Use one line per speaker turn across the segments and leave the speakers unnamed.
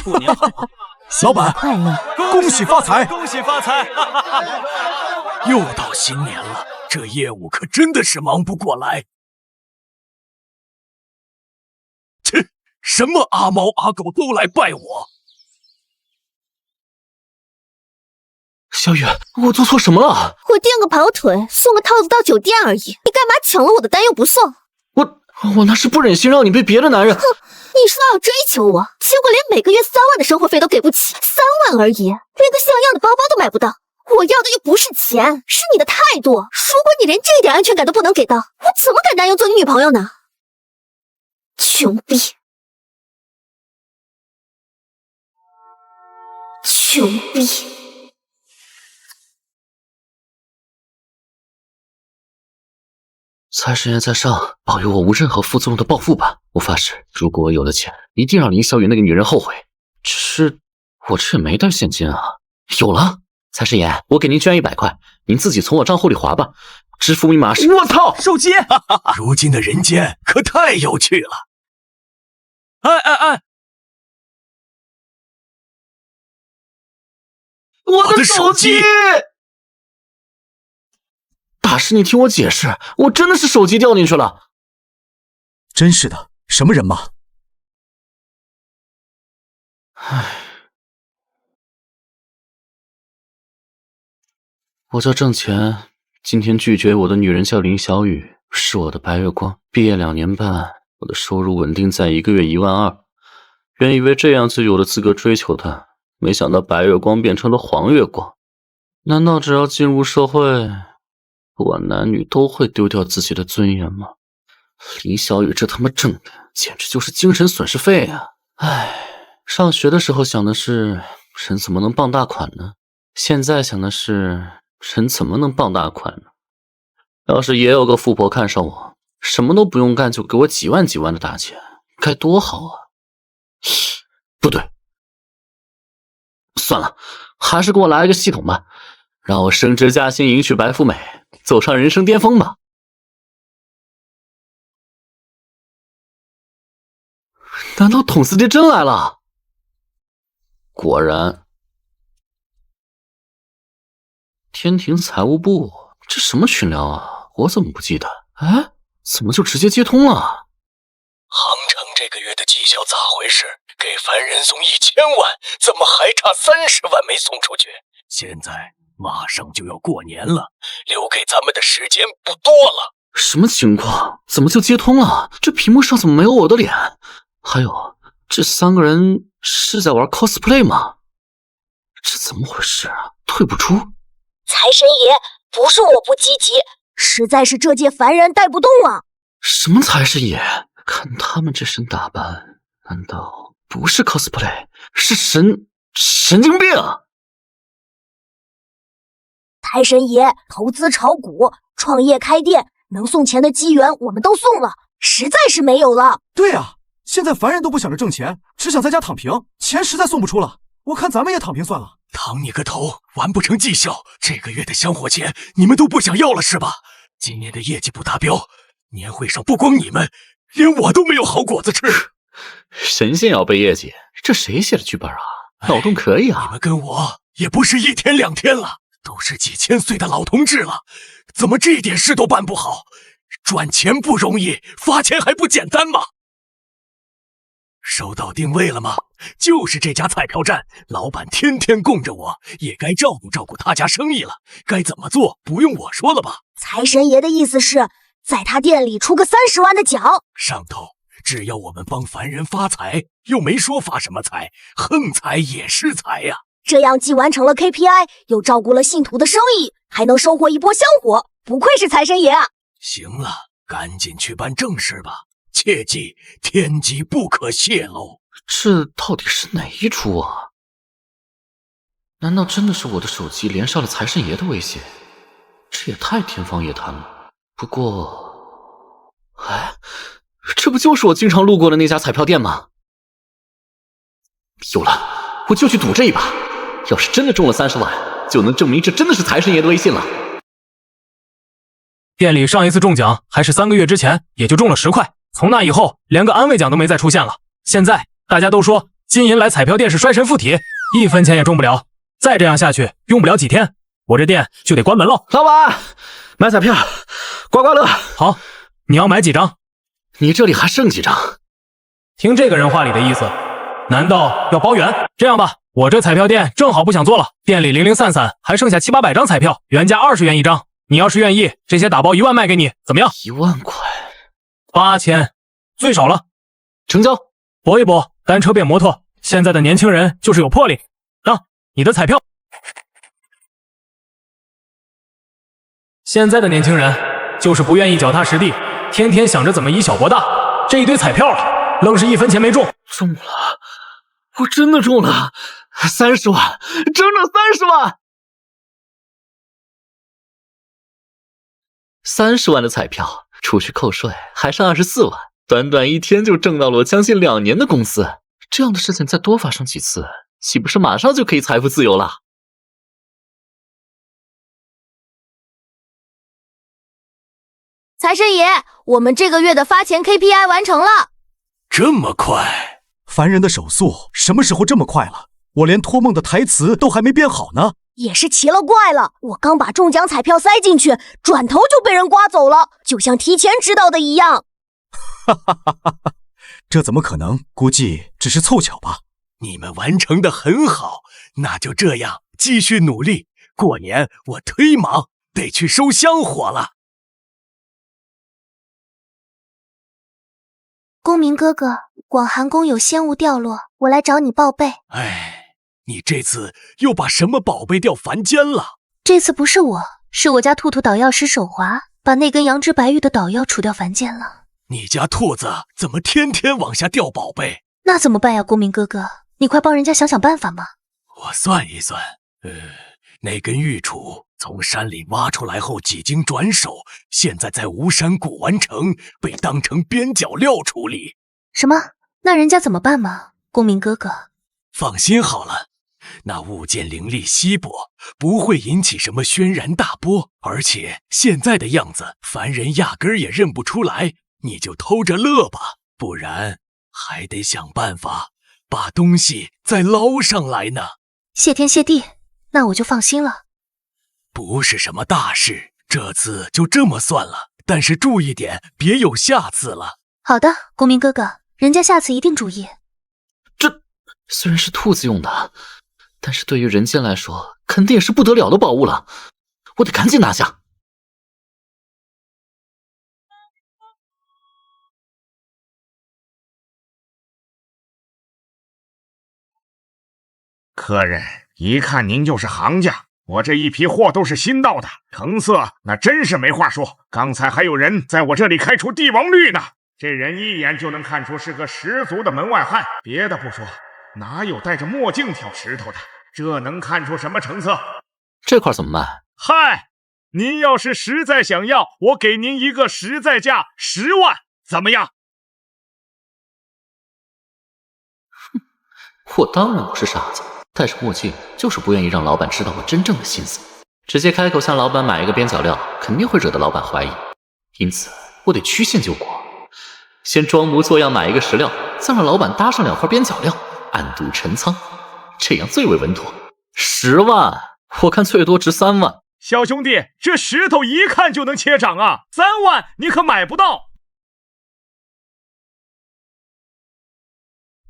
过年好，
老板，
快乐，
恭喜发财，
恭喜发财！
又到新年了，这业务可真的是忙不过来。切，什么阿猫阿狗都来拜我。
小雨，我做错什么了？
我垫个跑腿，送个套子到酒店而已，你干嘛抢了我的单又不送？
我那是不忍心让你被别的男人。
哼，你说要追求我，结果连每个月3万的生活费都给不起，3万而已，连个像样的包包都买不到。我要的又不是钱，是你的态度。如果你连这点安全感都不能给到，我怎么敢答应做你女朋友呢？穷逼，穷逼。
财神爷在上，保佑我无任何副作用的暴富吧！我发誓，如果我有了钱，一定让林小雨那个女人后悔。只是我这也没带现金啊。有了，财神爷，我给您捐100块，您自己从我账户里划吧。支付密码是……我操！
手机！
如今的人间可太有趣了。
哎！
我的手机！大师，你听我解释，我真的是手机掉进去了。
真是的，什么人嘛？
唉，我叫郑钱，今天拒绝我的女人叫林小雨，是我的白月光。毕业2年半，我的收入稳定在1个月12000，原以为这样就有了资格追求她，没想到白月光变成了黄月光。难道只要进入社会，不管男女都会丢掉自己的尊严吗？林小雨这他妈挣的简直就是精神损失费啊！唉，上学的时候想的是人怎么能傍大款呢？现在想的是人怎么能傍大款呢？要是也有个富婆看上我，什么都不用干就给我几万几万的大钱，该多好啊！不对，算了，还是给我来一个系统吧，让我升职加薪，迎娶白富美，走上人生巅峰吧。难道董司机真来了？果然，天庭财务部，这什么群聊啊？我怎么不记得？哎，怎么就直接接通了？
杭城这个月的绩效咋回事？给凡人送1000万，怎么还差30万没送出去？现在马上就要过年了，留给咱们的时间不多了。
什么情况？怎么就接通了？这屏幕上怎么没有我的脸？还有，这3个人是在玩 cosplay 吗？这怎么回事啊？退不出？
财神爷，不是我不积极，实在是这届凡人带不动啊。
什么财神爷？看他们这身打扮，难道不是 cosplay， 是神经病？
财神爷，投资炒股、创业开店，能送钱的机缘我们都送了，实在是没有了。
对啊，现在凡人都不想着挣钱，只想在家躺平，钱实在送不出了。我看咱们也躺平算了。
躺你个头，完不成绩效，这个月的香火钱你们都不想要了是吧？今年的业绩不达标，年会上不光你们，连我都没有好果子吃。
神仙要背业绩，这谁写的剧本啊？脑洞可以啊！
你们跟我也不是1天2天了，都是几千岁的老同志了，怎么这点事都办不好？赚钱不容易，发钱还不简单吗？收到定位了吗？就是这家彩票站，老板天天供着我，也该照顾照顾他家生意了。该怎么做，不用我说了吧？
财神爷的意思是在他店里出个30万的奖。
上头只要我们帮凡人发财，又没说发什么财，横财也是财呀。
这样既完成了 KPI， 又照顾了信徒的生意，还能收获一波香火，不愧是财神爷啊！
行了，赶紧去办正事吧，切记天机不可泄露。
这到底是哪一出啊？难道真的是我的手机连上了财神爷的微信？这也太天方夜谭了。不过，哎，这不就是我经常路过的那家彩票店吗？有了，我就去赌这一把。要是真的中了30万，就能证明这真的是财神爷的微信了。
店里上一次中奖还是3个月之前，也就中了10块，从那以后连个安慰奖都没再出现了。现在大家都说金银来彩票店是衰神附体，1分钱也中不了。再这样下去，用不了几天，我这店就得关门了。
老板，买彩票，刮刮乐。
好，你要买几张？
你这里还剩几张？
听这个人话里的意思，难道要包圆？这样吧，我这彩票店正好不想做了，店里零零散散还剩下700、800张彩票，原价20元一张。你要是愿意，这些打包1万卖给你，怎么样
？1万块
，8000，最少了。
成交。
搏一搏，单车变摩托。现在的年轻人就是有魄力。你的彩票。现在的年轻人就是不愿意脚踏实地，天天想着怎么以小博大。这一堆彩票愣是1分钱没中。
中了，我真的中了，30万，整整30万！30万的彩票，除去扣税还剩24万，短短1天就挣到了我将近2年的工资。这样的事情再多发生几次，岂不是马上就可以财富自由了？
财神爷，我们这个月的发钱 KPI 完成了。
这么快？
凡人的手速什么时候这么快了？我连托梦的台词都还没编好呢。
也是奇了怪了，我刚把中奖彩票塞进去，转头就被人刮走了，就像提前知道的一样。
哈哈哈哈哈！这怎么可能？估计只是凑巧吧。
你们完成的很好，那就这样，继续努力。过年我忒忙，得去收香火了。
公明哥哥，广寒宫有仙物掉落，我来找你报备。
哎，你这次又把什么宝贝掉凡间了？
这次不是我，是我家兔兔捣药师手滑，把那根阳之白玉的捣药除掉凡间了。
你家兔子怎么天天往下掉宝贝？
那怎么办呀，公明哥哥，你快帮人家想想办法嘛。
我算一算，那根玉杵从山里挖出来后几经转手，现在在吴山古玩城被当成边角料处理。
什么？那人家怎么办嘛？公明哥哥，
放心好了，那物件灵力稀薄，不会引起什么轩然大波，而且现在的样子，凡人压根儿也认不出来。你就偷着乐吧，不然还得想办法把东西再捞上来呢。
谢天谢地，那我就放心了。
不是什么大事，这次就这么算了，但是注意点，别有下次了。
好的，公明哥哥，人家下次一定注意。
这虽然是兔子用的，但是对于人间来说，肯定也是不得了的宝物了，我得赶紧拿下。
客人，一看您就是行家，我这一批货都是新到的，成色那真是没话说。刚才还有人在我这里开出帝王绿呢，这人一眼就能看出是个十足的门外汉。别的不说，哪有戴着墨镜挑石头的？这能看出什么成色？
这块怎么卖？
嗨，您要是实在想要，我给您一个实在价10万，怎么样？
我当然不是傻子，戴着墨镜就是不愿意让老板知道我真正的心思。直接开口向老板买一个边角料，肯定会惹得老板怀疑，因此我得曲线救国，先装模作样买一个石料，再让老板搭上2块边角料，暗度陈仓，这样最为稳妥。10万，我看最多值3万。
小兄弟，这石头一看就能切掌啊，3万你可买不到。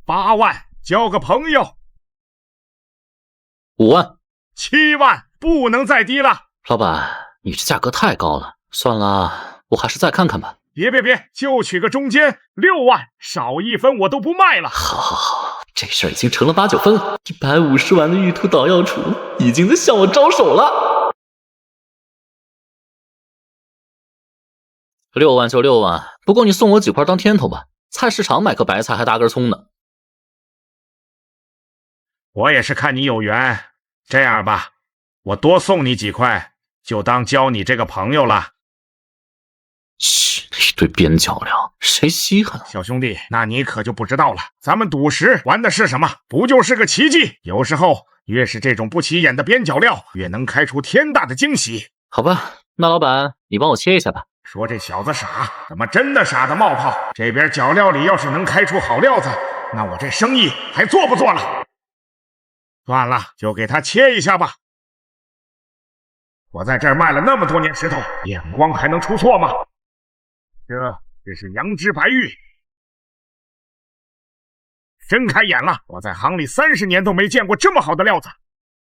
8万。交个朋友
，5万
，7万，不能再低了。
老板，你这价格太高了，算了，我还是再看看吧。
别，就取个中间，6万，少1分我都不卖了。
好，这事儿已经成了8、9分了。150万的玉兔捣药杵已经在向我招手了。6万就6万，不过你送我几块当天头吧。菜市场买颗白菜还搭根葱呢。
我也是看你有缘，这样吧，我多送你几块，就当交你这个朋友了。
切，一堆边角料，谁稀罕啊？
小兄弟，那你可就不知道了，咱们赌石玩的是什么？不就是个奇迹？有时候越是这种不起眼的边角料，越能开出天大的惊喜。
好吧，那老板，你帮我切一下吧。
说这小子傻，怎么真的傻的冒泡？这边脚料里要是能开出好料子，那我这生意还做不做了？算了，就给他切一下吧。我在这儿卖了那么多年石头，眼光还能出错吗？这是羊脂白玉，睁开眼了！我在行里30年都没见过这么好的料子。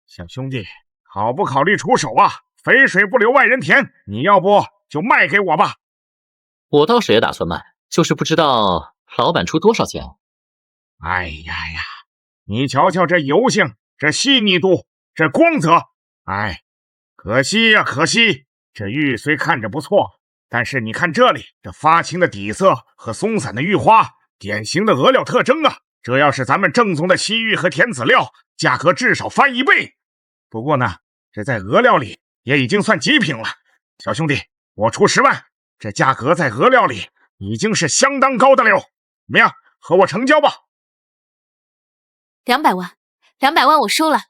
小兄弟，考不考虑出手啊？肥水不流外人田，你要不就卖给我吧。
我倒是也打算卖，就是不知道老板出多少钱。
哎呀呀，你瞧瞧这油性，这细腻度，这光泽，哎，可惜呀，可惜。这玉虽看着不错，但是你看这里，这发青的底色和松散的玉花，典型的俄料特征啊！这要是咱们正宗的西玉和填子料，价格至少翻1倍。不过呢，这在俄料里也已经算极品了。小兄弟，我出10万，这价格在俄料里已经是相当高的了。怎么样，和我成交吧
？200万，200万我收了。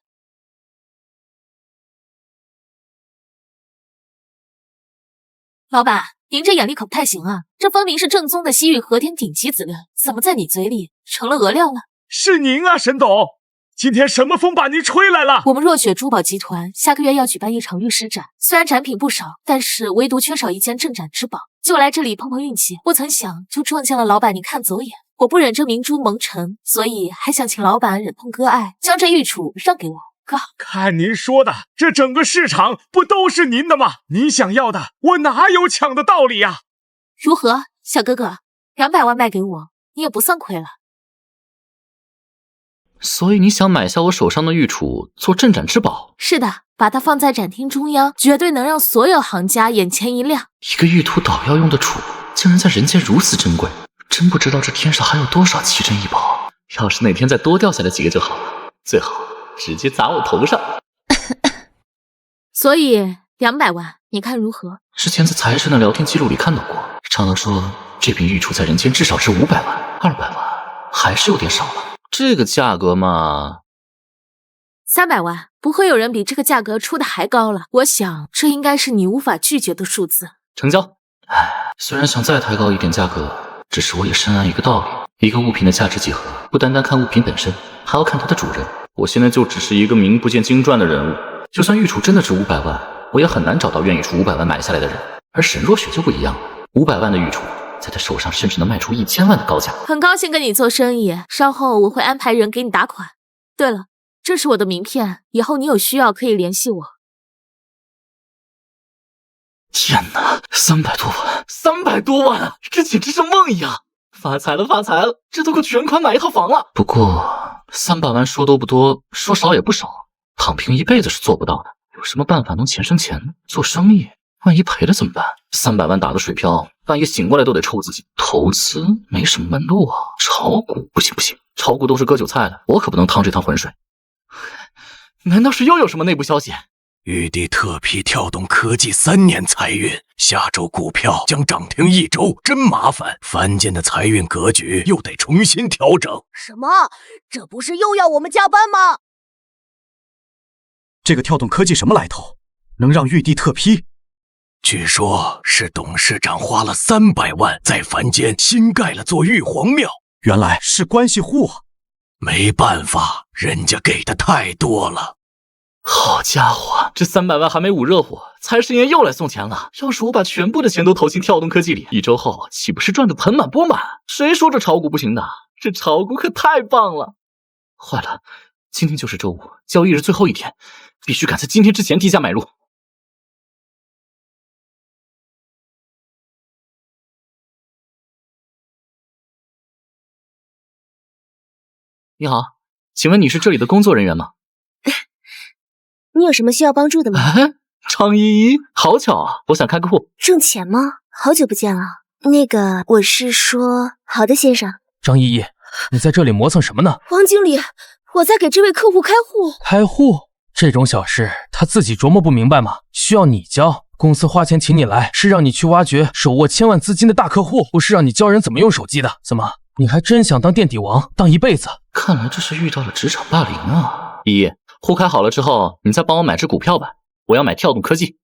老板，您这眼力可不太行啊！这分明是正宗的西域和田顶级籽料，怎么在你嘴里成了俄料了？
是您啊，沈董，今天什么风把您吹来了？
我们若雪珠宝集团下个月要举办一场玉石展，虽然展品不少，但是唯独缺少一件镇展之宝，就来这里碰碰运气。不曾想就撞见了老板，你看走眼。我不忍这明珠蒙尘，所以还想请老板忍痛割爱，将这玉杵让给我。哥，
看您说的，这整个市场不都是您的吗？您想要的，我哪有抢的道理呀？
如何，小哥哥，200万卖给我，你也不算亏了。
所以你想买下我手上的玉杵做镇展之宝？
是的，把它放在展厅中央，绝对能让所有行家眼前一亮。
一个玉土捣药用的杵，竟然在人间如此珍贵，真不知道这天上还有多少奇珍异宝。要是哪天再多掉下来几个就好了，最好直接砸我头上。
所以200万，你看如何？
之前在财神的聊天记录里看到过，常常说这瓶玉杵在人间至少值500万，200万还是有点少了。这个价格嘛
，300万，不会有人比这个价格出的还高了。我想这应该是你无法拒绝的数字。
成交。唉，虽然想再抬高一点价格，只是我也深谙一个道理，一个物品的价值几何，不单单看物品本身，还要看它的主人。我现在就只是一个名不见经传的人物，就算玉杵真的值500万，我也很难找到愿意出500万买下来的人。而沈若雪就不一样了，500万的玉杵在他手上甚至能卖出1000万的高价。
很高兴跟你做生意，稍后我会安排人给你打款。对了，这是我的名片，以后你有需要可以联系我。
天哪，300多万，300多万啊！这简直是梦一样，发财了，发财了！这都够全款买一套房了。不过300万说多不多，说少也不少，躺平一辈子是做不到的。有什么办法能钱生钱呢？做生意，万一赔了怎么办？300万打的水漂，半夜醒过来都得抽自己。投资没什么门路啊，炒股不行不行，炒股都是割韭菜的，我可不能趟这趟浑水。难道是又有什么内部消息？
玉帝特批跳动科技3年财运，下周股票将涨停1周，真麻烦。凡间的财运格局又得重新调整。
什么？这不是又要我们加班吗？
这个跳动科技什么来头？能让玉帝特批？
据说是董事长花了300万在凡间新盖了座玉皇庙，
原来是关系户啊！
没办法，人家给的太多了。
好家伙，这300万还没捂热火，财神爷又来送钱了。要是我把全部的钱都投进跳动科技里，1周后岂不是赚得盆满钵满？谁说这炒股不行的？这炒股可太棒了！坏了，今天就是周5，交易日最后一天，必须赶在今天之前低价买入。你好，请问你是这里的工作人员吗？
你有什么需要帮助的吗？
张依依，好巧啊！我想开个户。
挣钱吗？好久不见了。那个，我是说，好的，先生。
张依依，你在这里磨蹭什么呢？
王经理，我在给这位客户开户。
开户？这种小事他自己琢磨不明白吗？需要你教。公司花钱请你来，是让你去挖掘手握千万资金的大客户，不是让你教人怎么用手机的。怎么，你还真想当垫底王，当一辈子？
看来这是遇到了职场霸凌啊！依依，户开好了之后，你再帮我买只股票吧，我要买跳动科技。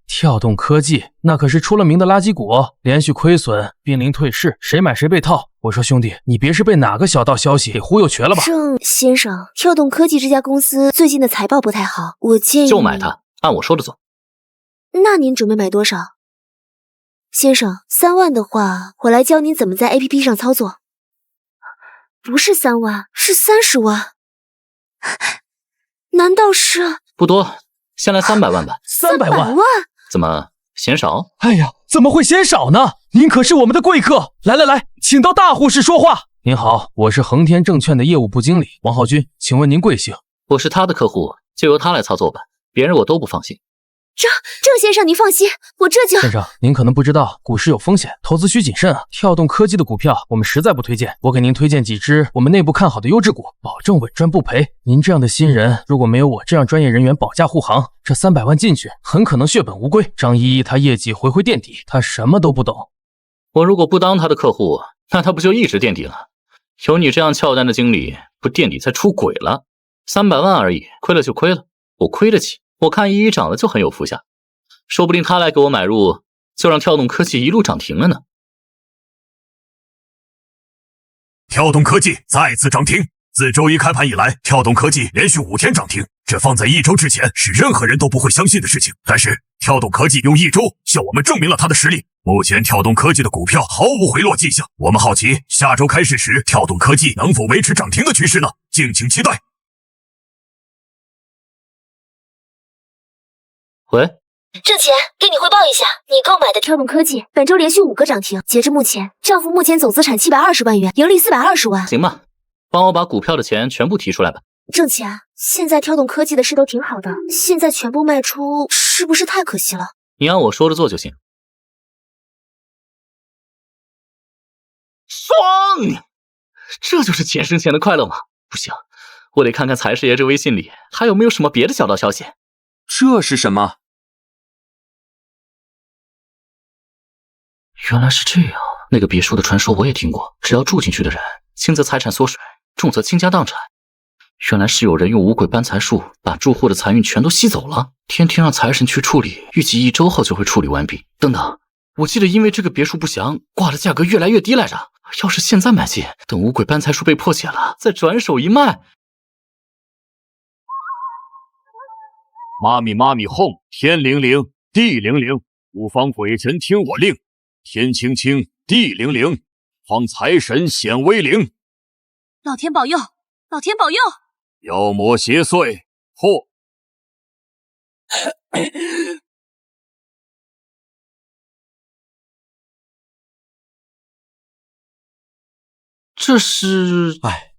跳动科技那可是出了名的垃圾股，连续亏损，濒临退市，谁买谁被套。我说兄弟，你别是被哪个小道消息给忽悠瘸了吧？
郑先生，跳动科技这家公司最近的财报不太好，我建议
就买它，按我说的做。
那您准备买多少？先生，3万的话，我来教您怎么在 APP 上操作。不是3万，是30万。难道是？
不多，先来300万吧。
300万？
怎么嫌少？
哎呀，怎么会嫌少呢？您可是我们的贵客，来，请到大护士说话。您好，我是恒天证券的业务部经理王浩军，请问您贵姓？
我是他的客户，就由他来操作吧，别人我都不放心。
郑先生，您放心，我这就……
先生，您可能不知道，股市有风险，投资需谨慎啊。跳动科技的股票，我们实在不推荐。我给您推荐几只我们内部看好的优质股，保证稳赚不赔。您这样的新人，如果没有我这样专业人员保驾护航，这300万进去，很可能血本无归。张依依她业绩回垫底，她什么都不懂。
我如果不当他的客户，那他不就一直垫底了？有你这样翘单的经理，不垫底才出轨了。300万而已，亏了就亏了，我亏得起。我看依依长得就很有福相，说不定他来给我买入，就让跳动科技一路涨停了呢。
跳动科技再次涨停，自周一开盘以来，跳动科技连续5天涨停，这放在1周之前是任何人都不会相信的事情。但是跳动科技用1周向我们证明了它的实力。目前跳动科技的股票毫无回落迹象，我们好奇下周开市时跳动科技能否维持涨停的趋势呢？敬请期待。
喂，
郑钱，给你汇报一下，你购买的跳动科技本周连续5个涨停，截至目前，账户目前总资产720万元，盈利420万。
行吧，帮我把股票的钱全部提出来吧。
郑钱，现在跳动科技的势都挺好的，现在全部卖出是不是太可惜了？
你按我说的做就行。爽！这就是钱生钱的快乐吗？不行，我得看看财师爷这微信里还有没有什么别的小道消息。
这是什么？
原来是这样，那个别墅的传说我也听过，只要住进去的人，轻则财产缩水，重则倾家荡产。原来是有人用五鬼搬财术把住户的财运全都吸走了，天天让财神去处理，预计1周后就会处理完毕。等等，我记得因为这个别墅不祥，挂的价格越来越低来着。要是现在买进，等五鬼搬财术被破解了，再转手一卖。
妈咪妈咪哄，天灵灵，地灵灵，五方鬼神听我令，天清清，地灵灵，方财神显威灵。
老天保佑，老天保佑！
妖魔邪祟，嚯！
这是……
哎，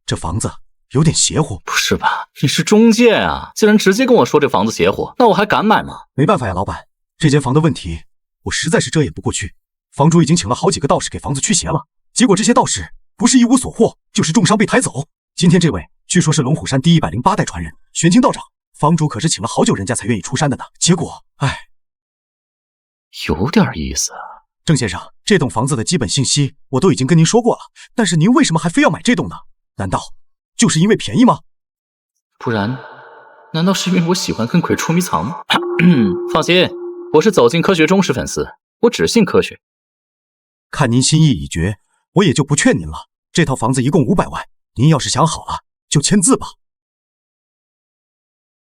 这房子有点邪乎。
不是吧？你是中介啊，既然直接跟我说这房子邪乎，那我还敢买吗？
没办法呀，老板，这间房的问题我实在是遮掩不过去。房主已经请了好几个道士给房子驱邪了，结果这些道士不是一无所获，就是重伤被抬走。今天这位据说是龙虎山第108代传人玄清道长，房主可是请了好久人家才愿意出山的呢。结果，哎，
有点意思。
郑先生，这栋房子的基本信息我都已经跟您说过了，但是您为什么还非要买这栋呢？难道就是因为便宜吗？
不然，难道是因为我喜欢跟鬼捉迷藏吗？放心，我是走进科学忠实粉丝，我只信科学。
看您心意已决，我也就不劝您了。这套房子一共500万，您要是想好了就签字吧。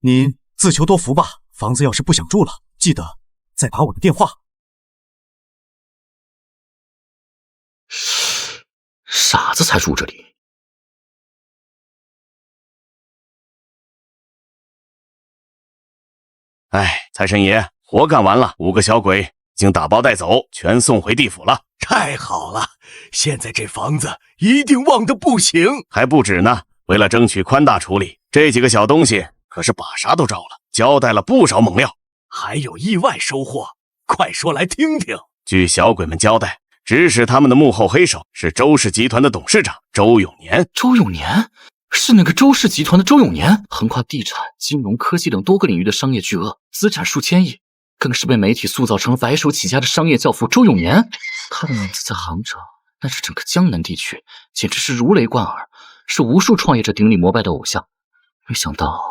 您自求多福吧，房子要是不想住了，记得再打我的电话。
傻子才住这里。
哎，财神爷，活干完了，5个小鬼已经打包带走，全送回地府了。
太好了，现在这房子一定旺得不行。
还不止呢，为了争取宽大处理，这几个小东西可是把啥都招了，交代了不少猛料，
还有意外收获，快说来听听。
据小鬼们交代，指使他们的幕后黑手是周氏集团的董事长周永年。
周永年？是那个周氏集团的周永年，横跨地产、金融、科技等多个领域的商业巨鳄，资产数千亿，更是被媒体塑造成了白手起家的商业教父周永年。他的名字在杭州乃至整个江南地区简直是如雷贯耳，是无数创业者顶礼膜拜的偶像。没想到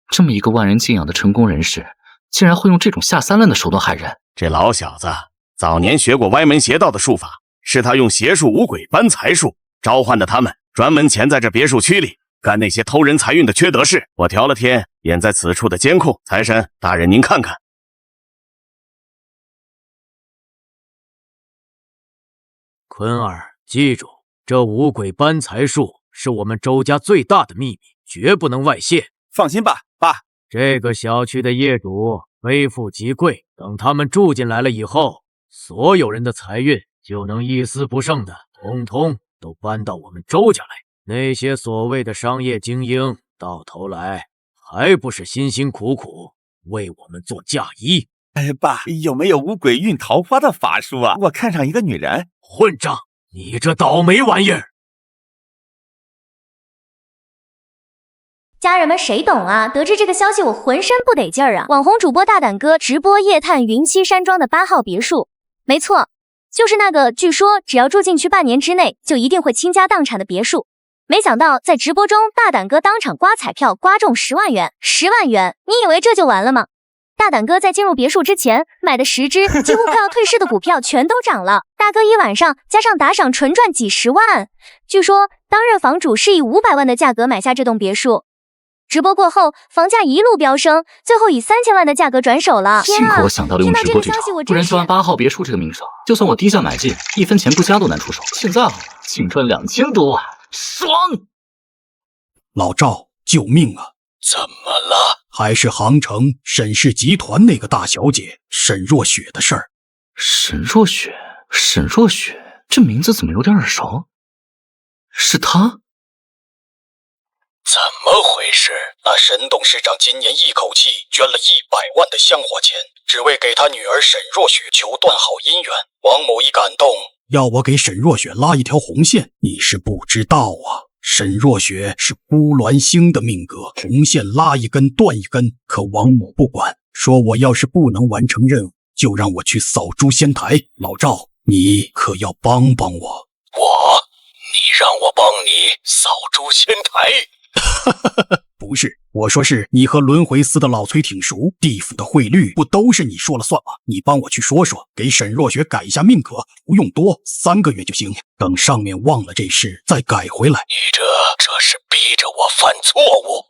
这么一个万人敬仰的成功人士，竟然会用这种下三滥的手段害人。
这老小子早年学过歪门邪道的术法，是他用邪术五鬼搬财术召唤的他们，专门潜在这别墅区里干那些偷人财运的缺德事。我调了天，眼在此处的监控，财神大人您看看。
坤儿，记住，这五鬼搬财术是我们周家最大的秘密，绝不能外泄。
放心吧，爸。
这个小区的业主非富即贵，等他们住进来了以后，所有人的财运就能一丝不剩的统统都搬到我们周家来。那些所谓的商业精英，到头来还不是辛辛苦苦为我们做嫁衣。
爸，有没有五鬼运桃花的法术啊？我看上一个女人。
混账！你这倒霉玩意儿！
家人们谁懂啊？得知这个消息，我浑身不得劲儿啊！网红主播大胆哥直播夜探云栖山庄的8号别墅，没错，就是那个据说只要住进去半年之内就一定会倾家荡产的别墅。没想到在直播中，大胆哥当场刮彩票，刮中10万元！10万元，你以为这就完了吗？大胆哥在进入别墅之前买的10只几乎快要退市的股票全都涨了，大哥一晚上加上打赏纯赚几十万。据说当日房主是以500万的价格买下这栋别墅，直播过后房价一路飙升，最后以3000万的价格转手了。
幸亏我想到了用直播这招，不然就按8号别墅这个名声，就算我低价买进，1分钱不加都难出手。现在净赚2000多万，爽！
老赵，救命啊！
怎么了？
还是杭城沈氏集团那个大小姐沈若雪的事儿。
沈若雪，沈若雪，这名字怎么有点耳熟？是她？
怎么回事？那沈董事长今年一口气捐了100万的香火钱，只为给他女儿沈若雪求断好姻缘。王某一感动，
要我给沈若雪拉一条红线，你是不知道啊。沈若雪是孤鸾星的命格，红线拉一根断一根，可王某不管，说我要是不能完成任务，就让我去扫诛仙台。老赵，你可要帮帮我。
你让我帮你扫诛仙台？
不是，我说是你和轮回司的老崔挺熟，地府的汇率不都是你说了算吗？你帮我去说说，给沈若雪改一下命格，不用多，3个月就行，等上面忘了这事再改回来。
你这是逼着我犯错误。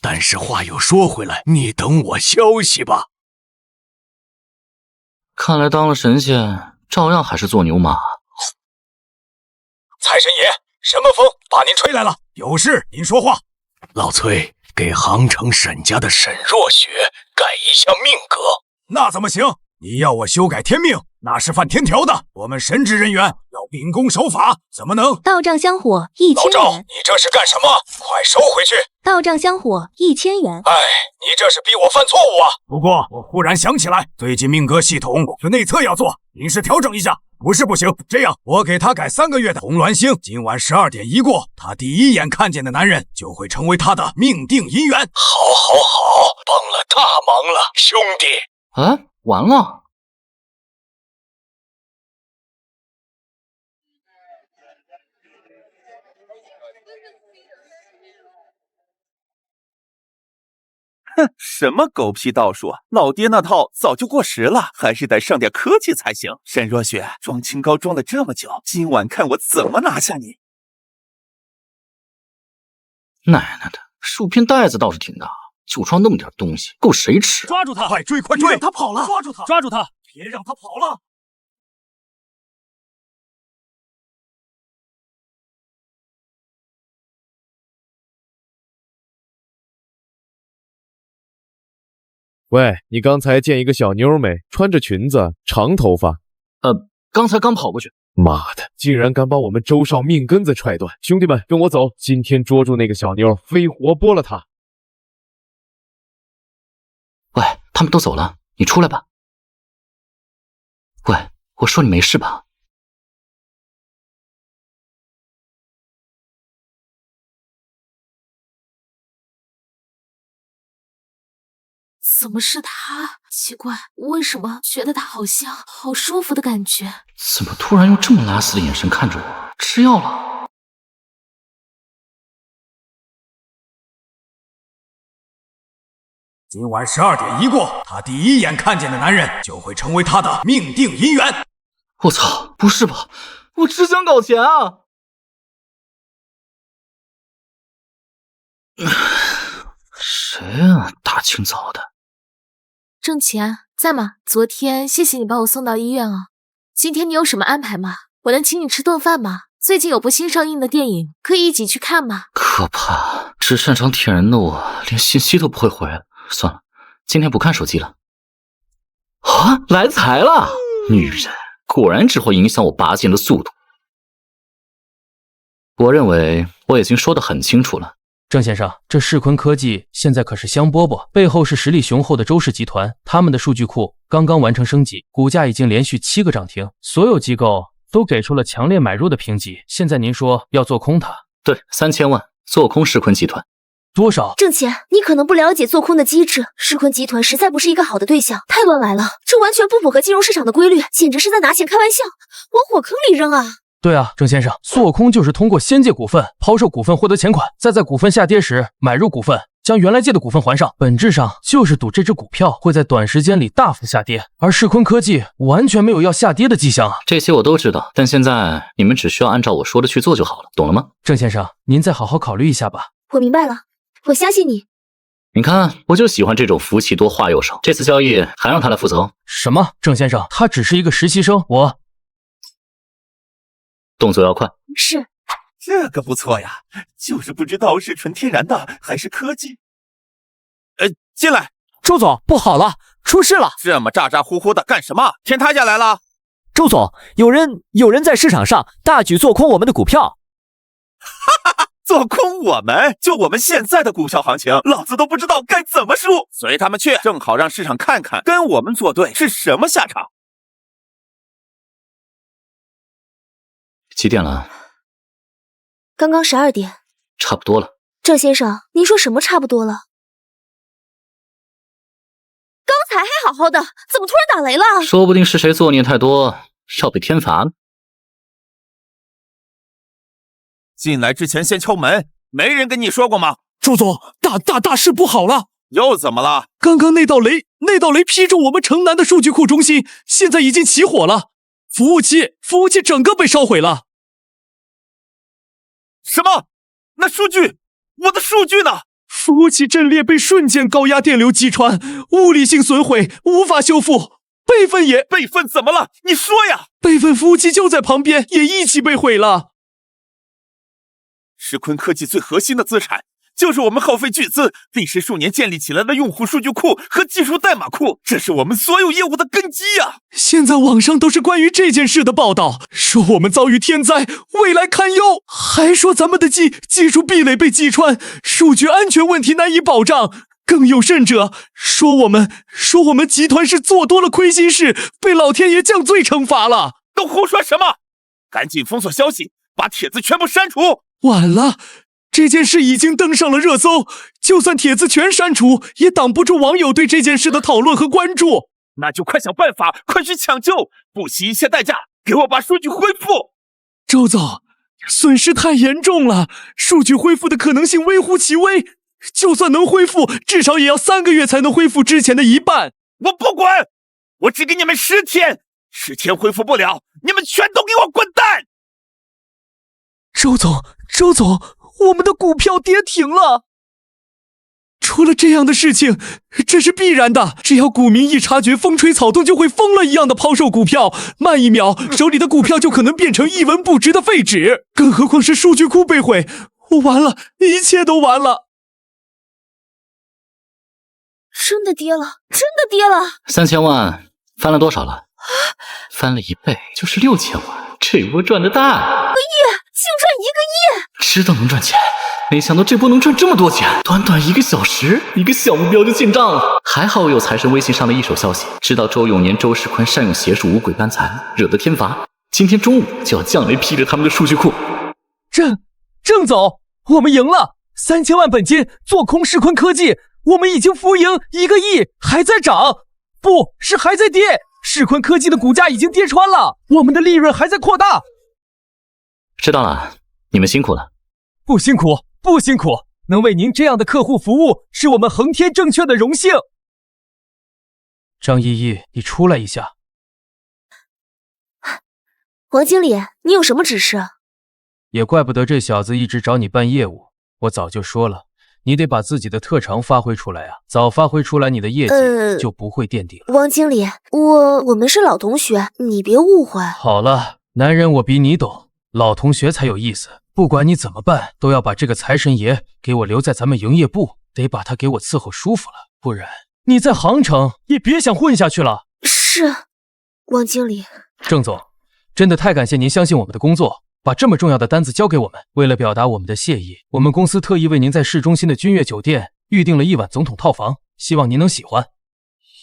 但是话又说回来，你等我消息吧。
看来当了神仙，照样还是做牛马。
财神爷，什么风把您吹来了？
有事您说话。
老崔，给杭城沈家的
沈若雪改一下命格。
那怎么行？你要我修改天命，那是犯天条的。我们神职人员要秉公守法，怎么能？
到账香火1000元。
老赵，你这是干什么？快收回去！
到账香火1000元。
你这是逼我犯错误啊！
不过我忽然想起来，最近命格系统有内测要做，临时调整一下。不是不行，这样我给他改3个月的红鸾星，今晚12点一过，他第一眼看见的男人就会成为他的命定姻缘。
好，帮了大忙了，兄弟。
完了。
哼，什么狗屁道术，老爹那套早就过时了，还是得上点科技才行。沈若雪装清高装了这么久，今晚看我怎么拿下你！
奶奶的，薯片袋子倒是挺大，就装那么点东西，够谁吃？
抓住他！快追！
让他跑了！
抓住他！
抓住他！
别让他跑了！
喂，你刚才见一个小妞没？穿着裙子，长头发。
刚才刚跑过去。
妈的，竟然敢把我们周少命根子踹断！兄弟们，跟我走，今天捉住那个小妞，非活剥了她！
喂，他们都走了，你出来吧。喂，我说你没事吧？
怎么是他？奇怪，为什么觉得他好像好舒服的感觉？
怎么突然用这么拉丝的眼神看着我？吃药了？
今晚12点一过，他第一眼看见的男人就会成为他的命定姻缘。
我操，不是吧？我只想搞钱啊！谁啊？大清早的。
郑钱在吗？昨天谢谢你把我送到医院啊。今天你有什么安排吗？我能请你吃顿饭吗？最近有部新上映的电影，可以一起去看吗？
可怕，只擅长舔人的我，连信息都不会回了。算了，今天不看手机了。啊，来财了！女人果然只会影响我拔剑的速度。我认为我已经说得很清楚了。
郑先生，这世坤科技现在可是香饽饽，背后是实力雄厚的周氏集团，他们的数据库刚刚完成升级，股价已经连续7个涨停，所有机构都给出了强烈买入的评级。现在您说要做空它？
对，3000万做空世坤集团。
多少？
郑钱，你可能不了解做空的机制，世坤集团实在不是一个好的对象，太乱来了，这完全不符合金融市场的规律，简直是在拿钱开玩笑，往火坑里扔啊！
对啊，郑先生，做空就是通过先借股份、抛售股份获得钱款，再在股份下跌时买入股份，将原来借的股份还上，本质上就是赌这只股票会在短时间里大幅下跌，而世坤科技完全没有要下跌的迹象啊。
这些我都知道，但现在你们只需要按照我说的去做就好了，懂了吗？
郑先生，您再好好考虑一下吧。
我明白了，我相信你。
你看，我就喜欢这种福气多话又少，这次交易还让他来负责。
什么？郑先生，他只是一个实习生，
动作要快。
是，
这个不错呀，就是不知道是纯天然的还是科技。进来。
周总，不好了，出事了！
这么咋咋呼呼的干什么？天塌下来了！
周总，有人在市场上大举做空我们的股票。
哈哈哈，做空我们？就我们现在的股票行情，老子都不知道该怎么输。随他们去，正好让市场看看跟我们作对是什么下场。
几点了？
刚刚12点。
差不多了。
郑先生，您说什么差不多了？刚才还好好的，怎么突然打雷了？
说不定是谁作孽太多，要被天罚了。
进来之前先敲门，没人跟你说过吗？
周总，大事不好了！
又怎么了？
刚刚那道雷劈中我们城南的数据库中心，现在已经起火了，服务器整个被烧毁了。
什么？那数据，我的数据呢？
服务器阵列被瞬间高压电流击穿，物理性损毁，无法修复。备份
怎么了？你说呀！
备份服务器就在旁边，也一起被毁了。
世坤科技最核心的资产，就是我们耗费巨资、历时数年建立起来的用户数据库和技术代码库，这是我们所有业务的根基啊！
现在网上都是关于这件事的报道，说我们遭遇天灾，未来堪忧，还说咱们的技术壁垒被击穿，数据安全问题难以保障。更有甚者，说我们集团是做多了亏心事，被老天爷降罪惩罚了。
都胡说什么？赶紧封锁消息，把帖子全部删除。
晚了，这件事已经登上了热搜，就算帖子全删除，也挡不住网友对这件事的讨论和关注。
那就快想办法，快去抢救，不惜一切代价给我把数据恢复。
周总，损失太严重了，数据恢复的可能性微乎其微，就算能恢复，至少也要3个月才能恢复之前的一半。
我不管，我只给你们10天，10天恢复不了，你们全都给我滚蛋！
周总，我们的股票跌停了。出了这样的事情，这是必然的。只要股民一察觉风吹草动，就会疯了一样的抛售股票，慢一秒，手里的股票就可能变成一文不值的废纸。更何况是数据库被毁，我完了，一切都完了。
真的跌了
！3000万翻了多少了？翻了1倍，就是6000万。这波赚得大！1
个亿，净赚1个亿！
知道能赚钱，没想到这波能赚这么多钱。短短1个小时，一个小目标就进账了。还好我有财神微信上的一手消息，知道周永年、周世坤善用邪术，五鬼搬残，惹得天罚。今天中午就要降雷劈着他们的数据库。
郑总，我们赢了！3000万本金做空世坤科技，我们已经浮盈1个亿，还在涨，不是还在跌。世坤科技的股价已经跌穿了，我们的利润还在扩大。
知道了，你们辛苦了。
不辛苦，能为您这样的客户服务，是我们恒天证券的荣幸。
张依依，你出来一下。
王经理，你有什么指示？
也怪不得这小子一直找你办业务，我早就说了，你得把自己的特长发挥出来啊，早发挥出来，你的业绩就不会垫底了。
王经理，我们是老同学，你别误会。
好了，男人我比你懂，老同学才有意思。不管你怎么办，都要把这个财神爷给我留在咱们营业部，得把他给我伺候舒服了，不然你在杭城也别想混下去了。
是，王经理。
郑总，真的太感谢您相信我们的工作，把这么重要的单子交给我们。为了表达我们的谢意，我们公司特意为您在市中心的君悦酒店预订了1晚总统套房，希望您能喜欢。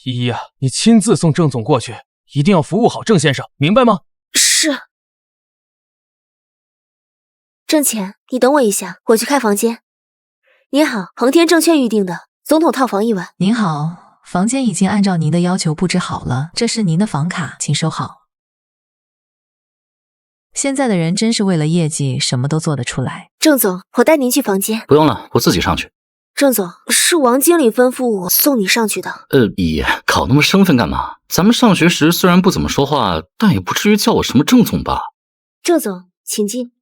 依依啊，你亲自送郑总过去，一定要服务好郑先生，明白吗？
是。郑浅，你等我一下，我去开房间。您好，恒天证券预定的总统套房1晚。
您好，房间已经按照您的要求布置好了，这是您的房卡，请收好。现在的人真是为了业绩什么都做得出来。
郑总，我带您去房间。
不用了，我自己上去。
郑总，是王经理吩咐我送你上去的。
依依，搞那么生分干嘛？咱们上学时虽然不怎么说话，但也不至于叫我什么郑总吧？
郑总，请进。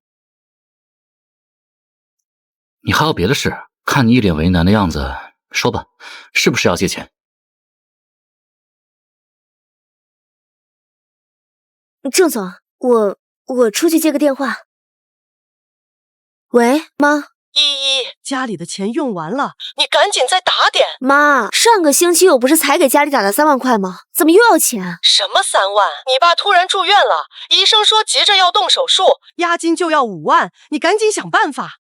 你还有别的事？看你一脸为难的样子，说吧，是不是要借钱？
郑总，我出去接个电话。喂，妈。
依依，家里的钱用完了，你赶紧再打点。
妈，上个星期我不是才给家里打了3万块吗？怎么又要钱？
什么3万？你爸突然住院了，医生说急着要动手术，押金就要5万，你赶紧想办法。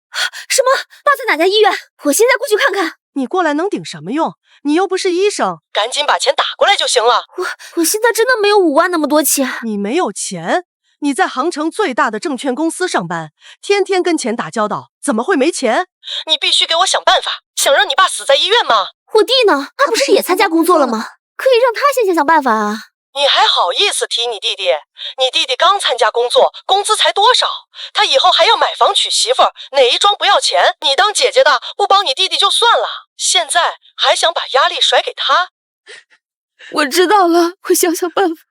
什么？爸在哪家医院？我现在过去看看。
你过来能顶什么用？你又不是医生，赶紧把钱打过来就行了。
我现在真的没有5万那么多钱。
你没有钱？你在杭城最大的证券公司上班，天天跟钱打交道，怎么会没钱？你必须给我想办法，想让你爸死在医院吗？
我弟呢？他不是也参加工作了吗？可以让他先想办法啊。
你还好意思提你弟弟？你弟弟刚参加工作，工资才多少？他以后还要买房娶媳妇儿，哪一桩不要钱？你当姐姐的不帮你弟弟就算了，现在还想把压力甩给他？
我知道了，我想想办法。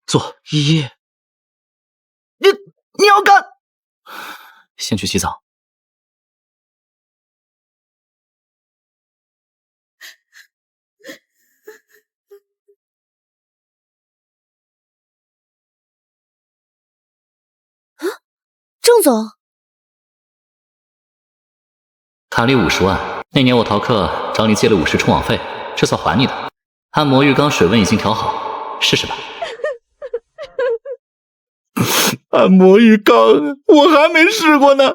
坐，依依，你要干？先去洗澡。
郑总，
卡里50万，那年我逃课找你借了50充网费，这算还你的。按摩浴缸水温已经调好，试试吧。按摩浴缸，我还没试过呢。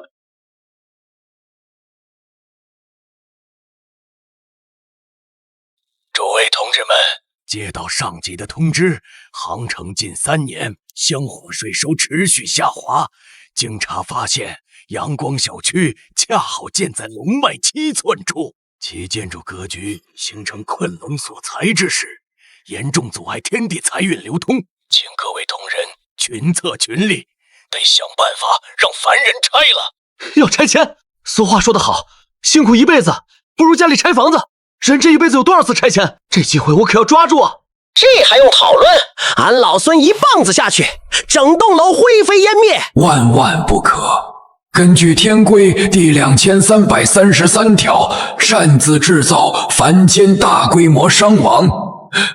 诸位同志们，接到上级的通知，杭城近3年香火税收持续下滑。经查发现，阳光小区恰好建在龙脉7寸处，其建筑格局形成困龙锁财之势，严重阻碍天地财运流通。请各位同仁群策群力，得想办法让凡人拆了。
要拆迁？俗话说得好，辛苦一辈子不如家里拆房子。人这一辈子有多少次拆迁？这机会我可要抓住啊！
这还用讨论？俺老孙一棒子下去，整栋楼灰飞烟灭！
万万不可！根据天规第2333条，擅自制造凡间大规模伤亡，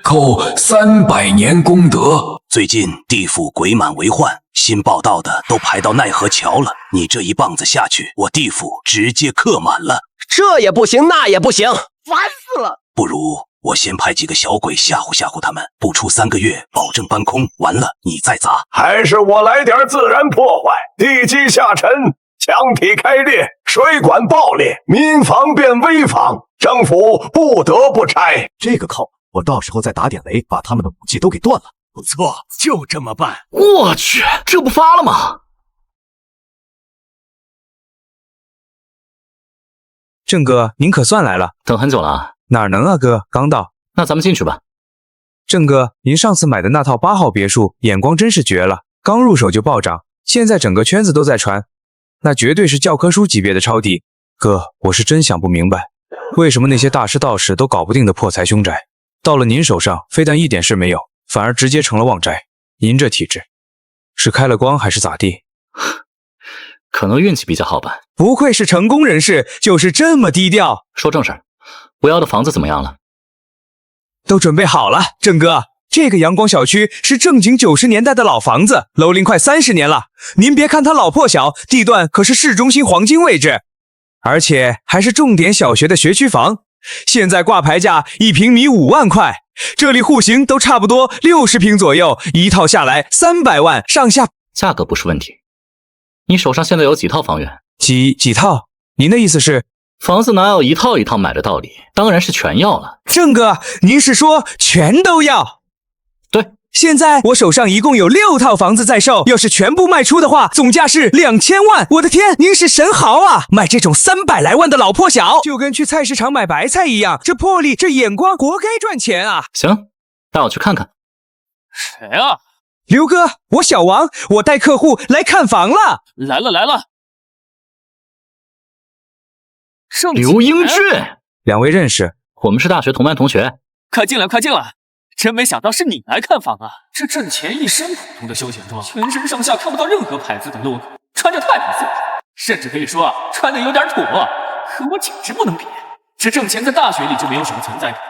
扣300年功德。
最近地府鬼满为患，新报道的都排到奈何桥了。你这一棒子下去，我地府直接客满了。
这也不行，那也不行，烦死了！
不如我先派几个小鬼吓唬吓唬他们，不出3个月保证搬空，完了你再砸。
还是我来点自然破坏，地基下沉，墙体开裂，水管爆裂，民房变危房，政府不得不拆。
这个靠，我到时候再打点雷，把他们的武器都给断了。
不错，就这么办。
我去，这不发了吗？
郑哥，您可算来了，
等很久了啊。
哪能啊哥，刚到。
那咱们进去吧。
郑哥，您上次买的那套8号别墅，眼光真是绝了，刚入手就暴涨，现在整个圈子都在传，那绝对是教科书级别的抄底。哥，我是真想不明白，为什么那些大师道士都搞不定的破财凶宅，到了您手上，非但一点事没有，反而直接成了旺宅。您这体质，是开了光还是咋地？
可能运气比较好吧。
不愧是成功人士，就是这么低调。
说正事儿，我要的房子怎么样了？
都准备好了，郑哥。这个阳光小区是正经90年代的老房子，楼龄快30年了。您别看它老破小，地段可是市中心黄金位置，而且还是重点小学的学区房。现在挂牌价1平米5万块，这里户型都差不多60平左右，一套下来300万上下。
价格不是问题。你手上现在有几套房源？
几套？您的意思是？
房子哪有一套一套买的道理？当然是全要了。
郑哥，您是说全都要？
对，
现在我手上一共有6套房子在售，要是全部卖出的话，总价是2000万。我的天，您是神豪啊！买这种300来万的老破小，就跟去菜市场买白菜一样，这魄力，这眼光，活该赚钱啊！
行，带我去看看。
谁啊？
刘哥，我小王，我带客户来看房了。
来了。
刘英俊
，2位认识？
我们是大学同班同学。
快进来！真没想到是你来看房啊！这挣钱一身普通的休闲装，全身上下看不到任何牌子的 logo， 穿着太没素质，甚至可以说穿的有点土，和我简直不能比。这挣钱在大学里就没有什么存在感，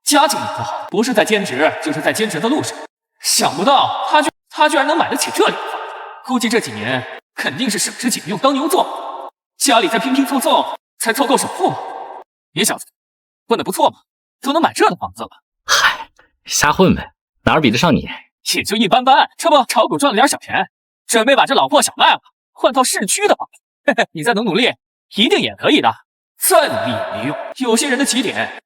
家境也不好，不是在兼职就是在兼职的路上。想不到他居然能买得起这里的房子，估计这几年肯定是省吃俭用当牛做，家里再拼拼凑凑才凑够首付嘛。你小子混得不错嘛，都能买这的房子了。
嗨，瞎混呗，哪儿比得上你？
也就一般般，这不炒股赚了点小钱，准备把这老破小卖了，换套市区的房子。嘿嘿，你再努力，一定也可以的。再努力也没用，有些人的起点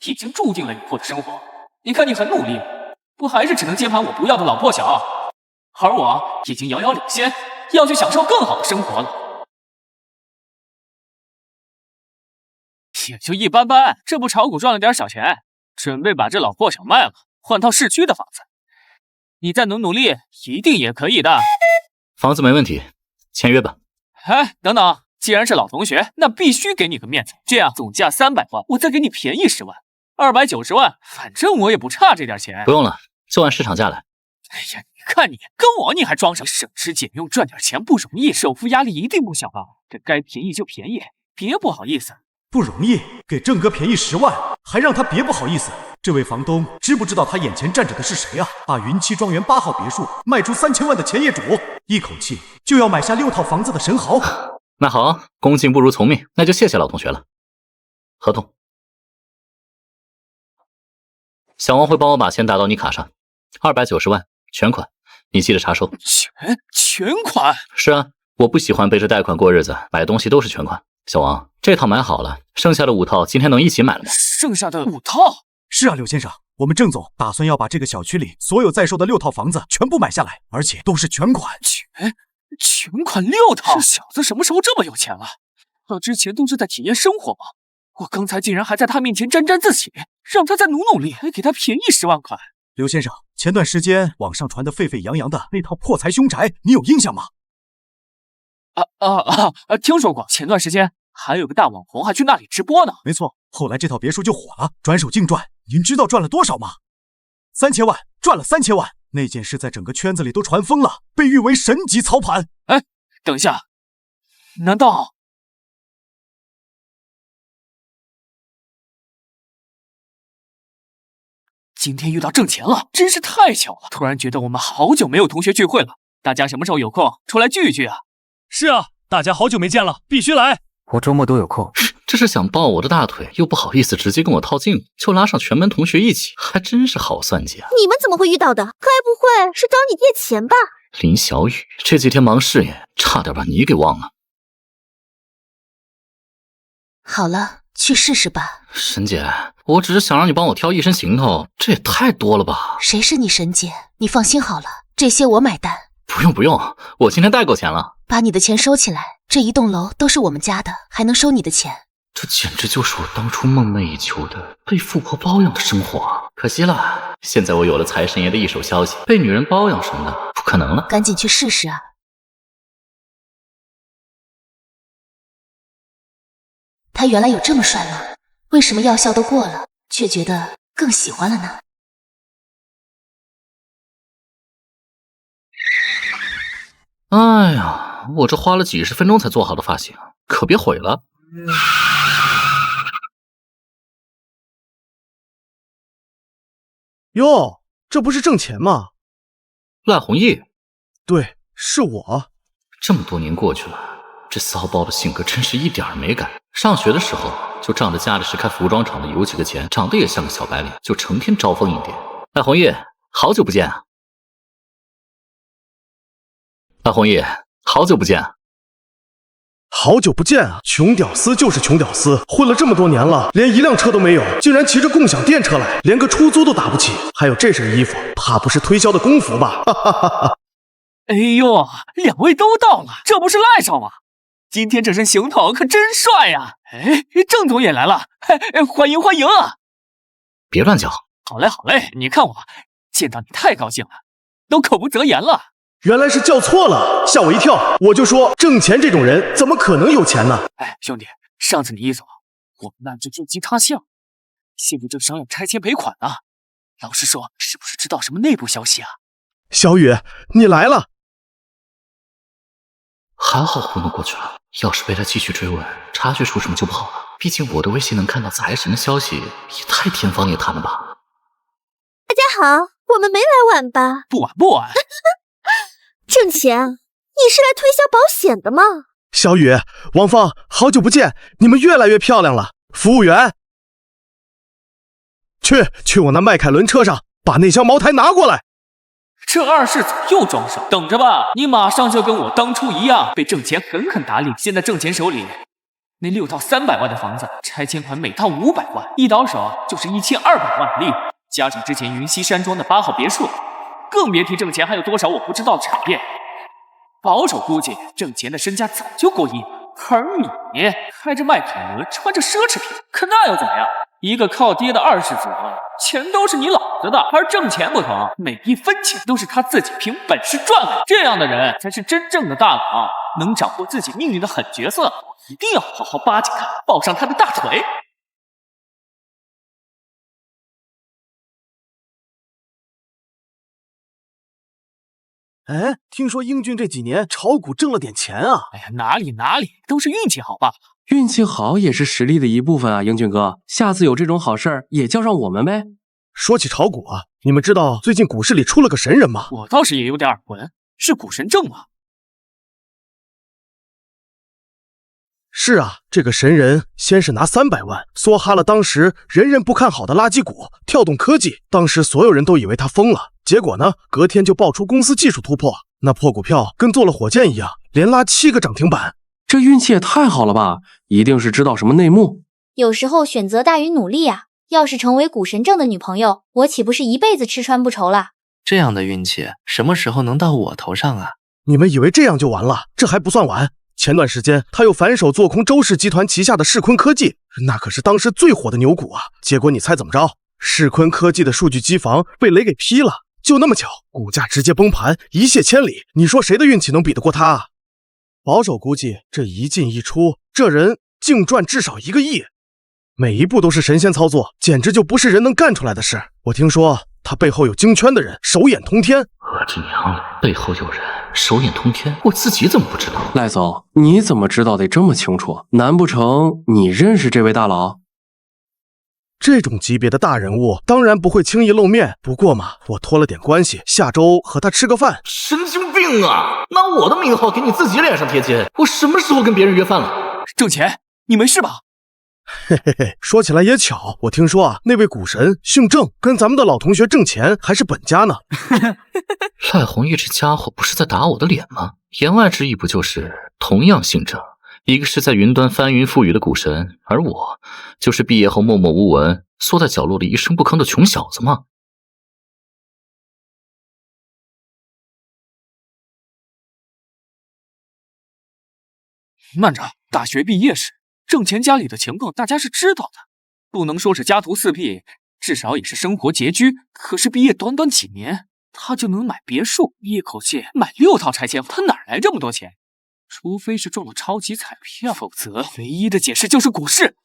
已经注定了有破的生活。你看你很努力，不还是只能接盘我不要的老破小？而我已经遥遥领先，要去享受更好的生活了。也就一般般，这不炒股赚了点小钱，准备把这老破小卖了，换套市区的房子。你再努力，一定也可以的。
房子没问题，签约吧。
哎，等等，既然是老同学，那必须给你个面子。这样总价300万，我再给你便宜10万，290万，反正我也不差这点钱。
不用了，就按市场价来。
哎呀，你看你跟我你还装什么？省吃俭用赚点钱不容易，首付压力一定不小啊。这该便宜就便宜，别不好意思。
不容易，给郑哥便宜10万，还让他别不好意思。这位房东知不知道他眼前站着的是谁啊？把云栖庄园8号别墅卖出3000万的前业主，一口气就要买下6套房子的神豪。
那好，恭敬不如从命，那就谢谢老同学了。合同，小王会帮我把钱打到你卡上，290万全款，你记得查收。
全款？
是啊，我不喜欢背着贷款过日子，买东西都是全款。小王，这套买好了，剩下的5套今天能一起买了吗？
剩下的5套？
是啊，刘先生，我们郑总打算要把这个小区里所有在售的6套房子全部买下来，而且都是全款。
全款6套？这小子什么时候这么有钱了？他之前都是在体验生活吗？我刚才竟然还在他面前沾沾自喜，让他再努力，还给他便宜10万块。
刘先生，前段时间网上传得沸沸扬扬的那套破财凶宅，你有印象吗？
听说过，前段时间还有个大网红还去那里直播呢。
没错，后来这套别墅就火了，转手净赚，您知道赚了多少吗？3000万，赚了3000万！那件事在整个圈子里都传疯了，被誉为神级操盘。
哎，等一下，难道……今天遇到挣钱了，真是太巧了！突然觉得我们好久没有同学聚会了，大家什么时候有空出来聚一聚啊？
是啊，大家好久没见了，必须来。
我周末都有空。这是想抱我的大腿，又不好意思直接跟我套近乎，就拉上全班同学一起，还真是好算计啊！
你们怎么会遇到的？该不会是找你借钱吧？
林小雨这几天忙事业，差点把你给忘了。
好了，去试试吧。
沈姐，我只是想让你帮我挑一身行头，这也太多了吧？
谁是你沈姐？你放心好了，这些我买单。
不用，我今天带够钱了。
把你的钱收起来，这一栋楼都是我们家的，还能收你的钱？
这简直就是我当初梦寐以求的被富婆包养的生活啊！可惜了，现在我有了财神爷的一手消息，被女人包养什么的不可能了。
赶紧去试试啊！他原来有这么帅吗？为什么药效都过了，却觉得更喜欢了呢？
哎呀，我这花了几十分钟才做好的发型，可别毁了。
哟，这不是挣钱吗？
赖弘毅，
对，是我。
这么多年过去了，这骚包的性格真是一点儿没改。上学的时候就仗着家里是开服装厂的有几个钱，长得也像个小白脸，就成天招蜂引蝶。赖弘毅，好久不见啊！赖弘毅，好久不见啊！
好久不见啊！穷屌丝就是穷屌丝，混了这么多年了，连一辆车都没有，竟然骑着共享电车来，连个出租都打不起。还有这身衣服，怕不是推销的工服吧？哈哈哈哈！
哎呦，两位都到了，这不是赖少吗？今天这身行头可真帅呀！哎，郑总也来了，欢迎欢迎啊！
别乱叫。
好嘞好嘞，你看我见到你太高兴了，都口不择言了。
原来是叫错了，吓我一跳。我就说挣钱这种人怎么可能有钱呢？
哎，兄弟，上次你一走，我们那就旧疾塌陷，现在正商量拆迁赔款呢。老实说，是不是知道什么内部消息啊？
小雨，你来了。
还好糊弄过去了，要是被他继续追问，察觉出什么就不好了。毕竟我的微信能看到财神的消息，也太天方夜谭了吧。
大家好，我们没来晚吧？
不晚不晚。
挣钱？你是来推销保险的吗？
小雨、王芳，好久不见，你们越来越漂亮了。服务员，去我那迈凯伦车上把那箱茅台拿过来。
这二世祖又装傻，等着吧，你马上就跟我当初一样，被挣钱狠狠打脸。现在挣钱手里那6套300万的房子，拆迁款每套500万，一倒手就是1200万的利润，加上之前云溪山庄的8号别墅，更别提挣钱还有多少我不知道的产业。保守估计挣钱的身家早就过亿了，而你开着迈凯伦，穿着奢侈品，可那又怎么样？一个靠爹的二世祖，钱都是你老子的。而挣钱不同，每一分钱都是他自己凭本事赚来的。这样的人才是真正的大佬，能掌握自己命运的狠角色，一定要好好巴结他，抱上他的大腿。
哎，听说英俊这几年炒股挣了点钱啊！
哎呀，哪里，都是运气好罢了。
运气好也是实力的一部分啊，英俊哥，下次有这种好事儿也叫上我们呗。
说起炒股啊，你们知道最近股市里出了个神人吗？
我倒是也有点耳闻，是股神郑吗？
是啊，这个神人先是拿300万梭哈了当时人人不看好的垃圾股跳动科技，当时所有人都以为他疯了，结果呢，隔天就爆出公司技术突破，那破股票跟坐了火箭一样，连拉7个涨停板。
这运气也太好了吧，一定是知道什么内幕。
有时候选择大于努力啊，要是成为股神郑的女朋友，我岂不是一辈子吃穿不愁了？
这样的运气什么时候能到我头上啊？
你们以为这样就完了？这还不算完。前段时间他又反手做空周氏集团旗下的世坤科技，那可是当时最火的牛股啊。结果你猜怎么着？世坤科技的数据机房被雷给劈了，就那么巧，股价直接崩盘，一泻千里。你说谁的运气能比得过他啊？保守估计这一进一出，这人净赚至少1个亿，每一步都是神仙操作，简直就不是人能干出来的事。我听说他背后有京圈的人，手眼通天。
我这娘嘞，背后有人手眼通天，我自己怎么不知道？
赖总，你怎么知道得这么清楚？难不成你认识这位大佬？
这种级别的大人物当然不会轻易露面，不过嘛，我托了点关系，下周和他吃个饭。
神经病啊！拿我的名号给你自己脸上贴金，我什么时候跟别人约饭了？
挣钱，你没事吧？
嘿嘿嘿，说起来也巧，我听说啊，那位股神姓郑，跟咱们的老同学挣钱还是本家呢。
赖弘毅这家伙不是在打我的脸吗？言外之意不就是同样姓郑，一个是在云端翻云覆雨的股神，而我就是毕业后默默无闻，缩在角落里一声不吭的穷小子吗？
慢着，大学毕业时郑钱家里的情况大家是知道的，不能说是家徒四壁，至少也是生活拮据。可是毕业短短几年，他就能买别墅，一口气买6套拆迁房，他哪来这么多钱？除非是中了超级彩票，否则唯一的解释就是股市。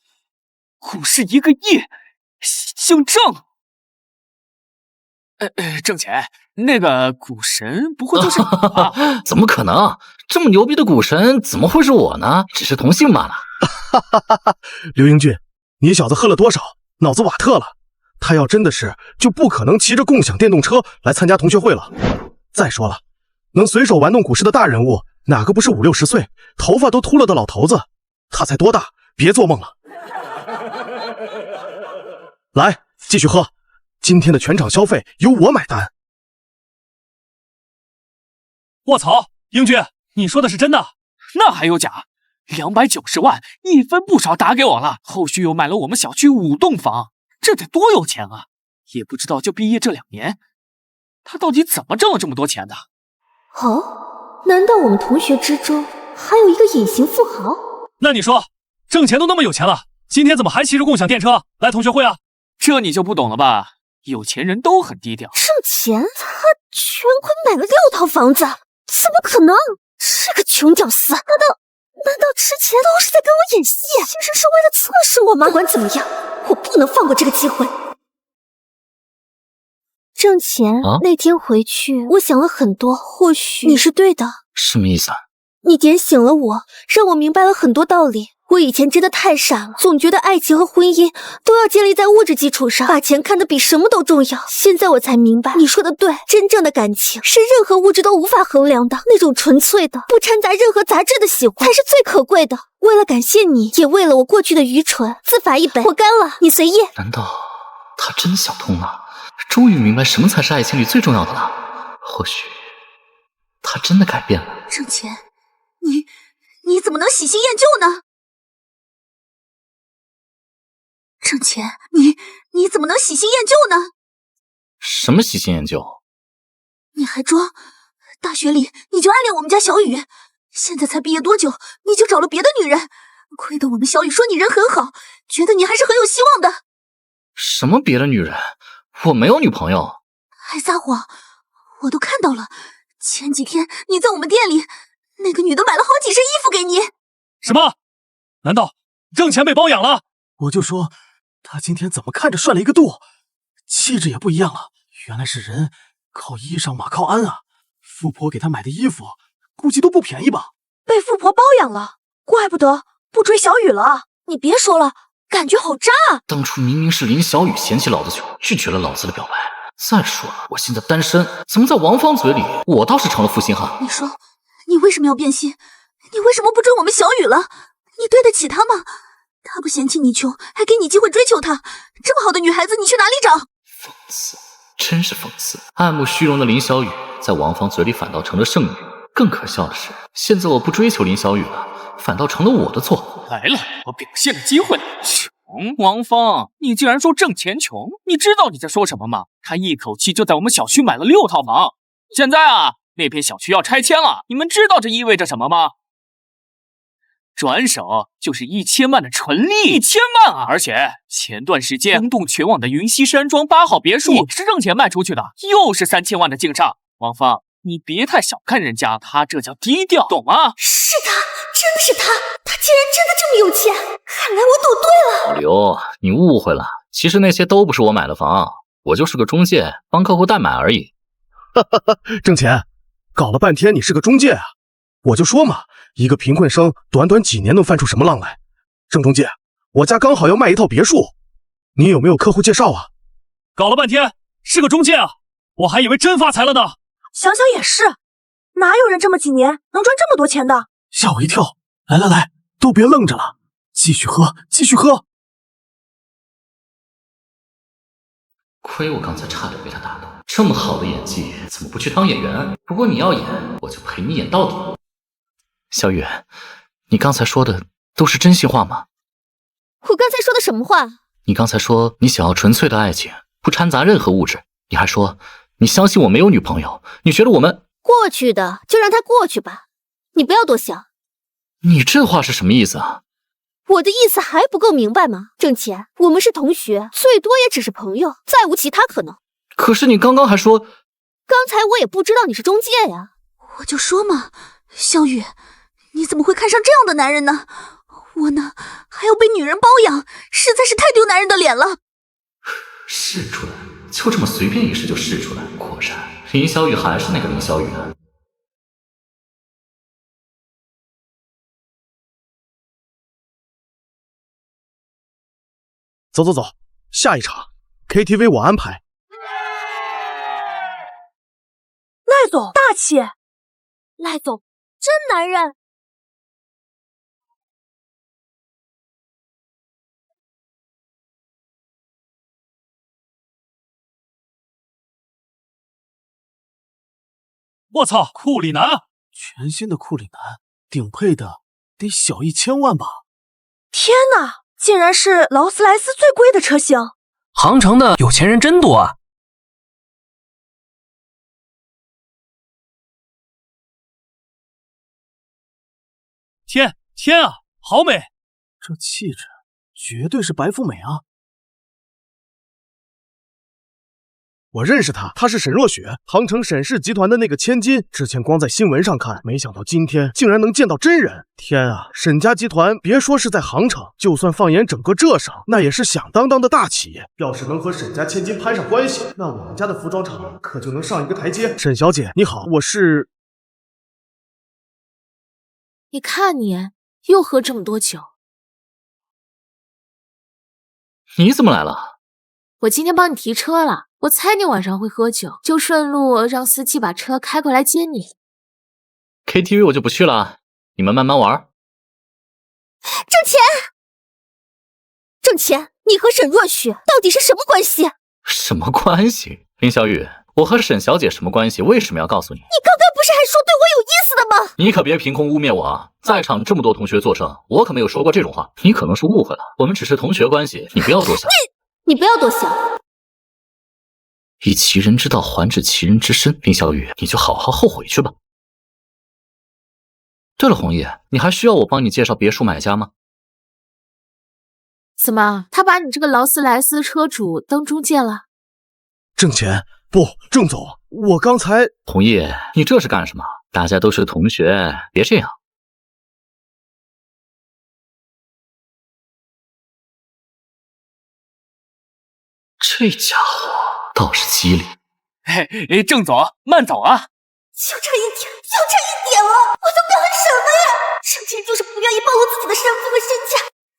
股市1个亿，姓郑。郑钱，那个股神不会就是你吧？
怎么可能？这么牛逼的股神怎么会是我呢？只是同姓罢了。
刘英俊，你小子喝了多少？脑子瓦特了。他要真的是，就不可能骑着共享电动车来参加同学会了。再说了，能随手玩弄股市的大人物，哪个不是5、60岁，头发都秃了的老头子？他才多大？别做梦了。来，继续喝。今天的全场消费由我买单。
卧槽，英俊，你说的是真的？
那还有假？290万，一分不少打给我了。后续又买了我们小区5栋房，这得多有钱啊！也不知道就毕业这2年，他到底怎么挣了这么多钱的？
哦，难道我们同学之中还有一个隐形富豪？
那你说，挣钱都那么有钱了，今天怎么还骑着共享电车来同学会啊？
这你就不懂了吧？有钱人都很低调。
挣钱？他全款买了6套房子，怎么可能？是个穷屌丝！难道之前都是在跟我演戏？其实是为了测试我吗？不管怎么样，我不能放过这个机会。挣钱、那天回去，我想了很多，或许你是对的。
什么意思啊？
你点醒了我，让我明白了很多道理。我以前真的太傻了，总觉得爱情和婚姻都要建立在物质基础上，把钱看得比什么都重要。现在我才明白，你说的对，真正的感情是任何物质都无法衡量的，那种纯粹的、不掺杂任何杂质的喜欢才是最可贵的。为了感谢你，也为了我过去的愚蠢，自罚一杯，我干了，你随意。
难道他真想通了？终于明白什么才是爱情里最重要的了？或许他真的改变了。
郑钱，你怎么能喜新厌旧呢？郑钱，你怎么能喜新厌旧呢？
什么喜新厌旧？
你还装？大学里你就暗恋我们家小雨，现在才毕业多久，你就找了别的女人？亏得我们小雨说你人很好，觉得你还是很有希望的。
什么别的女人？我没有女朋友。
还撒谎！我都看到了，前几天你在我们店里，那个女的买了好几身衣服给你。
什么？难道挣钱被包养了？
我就说他今天怎么看着帅了一个度，气质也不一样了。原来是人靠衣裳马靠鞍啊！富婆给他买的衣服估计都不便宜吧？
被富婆包养了，怪不得不追小雨了。你别说了，感觉好渣啊！
当初明明是林小雨嫌弃老子穷，拒绝了老子的表白。再说了，我现在单身，怎么在王芳嘴里，我倒是成了负心汉？
你说，你为什么要变心？你为什么不追我们小雨了？你对得起她吗？她不嫌弃你穷，还给你机会追求她，这么好的女孩子，你去哪里找？
讽刺，真是讽刺！爱慕虚荣的林小雨，在王芳嘴里反倒成了圣女。更可笑的是，现在我不追求林小雨了，反倒成了我的错。
来了，我表现的机会了。王芳，你竟然说挣钱穷，你知道你在说什么吗？他一口气就在我们小区买了6套房，现在啊，那片小区要拆迁了，你们知道这意味着什么吗？转手就是1000万的纯利，1000万啊！而且前段时间轰动全网的云溪山庄8号别墅也是挣钱卖出去的，又是3000万的净账。王芳，你别太小看人家，他这叫低调，懂吗？
是他，真的是他，他竟然真的这么有钱，看来我赌对了。
老刘，你误会了，其实那些都不是我买的房，我就是个中介，帮客户代买而已。
哈哈哈，挣钱，搞了半天你是个中介啊？我就说嘛，一个贫困生短短几年能翻出什么浪来？郑中介，我家刚好要卖一套别墅，你有没有客户介绍啊？
搞了半天是个中介啊，我还以为真发财了呢。
想想也是，哪有人这么几年能赚这么多钱的？
吓我一跳！来来来，都别愣着了，继续喝，继续喝。
亏我刚才差点被他打动，这么好的演技，怎么不去当演员？不过你要演，我就陪你演到底。小雨，你刚才说的都是真心话吗？
我刚才说的什么话？
你刚才说你想要纯粹的爱情，不掺杂任何物质，你还说你相信我没有女朋友，你觉得我们
过去的就让它过去吧，你不要多想。
你这话是什么意思啊？
我的意思还不够明白吗？郑钱，我们是同学，最多也只是朋友，再无其他可能。
可是你刚刚还说……
刚才我也不知道你是中介呀。
我就说嘛，小雨，你怎么会看上这样的男人呢？我呢，还要被女人包养，实在是太丢男人的脸了。
试出来，就这么随便一试就试出来，果然林小雨还是那个林小雨啊。
走走走，下一场 KTV 我安排。
赖总大气，赖总真男人。
我操，库里南！
全新的库里南，顶配的得小1000万吧？
天哪，竟然是劳斯莱斯最贵的车型！
杭城的有钱人真多啊！
天啊，好美！
这气质绝对是白富美啊！我认识她，她是沈若雪，杭城沈氏集团的那个千金。之前光在新闻上看，没想到今天竟然能见到真人。天啊，沈家集团别说是在杭城，就算放眼整个浙省，那也是响当当的大企业。要是能和沈家千金攀上关系，那我们家的服装厂可就能上一个台阶。沈小姐，你好，我是……
你看你又喝这么多酒，
你怎么来了？
我今天帮你提车了。我猜你晚上会喝酒，就顺路让司机把车开过来接你。
KTV 我就不去了，你们慢慢玩。
郑钱，你和沈若雪到底是什么关系？
什么关系？林小雨，我和沈小姐什么关系？为什么要告诉你？
你刚刚不是还说对我有意思的吗？
你可别凭空污蔑我啊！在场这么多同学作证，我可没有说过这种话。你可能是误会了，我们只是同学关系，你不要多想。
你不要多想。
以其人之道还治其人之身，林小雨，你就好好后悔去吧。对了，红叶，你还需要我帮你介绍别墅买家吗？
怎么，他把你这个劳斯莱斯车主当中介了？
郑钱，不，郑总，我刚才……
红叶，你这是干什么？大家都是同学，别这样。这家伙倒是机灵。
嘿，郑总，慢走啊！
就这一点了，我都干了什么呀？郑钱就是不愿意暴露自己的身份和身价，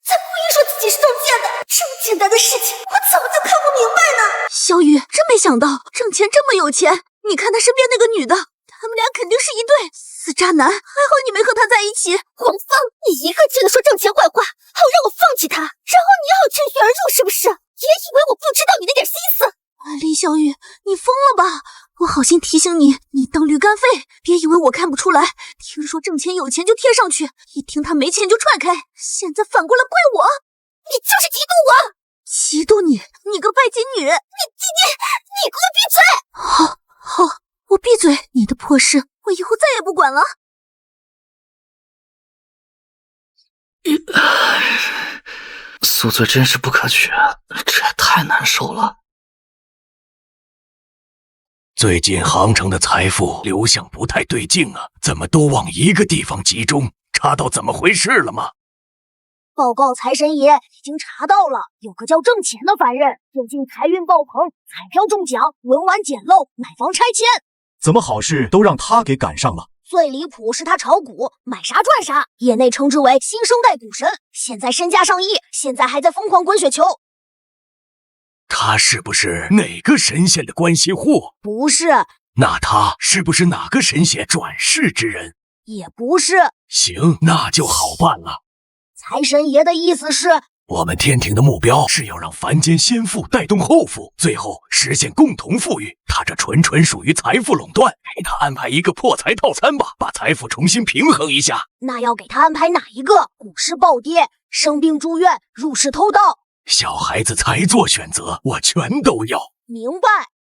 才故意说自己是中介的。这么简单的事情，我怎么就看不明白呢？
小雨，真没想到郑钱这么有钱。你看他身边那个女的，他们俩肯定是一对死渣男。还好你没和他在一起。
黄芳，你一个劲的说郑钱坏话，好让我放弃他，然后你好趁虚而入，是不是？也以为我不知道你那点心思。
林小雨，你疯了吧？我好心提醒你，你当驴肝肺，别以为我看不出来。听说郑钱有钱就贴上去，一听他没钱就踹开，现在反过来怪我。
你就是嫉妒我！
嫉妒你，你个拜金女！
你给我闭嘴！
好，我闭嘴。你的破事，我以后再也不管了。
宿醉真是不可取，这也太难受了。
最近杭城的财富流向不太对劲啊，怎么都往一个地方集中？查到怎么回事了吗？
报告财神爷，已经查到了，有个叫郑钱的凡人，最近财运爆棚，彩票中奖，文玩捡漏，买房拆迁，
怎么好事都让他给赶上了？
最离谱是他炒股，买啥赚啥，业内称之为新生代股神，现在身价上亿，现在还在疯狂滚雪球。
他是不是哪个神仙的关系户？
不是。
那他是不是哪个神仙转世之人？
也不是。
行，那就好办了。
财神爷的意思是，
我们天庭的目标是要让凡间先富带动后富，最后实现共同富裕。他这纯属于财富垄断，给他安排一个破财套餐吧，把财富重新平衡一下。
那要给他安排哪一个？股市暴跌，生病住院，入室偷盗，
小孩子才做选择，我全都要。
明白。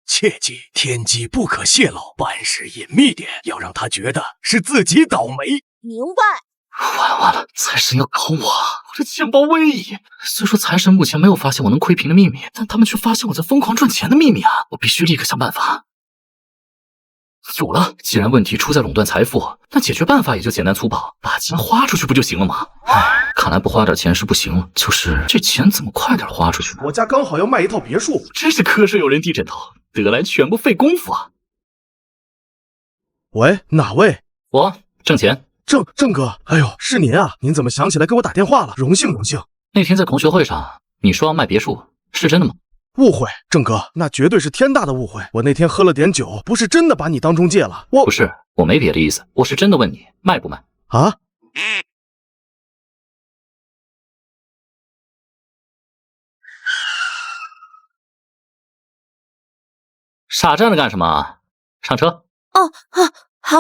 切记，天机不可泄露，办事隐秘点，要让他觉得是自己倒霉。
明白。
完了，财神要搞我！我的钱包位移。虽说财神目前没有发现我能窥屏的秘密，但他们却发现我在疯狂赚钱的秘密啊！我必须立刻想办法。有了，既然问题出在垄断财富，那解决办法也就简单粗暴，把钱花出去不就行了吗？唉，看来不花点钱是不行了。就是这钱怎么快点花出去呢？
我家刚好要卖一套别墅，
真是瞌睡有人递枕头，得来全不费功夫啊！
喂，哪位？
我挣钱。
郑哥，哎呦，是您啊！您怎么想起来给我打电话了？荣幸荣幸。
那天在同学会上，你说要卖别墅，是真的吗？
误会，郑哥，那绝对是天大的误会。我那天喝了点酒，不是真的把你当中介了。
不是，我没别的意思，我是真的问你卖不卖
啊？
傻站着干什么？上车。
好。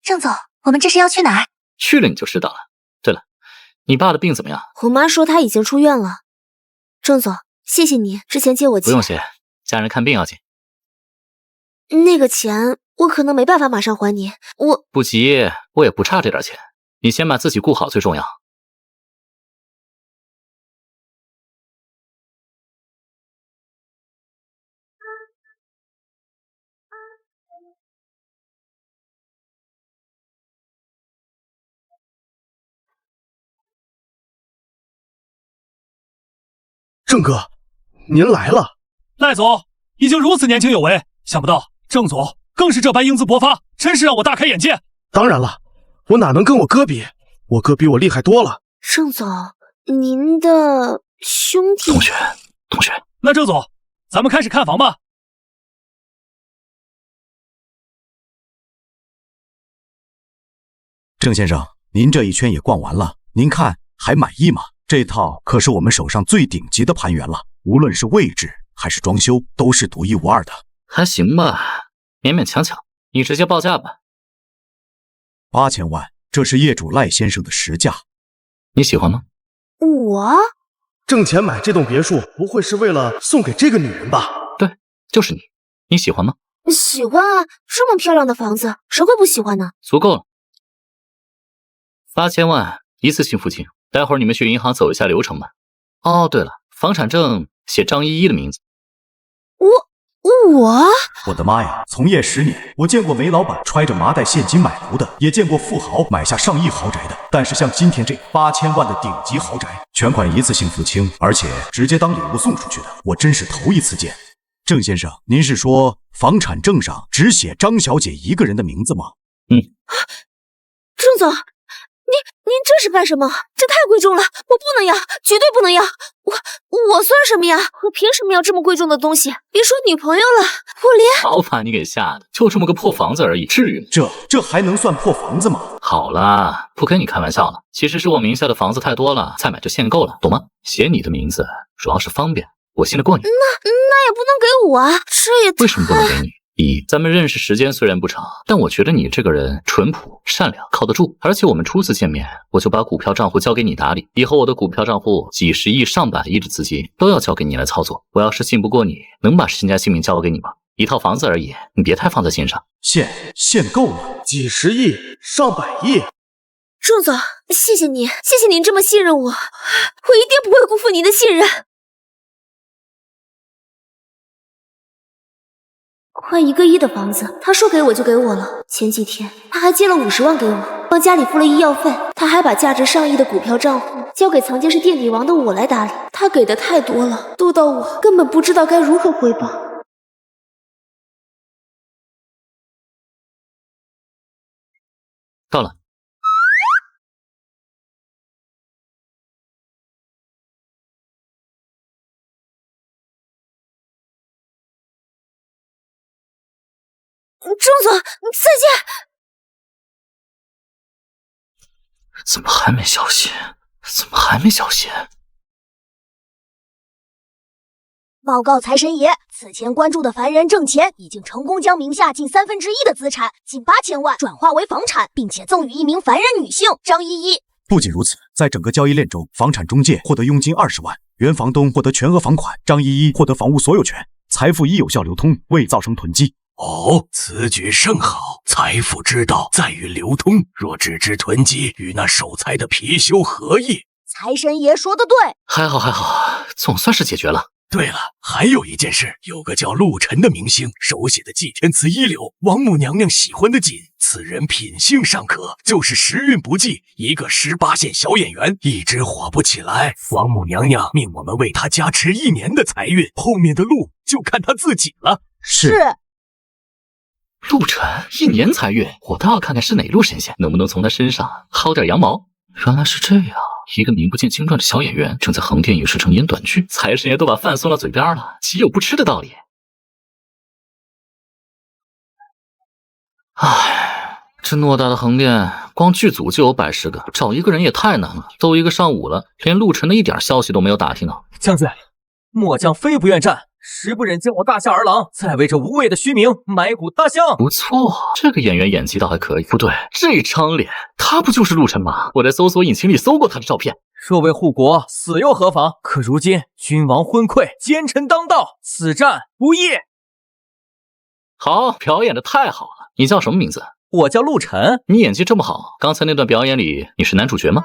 郑总，我们这是要去哪儿？
去了你就知道了。对了，你爸的病怎么样？
我妈说他已经出院了。郑总，谢谢你之前借我钱。
不用谢，家人看病要紧。
那个钱我可能没办法马上还你，我
不急，我也不差这点钱。你先把自己顾好最重要。
郑哥，您来了。
赖总已经如此年轻有为，想不到郑总更是这般英姿勃发，真是让我大开眼界。
当然了，我哪能跟我哥比？我哥比我厉害多了。
郑总，您的兄弟？
同学。
那郑总，咱们开始看房吧。
郑先生，您这一圈也逛完了，您看还满意吗？这套可是我们手上最顶级的盘源了，无论是位置还是装修，都是独一无二的。
还行吧，勉勉强强。你直接报价吧。
8000万，这是业主赖先生的实价。
你喜欢吗？
我
挣钱买这栋别墅，不会是为了送给这个女人吧？
对，就是你。你喜欢吗？
喜欢啊，这么漂亮的房子，谁会不喜欢呢？
足够了。8000万，一次性付清。待会儿你们去银行走一下流程吧。哦，对了，房产证写张依依的名字。
我的妈呀！从业10年，我见过煤老板揣着麻袋现金买楼的，也见过富豪买下上亿豪宅的，但是像今天这8000万的顶级豪宅，全款一次性付清，而且直接当礼物送出去的，我真是头一次见。郑先生，您是说房产证上只写张小姐一个人的名字吗？
郑总，您这是干什么？这太贵重了，我不能要，绝对不能要！我算什么呀？我凭什么要这么贵重的东西？别说女朋友了，我连……
好把你给吓的，就这么个破房子而已，至于吗？
这还能算破房子吗？
好啦，不跟你开玩笑了。其实是我名下的房子太多了，再买就限购了，懂吗？写你的名字主要是方便，我信得过你。
那也不能给我啊，这也……
为什么不能给你？咱们认识时间虽然不长，但我觉得你这个人淳朴、善良，靠得住。而且我们初次见面，我就把股票账户交给你打理，以后我的股票账户几十亿、上百亿的资金都要交给你来操作。我要是信不过你，能把身家性命交给你吗？一套房子而已，你别太放在心上。
限购了，
几十亿、上百亿。
郑总，谢谢你，谢谢您这么信任我，我一定不会辜负您的信任。快1个亿的房子，他说给我就给我了。前几天他还借了50万给我，帮家里付了医药费。他还把价值上亿的股票账户交给曾经是垫底王的我来打理。他给的太多了，多到我根本不知道该如何回报。
到了。
郑总，再见。
怎么还没消息？
报告财神爷，此前关注的凡人挣钱已经成功将名下近1/3的资产，近8000万转化为房产，并且赠与一名凡人女性张依依。
不仅如此，在整个交易链中，房产中介获得佣金20万，原房东获得全额房款，张依依获得房屋所有权，财富已有效流通，未造成囤积。
哦，此举甚好。财富之道在于流通，若只知囤积，与那守财的貔貅何异？
财神爷说的对，
还好，总算是解决了。
对了，还有一件事，有个叫陆晨的明星，手写的祭天词一流，王母娘娘喜欢的紧。此人品性尚可，就是时运不济，一个18线小演员，一直火不起来。王母娘娘命我们为他加持1年的财运，后面的路就看他自己了。
是。
陆晨1年财运，我倒要看看是哪路神仙，能不能从他身上薅点羊毛。原来是这样，一个名不见经传的小演员，正在横店影视城演短剧，财神爷都把饭送到嘴边了，岂有不吃的道理？唉，这偌大的横店，光剧组就有110个，找一个人也太难了。都1个上午了，连陆晨的一点消息都没有打听到。
将军，末将非不愿战，实不忍见我大夏儿郎再为这无谓的虚名埋骨他乡。
不错，这个演员演技倒还可以。不对，这张脸，他不就是陆晨吗？我在搜索引擎里搜过他的照片。
若为护国，死又何妨？可如今君王昏聩，奸臣当道，此战不义。
好，表演的太好了。你叫什么名字？
我叫陆晨。
你演技这么好，刚才那段表演里你是男主角吗？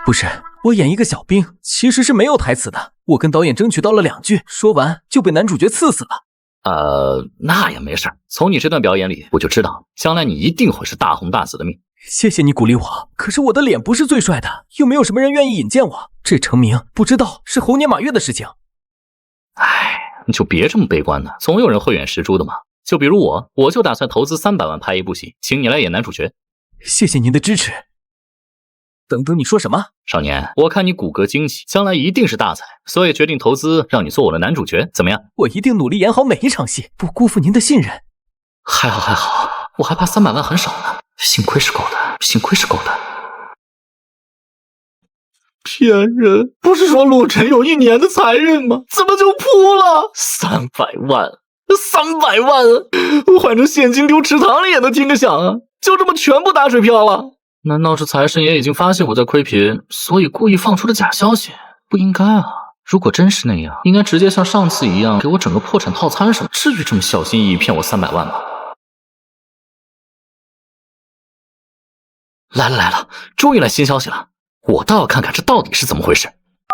不是，我演一个小兵，其实是没有台词的。我跟导演争取到了2句，说完就被男主角刺死了。
那也没事。从你这段表演里，我就知道将来你一定会是大红大紫的命。
谢谢你鼓励我，可是我的脸不是最帅的，又没有什么人愿意引荐我。这成名不知道是猴年马月的事情。
唉，你就别这么悲观了，总有人慧眼识珠的嘛。就比如我就打算投资300万拍一部戏，请你来演男主角。
谢谢您的支持。等等，你说什么？
少年，我看你骨骼惊奇，将来一定是大才，所以决定投资让你做我的男主角，怎么样？
我一定努力演好每一场戏，不辜负您的信任。
还好，我还怕300万很少呢，幸亏是够的。骗人！不是说陆晨有1年的财运吗？怎么就扑了300万？300万，换成现金丢池塘里也能听个响啊！就这么全部打水漂了？难道是财神爷已经发现我在亏贫，所以故意放出的假消息？不应该啊！如果真是那样，应该直接像上次一样给我整个破产套餐什么，至于这么小心翼翼骗我300万吗？来了，终于来新消息了，我倒要看看这到底是怎么回事。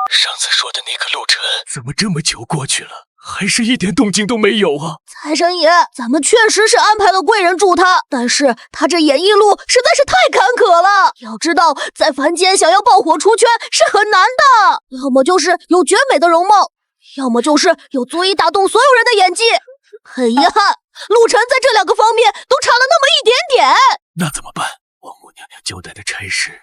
上次说的那个陆晨，怎么这么久过去了，还是一点动静都没有啊？
财神爷，咱们确实是安排了贵人助他，但是他这演艺路实在是太坎坷了。要知道，在凡间想要爆火出圈是很难的，要么就是有绝美的容貌，要么就是有足以打动所有人的演技。很遗憾，陆晨在这2个方面都差了那么一点点。
那怎么办？王母娘娘交代的差事，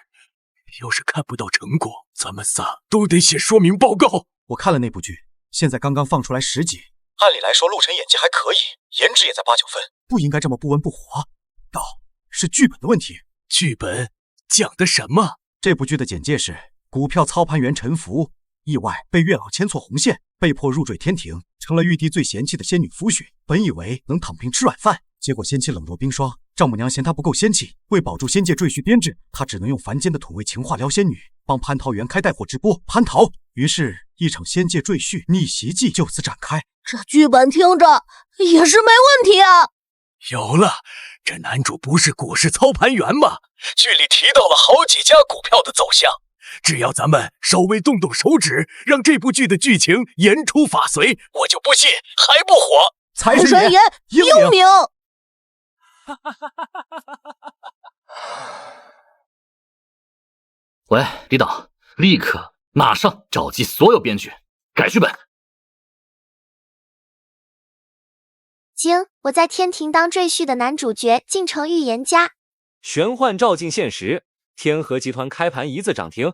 要是看不到成果，咱们仨都得写说明报告。
我看了那部剧，现在刚刚放出来10集。
按理来说，陆晨演技还可以，颜值也在8、9分，
不应该这么不温不火。道是剧本的问题。
剧本讲的什么？
这部剧的简介是：股票操盘员陈福意外被月老牵错红线，被迫入赘天庭，成了玉帝最嫌弃的仙女夫婿。本以为能躺平吃软饭，结果仙妻冷若冰霜。丈母娘嫌他不够仙气，为保住仙界赘婿编制，他只能用凡间的土味情话撩仙女，帮蟠桃园开带货直播蟠桃。于是，一场仙界赘婿逆袭记就此展开。
这剧本听着也是没问题啊。
有了，这男主不是股市操盘员吗？剧里提到了好几家股票的走向，只要咱们稍微动动手指，让这部剧的剧情言出法随，我就不信还不火。
财神爷
英明。
喂，李导，立刻马上召集所有编剧改剧本。
经我在天庭当赘婿的男主角进城预言家。
玄幻照进现实，天河集团开盘1字涨停，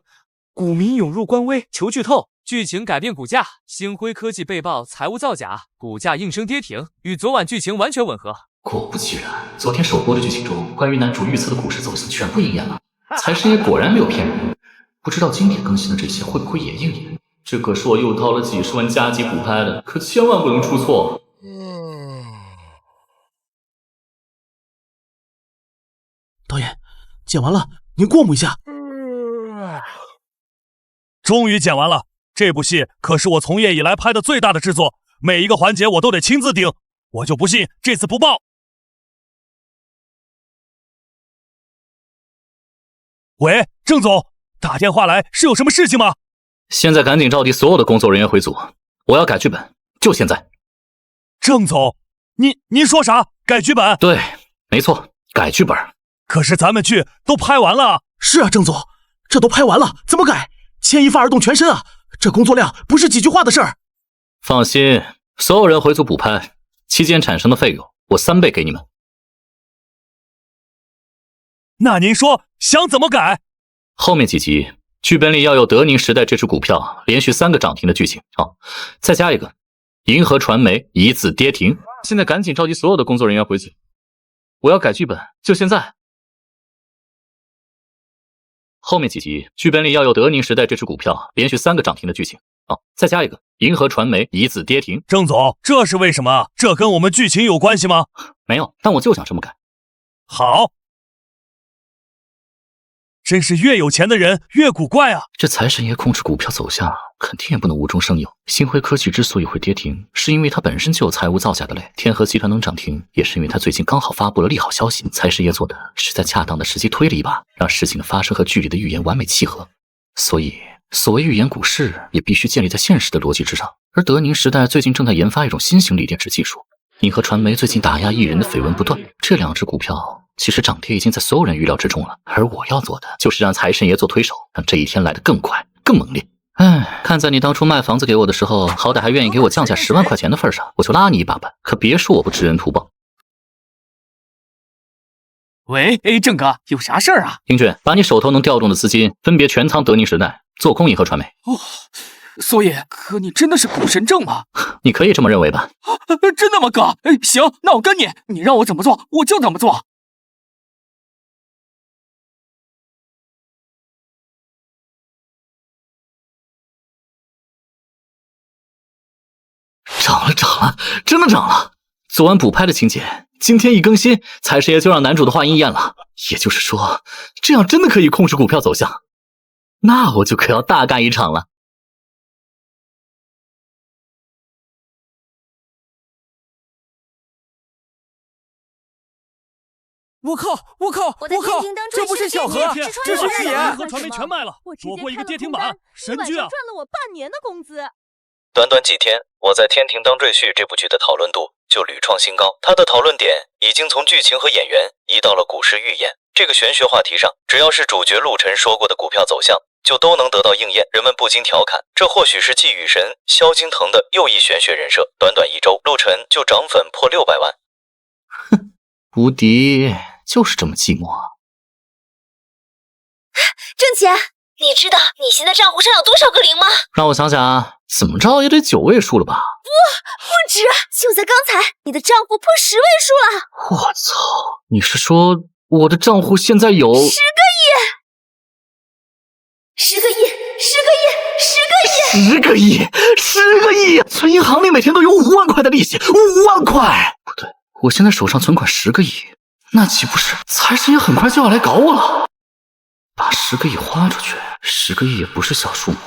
股民涌入官微求剧透。
剧情改变股价，星辉科技被曝财务造假，股价应声跌停，与昨晚剧情完全吻合。
果不其然，昨天首播的剧情中，关于男主预测的股市走向全部应验了。财神爷果然没有骗人，不知道今天更新的这些会不会也应验？这可是我又掏了几10万加急补拍的，可千万不能出错。
导演，剪完了，您过目一下。
终于剪完了，这部戏可是我从业以来拍的最大的制作，每一个环节我都得亲自盯，我就不信这次不爆。喂，郑总，打电话来是有什么事情吗？
现在赶紧召集所有的工作人员回组，我要改剧本，就现在。
郑总，您说啥？改剧本？
对，没错，改剧本。
可是咱们剧都拍完了。
是啊，郑总，这都拍完了，怎么改？牵一发而动全身啊！这工作量不是几句话的事儿。
放心，所有人回组补拍，期间产生的费用我3倍给你们。
那您说想怎么改？
后面几集剧本里要有德宁时代这只股票连续3个涨停的剧情啊，再加一个银河传媒一字跌停。现在赶紧召集所有的工作人员回组，我要改剧本，就现在。后面几集剧本里要有德宁时代这只股票连续3个涨停的剧情啊，再加一个银河传媒一字跌停。
郑总，这是为什么？这跟我们剧情有关系吗？
没有，但我就想这么改。
好，真是越有钱的人越古怪啊！
这财神爷控制股票走向，肯定也不能无中生有。星辉科技之所以会跌停，是因为它本身就有财务造假的累。天河集团能涨停，也是因为它最近刚好发布了利好消息。财神爷做的是在恰当的时机推了一把，让事情的发生和剧里的预言完美契合。所以，所谓预言股市，也必须建立在现实的逻辑之上。而德宁时代最近正在研发一种新型锂电池技术，银河传媒最近打压艺人的绯闻不断，这2只股票其实涨跌已经在所有人预料之中了，而我要做的就是让财神爷做推手，让这一天来得更快、更猛烈。哎，看在你当初卖房子给我的时候，好歹还愿意给我降价10万块钱的份上，我就拉你一把吧。可别说我不知恩图报。
喂，郑哥，有啥事儿啊？
英俊，把你手头能调动的资金分别全仓德宁时代，做空银河传媒。
哦，所以，可你真的是股神郑吗？
你可以这么认为吧。
真的吗，哥？行，那我跟你，你让我怎么做，我就怎么做。
涨了，真的涨了！做完补拍的情节，今天一更新，财神爷就让男主的话应验了。也就是说，这样真的可以控制股票走向，那我就可要大干一场了。
我靠！这不是巧合，这是预言！
银河传媒全卖了，躲过一个跌停板，神剧啊！
赚了我半年的工资。
短短几天，我在《天庭当赘婿》这部剧的讨论度就屡创新高。它的讨论点已经从剧情和演员移到了股市预言这个玄学话题上。只要是主角陆晨说过的股票走向，就都能得到应验。人们不禁调侃，这或许是继雨神萧敬腾的又一玄学人设。短短1周，陆晨就涨粉破600万。
哼，无敌就是这么寂寞啊！
郑姐，你知道你现在账户上有多少个零吗？
让我想想啊，怎么着也得9位数了吧？
不止！就在刚才，你的账户破10位数了！
我操！你是说我的账户现在有
10个亿？10个亿！10个亿！10个亿！
银行里每天都有5万块的利息，5万块！不对，我现在手上存款10个亿，那岂不是财神爷很快就要来搞我了？把10个亿花出去，10个亿也不是小数目，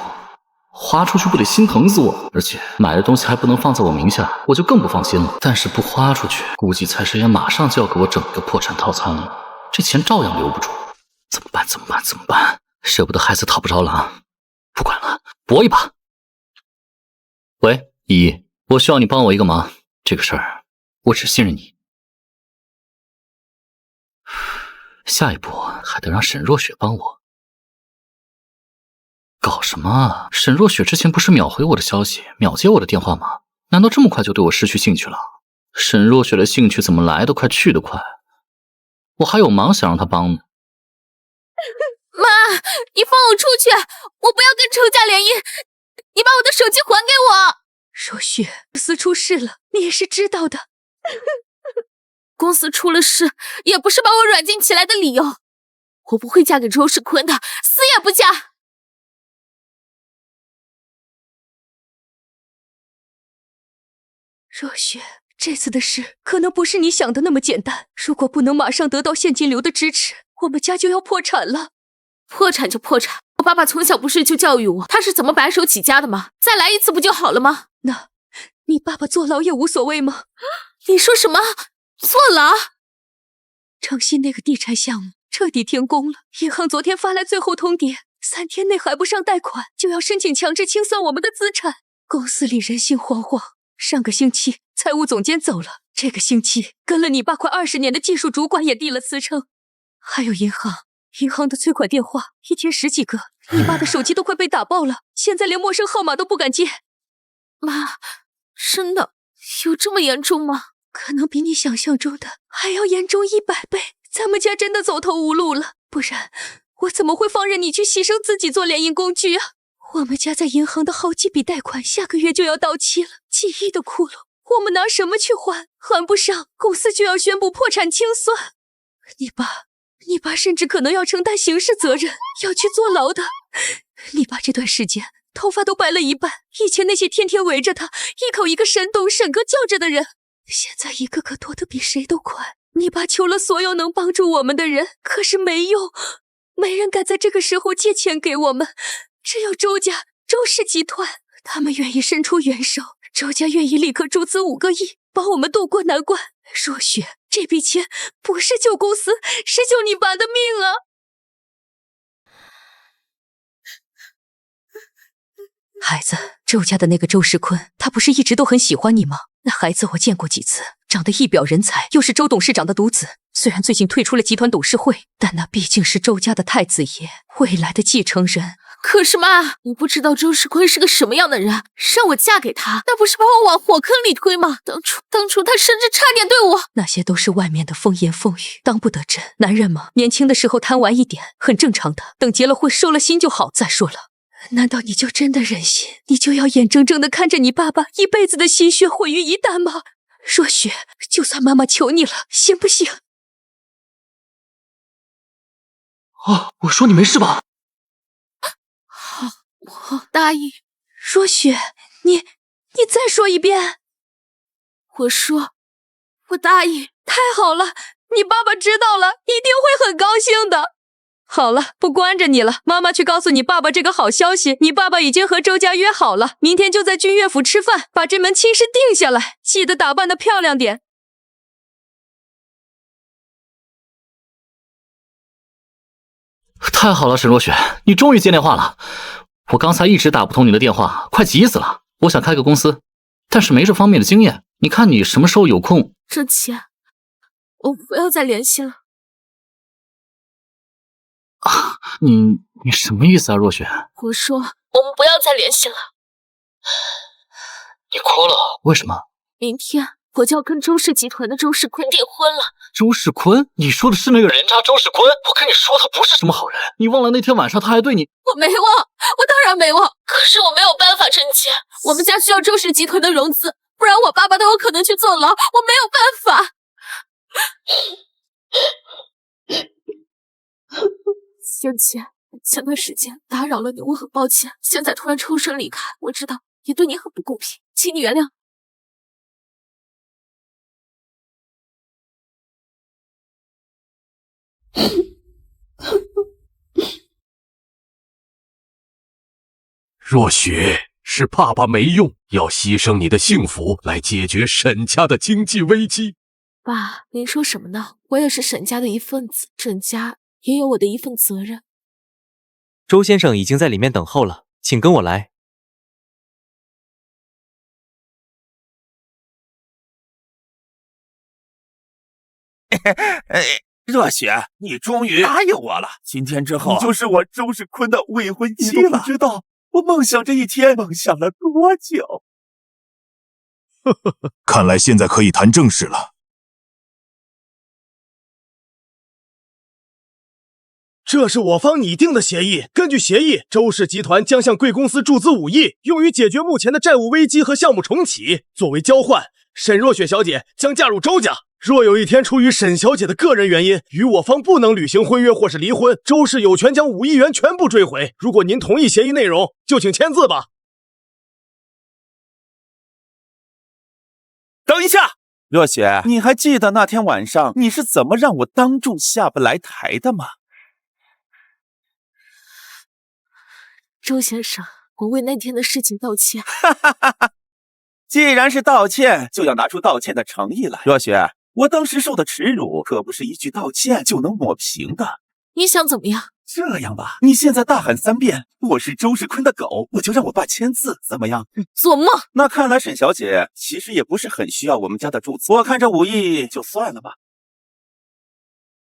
花出去不得心疼死我？而且买的东西还不能放在我名下，我就更不放心了。但是不花出去，估计财神爷马上就要给我整个破产套餐了，这钱照样留不住。怎么办？舍不得孩子讨不着狼，不管了，搏一把。喂，依依，我需要你帮我一个忙，这个事儿我只信任你。下一步还得让沈若雪帮我。搞什么啊？沈若雪之前不是秒回我的消息，秒接我的电话吗？难道这么快就对我失去兴趣了？沈若雪的兴趣怎么来得快去得快？我还有忙想让她帮呢。
妈，你放我出去！我不要跟程家联姻！你把我的手机还给我！
若雪，公司出事了，你也是知道的。
公司出了事，也不是把我软禁起来的理由。我不会嫁给周世坤的，死也不嫁。
若雪，这次的事可能不是你想的那么简单。如果不能马上得到现金流的支持，我们家就要破产了。
破产就破产，我把爸爸从小不是就教育我，他是怎么白手起家的吗？再来一次不就好了吗？
那，你爸爸坐牢也无所谓吗？
你说什么？坐牢？
诚信那个地产项目彻底停工了，银行昨天发来最后通牒，3天内还不上贷款，就要申请强制清算我们的资产。公司里人心惶惶，上个星期财务总监走了，这个星期跟了你爸快20年的技术主管也递了辞呈，还有银行的催款电话一天10几个，你爸的手机都快被打爆了，现在连陌生号码都不敢接。
妈，真的有这么严重吗？
可能比你想象中的还要严重100倍，咱们家真的走投无路了，不然我怎么会放任你去牺牲自己做联姻工具啊？我们家在银行的好几笔贷款下个月就要到期了，几亿的窟窿，我们拿什么去还？还不上，公司就要宣布破产清算。你爸甚至可能要承担刑事责任，要去坐牢的。你爸这段时间头发都白了一半，以前那些天天围着他一口一个沈董沈哥叫着的人，现在一个个躲得比谁都快。你爸求了所有能帮助我们的人，可是没用，没人敢在这个时候借钱给我们，只有周家周氏集团，他们愿意伸出援手，周家愿意立刻注资5个亿，帮我们渡过难关。若雪，这笔钱不是救公司，是救你爸的命啊！孩子，周家的那个周世坤，他不是一直都很喜欢你吗？那孩子我见过几次，长得一表人才，又是周董事长的独子。虽然最近退出了集团董事会，但那毕竟是周家的太子爷，未来的继承人。
可是妈，你不知道周世坤是个什么样的人，让我嫁给他，那不是把我往火坑里推吗？当初他甚至差点对我……
那些都是外面的风言风语，当不得真。男人嘛，年轻的时候贪玩一点，很正常的。等结了婚，收了心就好。再说了，难道你就真的忍心，你就要眼睁睁的看着你爸爸一辈子的心血毁于一旦吗？若雪，就算妈妈求你了，行不行？
我说你没事吧？
好，我答应。
若雪，你再说一遍。
我答应。
太好了，你爸爸知道了，一定会很高兴的。好了，不关着你了，妈妈去告诉你爸爸这个好消息。你爸爸已经和周家约好了，明天就在君悦府吃饭，把这门亲事定下来，记得打扮得漂亮点。
太好了，沈若雪，你终于接电话了。我刚才一直打不通你的电话，快急死了。我想开个公司，但是没这方面的经验。你看你什么时候有空？
郑琪，我们不要再联系了。
你什么意思啊，若雪？
我说我们不要再联系了。
你哭了？为什么？
明天我就要跟周氏集团的周世坤订婚了。
周世坤？你说的是那个人渣周世坤？我跟你说，他不是什么好人。你忘了那天晚上他还对你……
我没忘，我当然没忘。可是我没有办法，郑琪，我们家需要周氏集团的融资，不然我爸爸都有可能去坐牢，我没有办法。郑琪，前段时间打扰了你，我很抱歉。现在突然抽身离开，我知道也对你很不公平，请你原谅。
若雪，是爸爸没用，要牺牲你的幸福来解决沈家的经济危机。
爸，您说什么呢？我也是沈家的一份子，沈家也有我的一份责任。
周先生已经在里面等候了，请跟我来。
若雪，你终于答应我了。今天之后，你就是我周世坤的未婚妻了。你都不知道我梦想这一天梦想了多久。
看来现在可以谈正事了。
这是我方拟定的协议。根据协议，周氏集团将向贵公司注资5亿，用于解决目前的债务危机和项目重启。作为交换，沈若雪小姐将嫁入周家。若有一天出于沈小姐的个人原因，与我方不能履行婚约或是离婚，周氏有权将5亿元全部追回。如果您同意协议内容，就请签字吧。
等一下，若雪，你还记得那天晚上你是怎么让我当众下不来台的吗？
周先生，我为那天的事情道歉。
既然是道歉，就要拿出道歉的诚意来。若雪，我当时受的耻辱可不是一句道歉就能抹平的。
你想怎么样？
这样吧，你现在大喊3遍我是周世坤的狗，我就让我爸签字，怎么样？
做梦！
那看来沈小姐其实也不是很需要我们家的注资，我看这5亿就算了吧。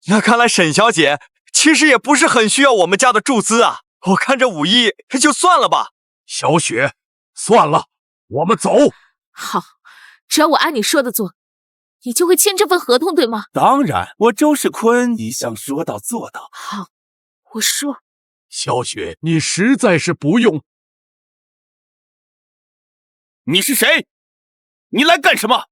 那看来沈小姐其实也不是很需要我们家的注资啊，我看这5亿就算了吧。
小雪，算了，我们走。
好，只要我按你说的做，你就会签这份合同，对吗？
当然，我周世坤一向说到做到。
好，我说。
小雪，你实在是不用。
你是谁？你来干什么？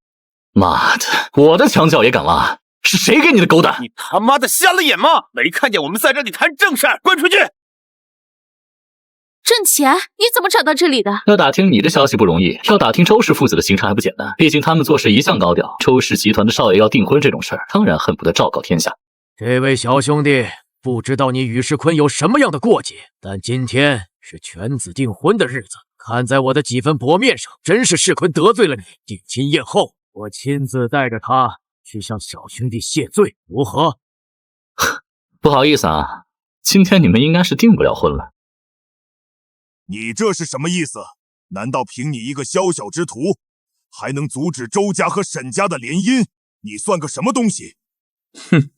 妈的，我的墙角也敢挖？是谁给你的狗胆？
你他妈的瞎了眼吗？没看见我们在这里谈正事儿？滚出去！
挣钱？你怎么找到这里的？
要打听你的消息不容易，要打听周氏父子的行程还不简单。毕竟他们做事一向高调，周氏集团的少爷要订婚这种事儿，当然恨不得昭告天下。
这位小兄弟，不知道你与世坤有什么样的过节，但今天是犬子订婚的日子，看在我的几分薄面上，真是世坤得罪了你。定亲宴后，我亲自带着他去向小兄弟谢罪，如何？
不好意思啊，今天你们应该是订不了婚了。
你这是什么意思？难道凭你一个宵小之徒，还能阻止周家和沈家的联姻？你算个什么东西？
哼，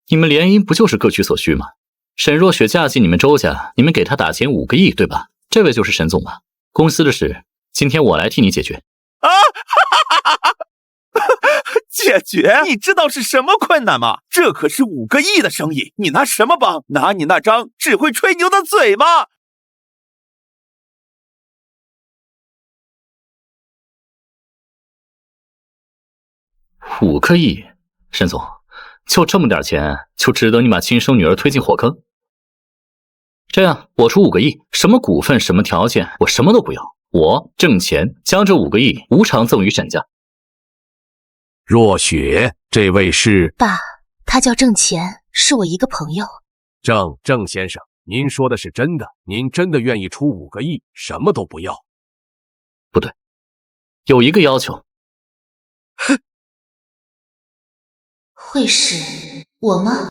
你们联姻不就是各取所需吗？沈若雪嫁进你们周家，你们给她打钱5个亿，对吧？这位就是沈总吧？公司的事，今天我来替你解决。
啊！解决？你知道是什么困难吗？这可是5个亿的生意，你拿什么帮？拿你那张只会吹牛的嘴吗？5
个亿，沈总，就这么点钱，就值得你把亲生女儿推进火坑？这样，我出5个亿，什么股份，什么条件，我什么都不要，我挣钱将这5个亿无偿赠与沈家。
若雪，这位是？
爸，他叫郑钱，是我一个朋友。
郑先生，您说的是真的？您真的愿意出5个亿，什么都不要？
不对，有一个要求。
会是我吗？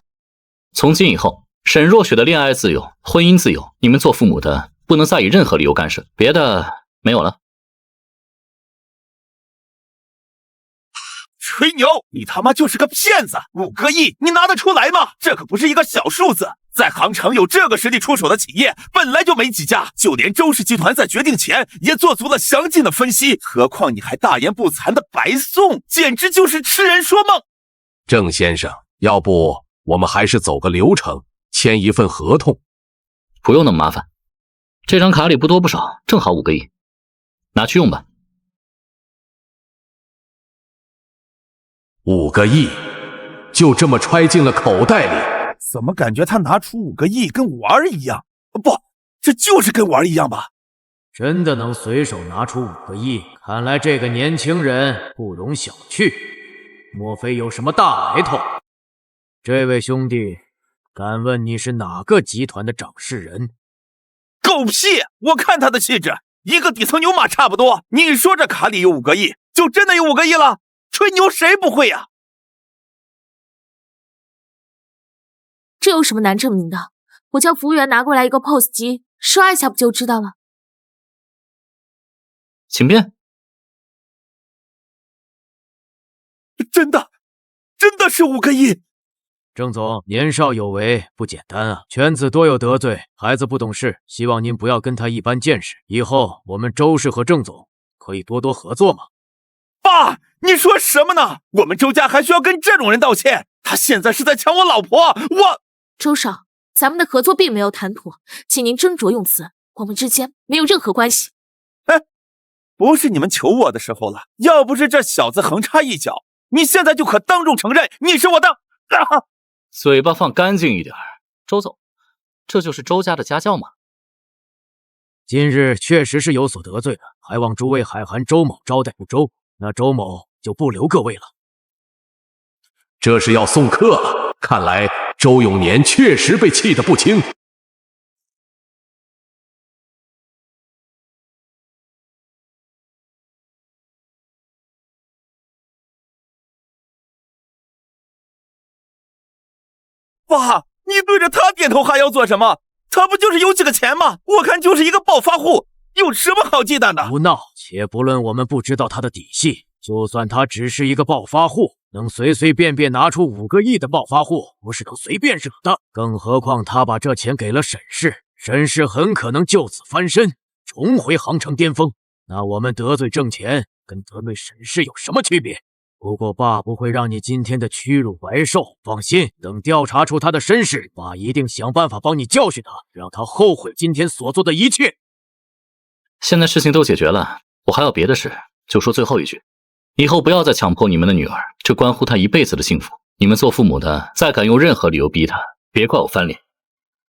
从今以后，沈若雪的恋爱自由、婚姻自由，你们做父母的不能再以任何理由干涉，别的没有了。
吹牛！你他妈就是个骗子！5个亿，你拿得出来吗？这可不是一个小数字，在杭城有这个实力出手的企业本来就没几家，就连周氏集团在决定前也做足了详尽的分析，何况你还大言不惭的白送，简直就是痴人说梦。
郑先生，要不我们还是走个流程，签一份合同。
不用那么麻烦，这张卡里不多不少，正好5个亿，拿去用吧。
5个亿，就这么揣进了口袋里。
怎么感觉他拿出5个亿跟玩儿一样？不，这就是跟玩儿一样吧？
真的能随手拿出5个亿，看来这个年轻人不容小觑，莫非有什么大来头？这位兄弟，敢问你是哪个集团的掌事人？
狗屁！我看他的气质，一个底层牛马差不多。你说这卡里有5个亿，就真的有5个亿了？吹牛谁不会呀？
这有什么难证明的？我叫服务员拿过来一个 POS 机，刷一下不就知道了？
请便。
真的是5个亿！
郑总，年少有为不简单啊，犬子多有得罪，孩子不懂事，希望您不要跟他一般见识。以后我们周氏和郑总可以多多合作嘛。
爸，你说什么呢？我们周家还需要跟这种人道歉？他现在是在抢我老婆！我
周少，咱们的合作并没有谈妥，请您斟酌用词，我们之间没有任何关系。
哎，不是你们求我的时候了，要不是这小子横插一脚，你现在就可当众承认你是我的。
嘴巴放干净一点，周总，这就是周家的家教吗？
今日确实是有所得罪的，还望诸位海涵周某招待不周，那周某就不留各位了。
这是要送客了，看来周永年确实被气得不轻。
爸，你对着他点头还要做什么？他不就是有几个钱吗？我看就是一个暴发户，有什么好忌惮的？
不闹，且不论我们不知道他的底细，就算他只是一个暴发户，能随随便便拿出5个亿的暴发户，不是能随便惹的。更何况他把这钱给了沈氏，沈氏很可能就此翻身，重回航城巅峰。那我们得罪郑钱，跟得罪沈氏有什么区别？不过爸不会让你今天的屈辱白受，放心，等调查出他的身世，爸一定想办法帮你教训他，让他后悔今天所做的一切。
现在事情都解决了，我还有别的事，就说最后一句，以后不要再强迫你们的女儿，这关乎她一辈子的幸福。你们做父母的，再敢用任何理由逼她，别怪我翻脸。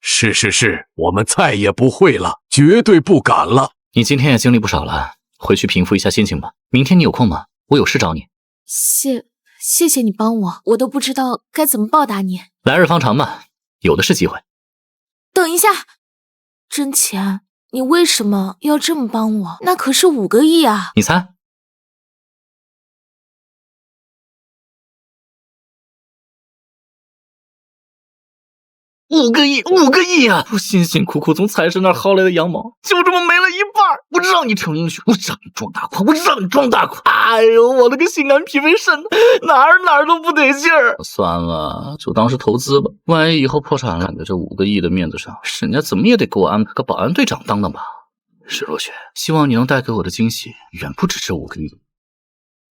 是，我们再也不会了，绝对不敢了。
你今天也经历不少了，回去平复一下心情吧。明天你有空吗？我有事找你。
谢谢你帮我，我都不知道该怎么报答你。
来日方长嘛，有的是机会。
等一下，真钱，你为什么要这么帮我？那可是5个亿啊！
你猜？5个亿，5个亿啊！我辛辛苦苦从财神那儿薅来的羊毛，就这么没了一半。我让你成英雄，我让你壮大款，我让你壮大款。哎呦，我那个心肝脾肺肾，哪儿都不得劲儿。算了，就当是投资吧。万一以后破产了，看在这5个亿的面子上，沈家怎么也得给我安排个保安队长当当吧。史若雪，希望你能带给我的惊喜远不止这5个亿。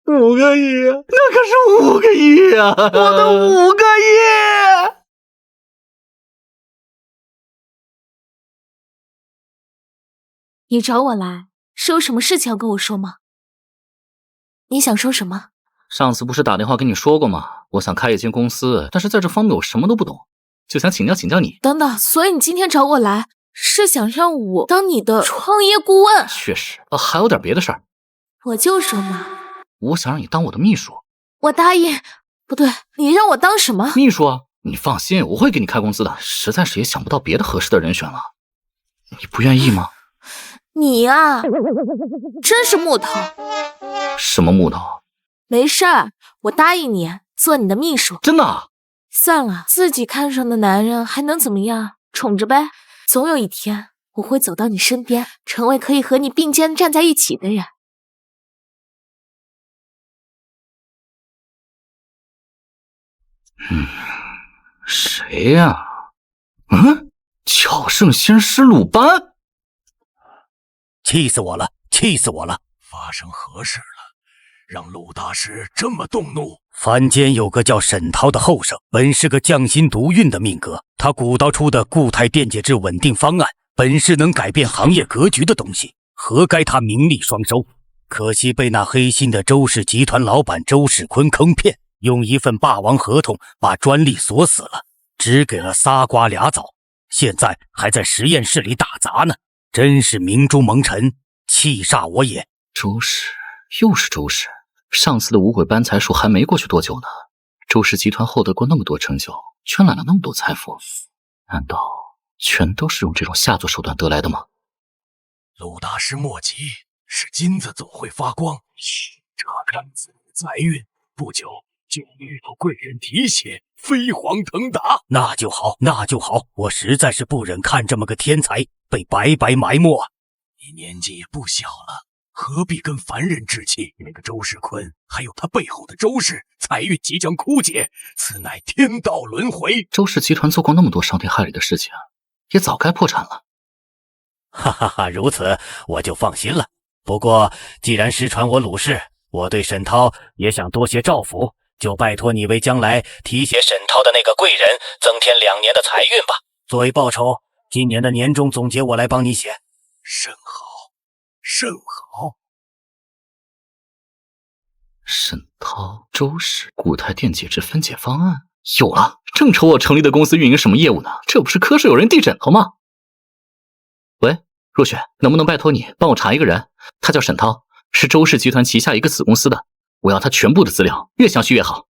5个亿，那可是5个亿啊！我的5个亿！
你找我来是有什么事情要跟我说吗？你想说什么？
上次不是打电话跟你说过吗？我想开一间公司，但是在这方面我什么都不懂，就想请教你。
等等，所以你今天找我来是想让我当你的创业顾问？
确实，还有点别的事儿。
我就说嘛，
我想让你当我的秘书。
我答应。不对，你让我当什么？
秘书啊！你放心，我会给你开工资的。实在是也想不到别的合适的人选了，你不愿意吗？
你呀，真是木头。
什么木头？
没事儿，我答应你做你的秘书。
真的？
算了，自己看上的男人还能怎么样？宠着呗。总有一天，我会走到你身边，成为可以和你并肩站在一起的人。
谁呀？巧圣仙师鲁班。
气死我了！气死我了！发生何事了？让鲁大师这么动怒？凡间有个叫沈涛的后生，本是个匠心独运的命格。他鼓捣出的固态电解质稳定方案，本是能改变行业格局的东西，何该他名利双收？可惜被那黑心的周氏集团老板周世坤坑骗，用一份霸王合同把专利锁死了，只给了仨瓜俩枣，现在还在实验室里打杂呢。真是明珠蒙尘，气煞我也。
周氏，又是周氏。上次的五鬼搬财术还没过去多久呢，周氏集团获得过那么多成就，圈揽了那么多财富，难道全都是用这种下作手段得来的吗？
鲁大师莫急，是金子总会发光。这看子财运不久就遇到贵人提携，飞黄腾达。那就好，那就好。我实在是不忍看这么个天才被白白埋没啊！你年纪也不小了，何必跟凡人置气？那个周世坤，还有他背后的周氏，财运即将枯竭，此乃天道轮回。
周氏集团做过那么多伤天害理的事情，也早该破产了。
哈哈哈，如此我就放心了。不过既然失传我鲁氏，我对沈涛也想多些照拂，就拜托你为将来提携沈涛的那个贵人增添2年的财运吧。作为报酬，今年的年终总结我来帮你写。甚好，甚好。
沈涛、周氏固态电解质分解方案有了，正愁我成立的公司运营什么业务呢？这不是瞌睡有人递枕头吗？喂，若雪，能不能拜托你帮我查一个人？他叫沈涛，是周氏集团旗下一个子公司的，我要他全部的资料，越详细越好。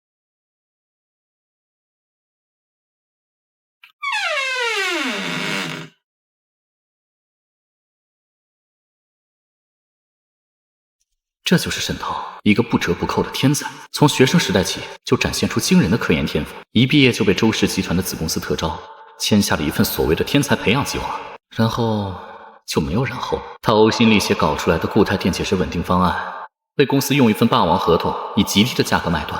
这就是沈涛，一个不折不扣的天才。从学生时代起就展现出惊人的科研天赋，一毕业就被周氏集团的子公司特招，签下了一份所谓的天才培养计划。然后就没有然后了。他呕心沥血搞出来的固态电解质稳定方案，被公司用一份霸王合同以极低的价格买断，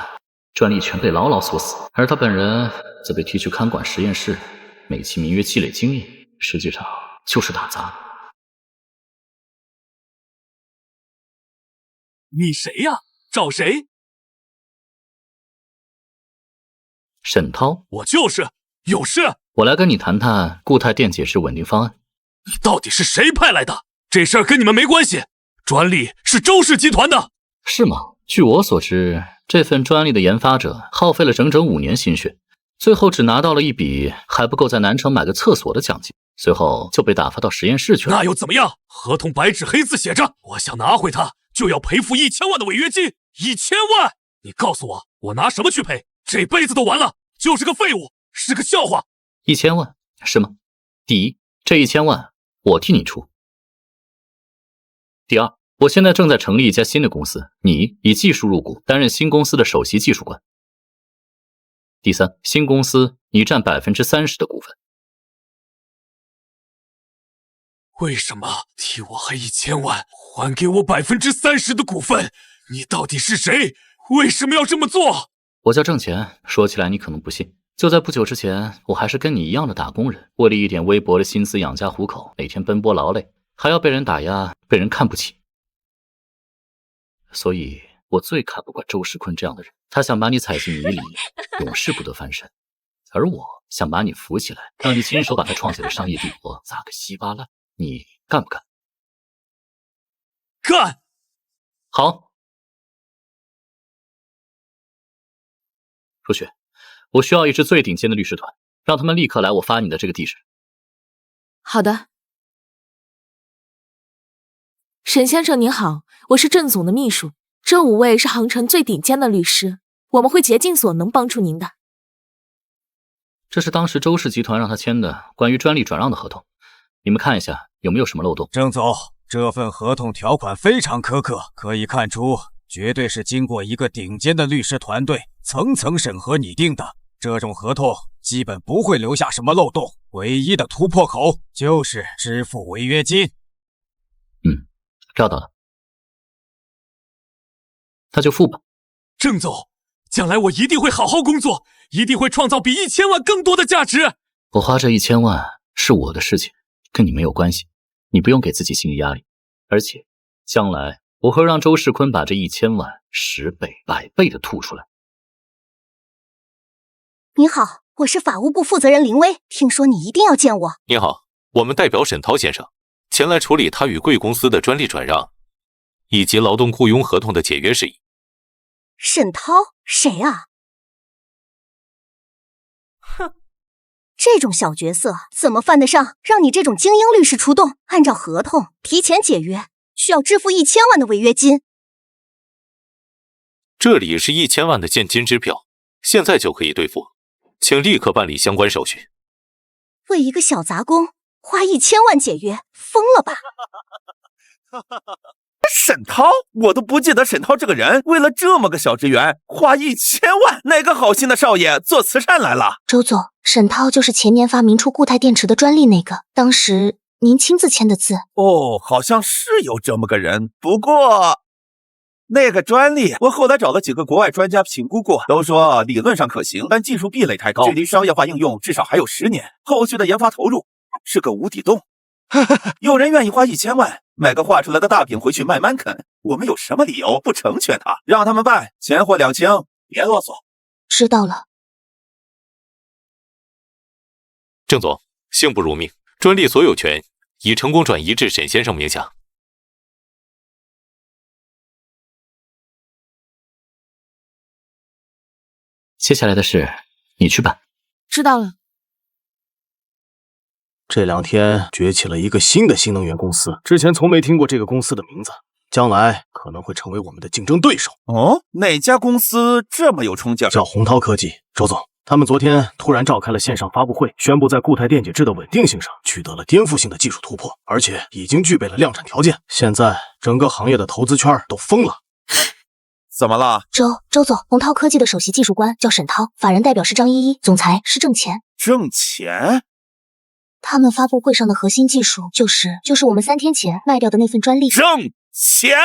专利权被牢牢锁死。而他本人则被踢去看管实验室，美其名曰积累经验，实际上就是打杂。
你谁呀？找谁？
沈涛，
我就是。有事？
我来跟你谈谈固态电解质稳定方案。
你到底是谁派来的？这事儿跟你们没关系，专利是周氏集团的。
是吗？据我所知，这份专利的研发者耗费了整整5年心血，最后只拿到了一笔还不够在南城买个厕所的奖金，随后就被打发到实验室去了。
那又怎么样？合同白纸黑字写着，我想拿回它，就要赔付1000万的违约金。1000万！你告诉我，我拿什么去赔？这辈子都完了，就是个废物，是个笑话。
1000万是吗？第一，这1000万我替你出。第二，我现在正在成立一家新的公司，你以技术入股，担任新公司的首席技术官。第三，新公司你占30%的股份。
为什么替我还1000万，还给我30%的股份？你到底是谁？为什么要这么做？
我叫挣钱，说起来你可能不信，就在不久之前，我还是跟你一样的打工人，为了一点微薄的薪资养家糊口，每天奔波劳累，还要被人打压，被人看不起。所以我最看不惯周世坤这样的人，他想把你踩进泥里，永世不得翻身，而我想把你扶起来，让你亲手把他创下的商业帝国砸个稀巴烂。你干不干？
干！
好。如雪，我需要一支最顶尖的律师团，让他们立刻来我发你的这个地址。
好的。沈先生您好，我是郑总的秘书，这5位是杭城最顶尖的律师，我们会竭尽所能帮助您的。
这是当时周氏集团让他签的关于专利转让的合同，你们看一下有没有什么漏洞。
郑总，这份合同条款非常苛刻，可以看出绝对是经过一个顶尖的律师团队层层审核拟定的。这种合同基本不会留下什么漏洞，唯一的突破口就是支付违约金。
料到了，那就付吧。
郑总，将来我一定会好好工作，一定会创造比1000万更多的价值。
我花这1000万是我的事情，跟你没有关系，你不用给自己心理压力。而且将来我会让周世坤把这1000万10倍、100倍的吐出来。
你好，我是法务部负责人林薇，听说你一定要见我。
你好，我们代表沈涛先生前来处理他与贵公司的专利转让以及劳动雇佣合同的解约事宜。
沈涛？谁啊？哼，这种小角色怎么犯得上让你这种精英律师出动？按照合同提前解约，需要支付1000万的违约金。
这里是1000万的现金支票，现在就可以兑付，请立刻办理相关手续。
为一个小杂工花1000万解约，疯了吧？
沈涛，我都不记得沈涛这个人，为了这么个小职员花1000万，哪个好心的少爷做慈善来了？
周总，沈涛就是前年发明出固态电池的专利那个，当时您亲自签的字。
哦，好像是有这么个人，不过那个专利我后来找了几个国外专家评估过，都说理论上可行，但技术壁垒太高，距离商业化应用至少还有10年，后续的研发投入是个无底洞。有人愿意花1000万买个画出来的大饼回去慢慢啃，我们有什么理由不成全他？让他们办，钱货两清，别啰嗦。
知道了。
郑总，幸不如命，专利所有权已成功转移至沈先生名下。
接下来的事你去办。
知道了。
这2天崛起了一个新的新能源公司，之前从没听过这个公司的名字，将来可能会成为我们的竞争对手。
哦，哪家公司这么有冲劲？
叫洪涛科技。周总，他们昨天突然召开了线上发布会，宣布在固态电解质的稳定性上取得了颠覆性的技术突破，而且已经具备了量产条件。现在整个行业的投资圈都疯了。
怎么了？
周总，鸿涛科技的首席技术官叫沈涛，法人代表是张依依，总裁是郑钱。
挣钱？
他们发布会上的核心技术就是我们3天前卖掉的那份专利。
挣钱？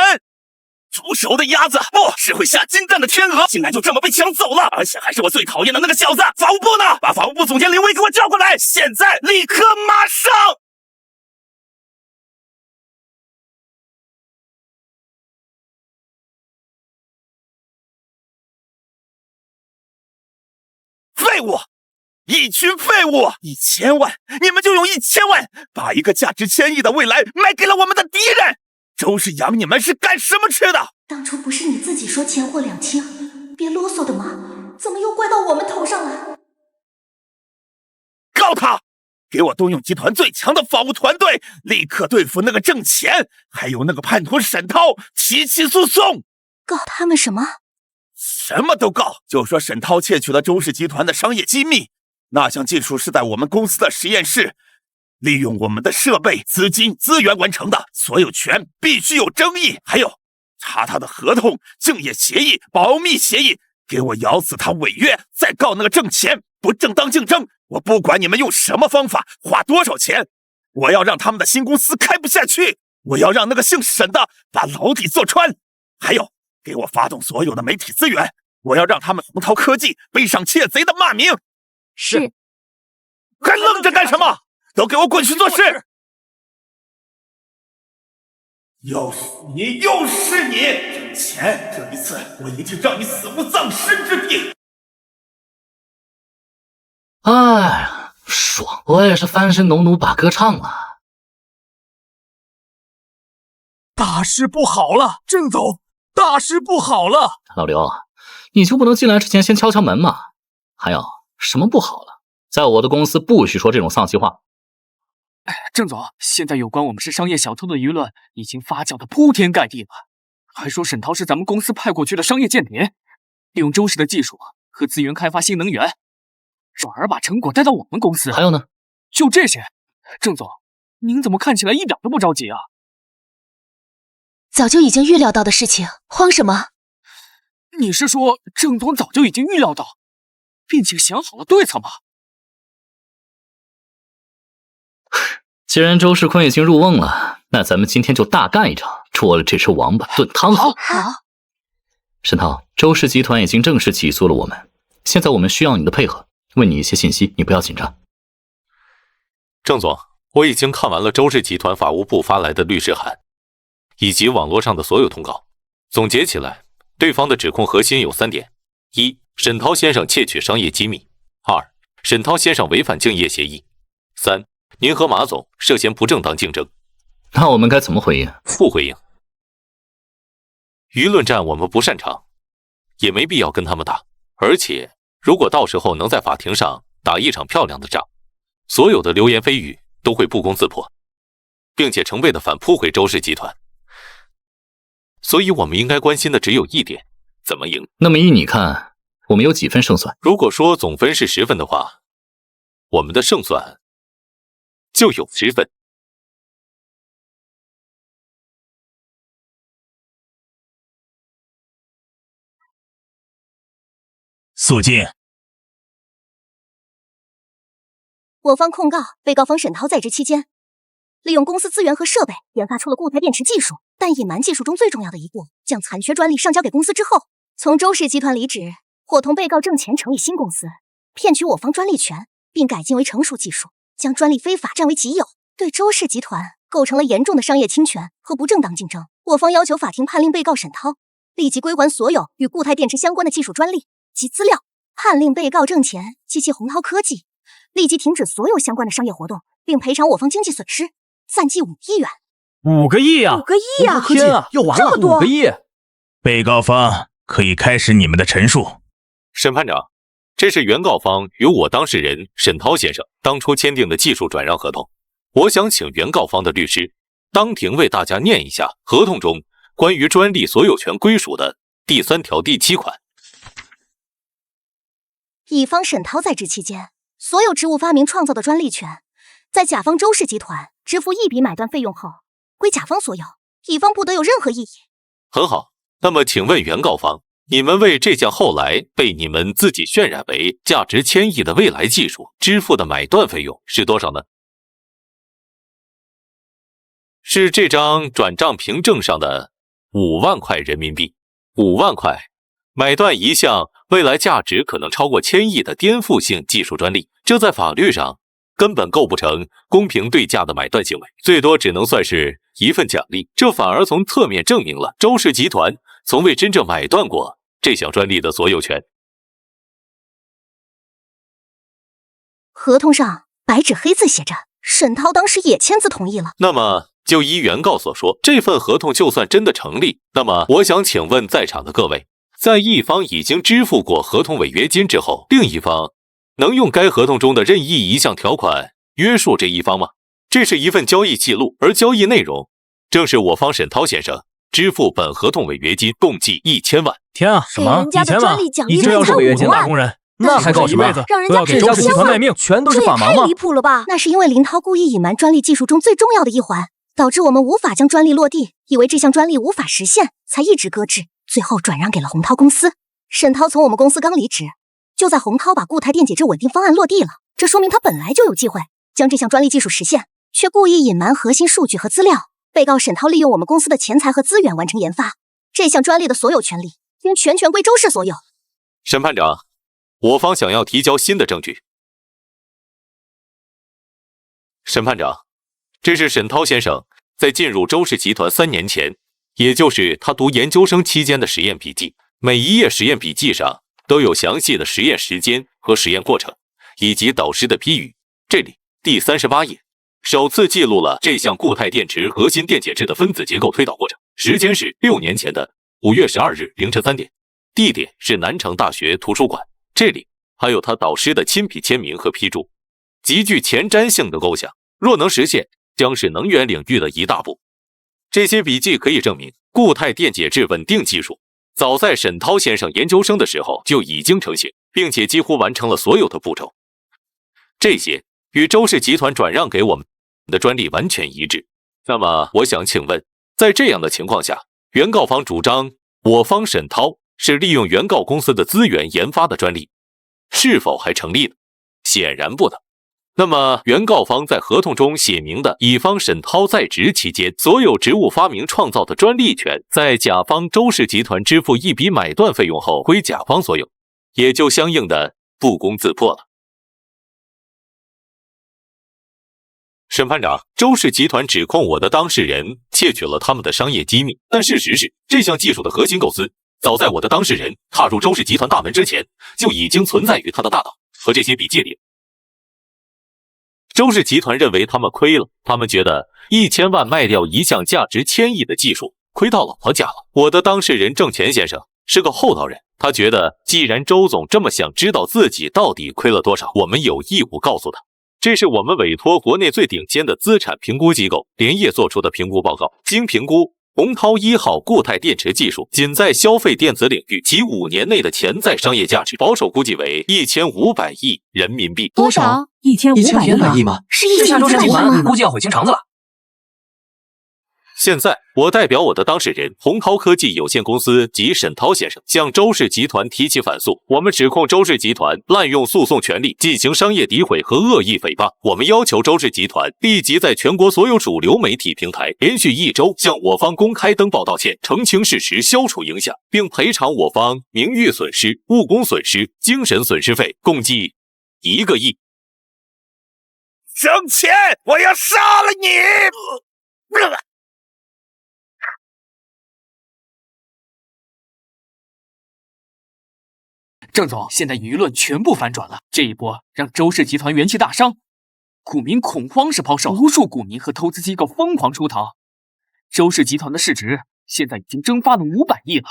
煮熟的鸭子不是会下金蛋的天鹅，竟然就这么被抢走了，而且还是我最讨厌的那个小子。法务部呢？把法务部总监林威给我叫过来，现在立刻马上！废物！一群废物！1000万，你们就用1000万把一个价值1000亿的未来卖给了我们的敌人！周氏养你们是干什么吃的？
当初不是你自己说钱货两清，别啰嗦的吗？怎么又怪到我们头上了？
告他！给我动用集团最强的法务团队，立刻对付那个挣钱，还有那个叛徒沈涛，提起诉讼。
告他们什么？
什么都告，就说沈涛窃取了周氏集团的商业机密，那项技术是在我们公司的实验室利用我们的设备、资金、资源完成的，所有权必须有争议。还有查他的合同、竞业协议、保密协议，给我咬死他违约，再告那个挣钱不正当竞争。我不管你们用什么方法，花多少钱，我要让他们的新公司开不下去，我要让那个姓沈的把牢底坐穿。还有，给我发动所有的媒体资源，我要让他们鸿涛科技背上窃贼的骂名。
是。
还愣着干什么？都给我滚去做事！又是你，又是你！挣钱，这一次我一定让你死无葬身之地！
哎呀，爽！我也是翻身农奴把歌唱了。
大事不好了，郑总，大事不好了！
老刘，你就不能进来之前先敲敲门吗？还有什么不好了？在我的公司不许说这种丧气话。
郑总，现在有关我们是商业小偷的舆论已经发酵的铺天盖地了，还说沈涛是咱们公司派过去的商业间谍，利用周氏的技术和资源开发新能源，转而把成果带到我们公司。
还有呢？
就这些。郑总，您怎么看起来一点都不着急啊？
早就已经预料到的事情，慌什么？
你是说郑总早就已经预料到，并且想好了对策吗？
既然周世坤已经入瓮了，那咱们今天就大干一场，戳了这只王八炖汤喝。
好。
沈涛，周氏集团已经正式起诉了我们，现在我们需要你的配合，问你一些信息，你不要紧张。
郑总，我已经看完了周氏集团法务部发来的律师函，以及网络上的所有通告。总结起来，对方的指控核心有3点：一、沈涛先生窃取商业机密；二、沈涛先生违反竞业协议；三、您和马总涉嫌不正当竞争。
那我们该怎么回应？
不回应。舆论战我们不擅长，也没必要跟他们打。而且，如果到时候能在法庭上打一场漂亮的仗，所有的流言蜚语都会不攻自破，并且成倍的反扑回周氏集团。所以我们应该关心的只有一点：怎么赢。
那么依你看，我们有几分胜算？
如果说总分是10分的话，我们的胜算就有10分。
肃静。
我方控告被告方沈涛在职期间，利用公司资源和设备研发出了固态电池技术，但隐瞒技术中最重要的一步，将残缺专利上交给公司之后，从周氏集团离职，伙同被告挣钱成立新公司，骗取我方专利权，并改进为成熟技术，将专利非法占为己有，对周氏集团构成了严重的商业侵权和不正当竞争。我方要求法庭判令被告沈涛立即归还所有与固态电池相关的技术专利及资料，判令被告挣钱及其鸿涛科技立即停止所有相关的商业活动，并赔偿我方经济损失，暂计5亿元。
5个亿啊！5
个亿啊！
天啊，要完了！
这么多
5个亿！
被告方可以开始你们的陈述。
审判长，这是原告方与我当事人沈涛先生当初签订的技术转让合同。我想请原告方的律师当庭为大家念一下合同中关于专利所有权归属的第3条第7款。
乙方沈涛在职期间，所有植物发明创造的专利权，在甲方周氏集团支付一笔买断费用后，归甲方所有，乙方不得有任何异议。
很好，那么请问原告方，你们为这项后来被你们自己渲染为价值1000亿的未来技术支付的买断费用是多少呢？是这张转账凭证上的5万块人民币。5万块买断一项未来价值可能超过1000亿的颠覆性技术专利，这在法律上根本构不成公平对价的买断行为，最多只能算是一份奖励。这反而从侧面证明了周氏集团从未真正买断过这项专利的所有权。
合同上白纸黑字写着，沈涛当时也签字同意了。
那么就依原告所说，这份合同就算真的成立，那么我想请问在场的各位，在一方已经支付过合同违约金之后，另一方能用该合同中的任意一项条款约束这一方吗？这是一份交易记录，而交易内容正是我方沈涛先生支付本合同违约金共计1000万。
天啊，什么1000万？
这要是违约金
打工人，
那还搞什么？
让人家
给周氏集团卖命，
全都是法盲吗？
这也太离谱了吧！那是因为林涛故意隐瞒专利技术中最重要的一环，导致我们无法将专利落地，以为这项专利无法实现，才一直搁置，最后转让给了洪涛公司。沈涛从我们公司刚离职，就在洪涛把固态电解质稳定方案落地了，这说明他本来就有机会将这项专利技术实现，却故意隐瞒核心数据和资料。被告沈涛利用我们公司的钱财和资源完成研发，这项专利的所有权利应全权归周氏所有。
审判长，我方想要提交新的证据。审判长，这是沈涛先生在进入周氏集团3年前，也就是他读研究生期间的实验笔记。每一页实验笔记上都有详细的实验时间和实验过程，以及导师的批语。这里第38页首次记录了这项固态电池核心电解质的分子结构推导过程，时间是6年前的5月12日凌晨3点，地点是南城大学图书馆。这里还有他导师的亲笔签名和批注，极具前瞻性的构想，若能实现，将是能源领域的一大步。这些笔记可以证明，固态电解质稳定技术早在沈涛先生研究生的时候就已经成型，并且几乎完成了所有的步骤。这些与周氏集团转让给我们的专利完全一致。那么我想请问，在这样的情况下，原告方主张我方沈涛是利用原告公司的资源研发的专利，是否还成立呢？显然不能。那么原告方在合同中写明的乙方沈涛在职期间所有植物发明创造的专利权，在甲方周氏集团支付一笔买断费用后归甲方所有，也就相应的不攻自破了。审判长，周氏集团指控我的当事人窃取了他们的商业机密，但事实是，这项技术的核心构思早在我的当事人踏入周氏集团大门之前就已经存在于他的大脑和这些笔记里。周氏集团认为他们亏了，他们觉得1000万卖掉一项价值1000亿的技术，亏到老婆家了。我的当事人郑乾先生是个厚道人，他觉得既然周总这么想知道自己到底亏了多少，我们有义务告诉他。这是我们委托国内最顶尖的资产评估机构连夜做出的评估报告，经评估，洪涛1号固态电池技术仅在消费电子领域其5年内的潜在商业价值，保守估计为1500亿人民币。
多少？1500亿吗？
是1500亿吗？
估计要悔青肠子了。
现在，我代表我的当事人洪涛科技有限公司及沈涛先生向周氏集团提起反诉。我们指控周氏集团滥用诉讼权利进行商业诋毁和恶意诽谤。我们要求周氏集团立即在全国所有主流媒体平台连续1周向我方公开登报道歉，澄清事实，消除影响，并赔偿我方名誉损失、物工损失、精神损失费共计1个亿。
郑乾，我要杀了你！
郑总，现在舆论全部反转了，这一波让周氏集团元气大伤，股民恐慌式抛售，无数股民和投资机构疯狂出逃，周氏集团的市值现在已经蒸发了500亿了。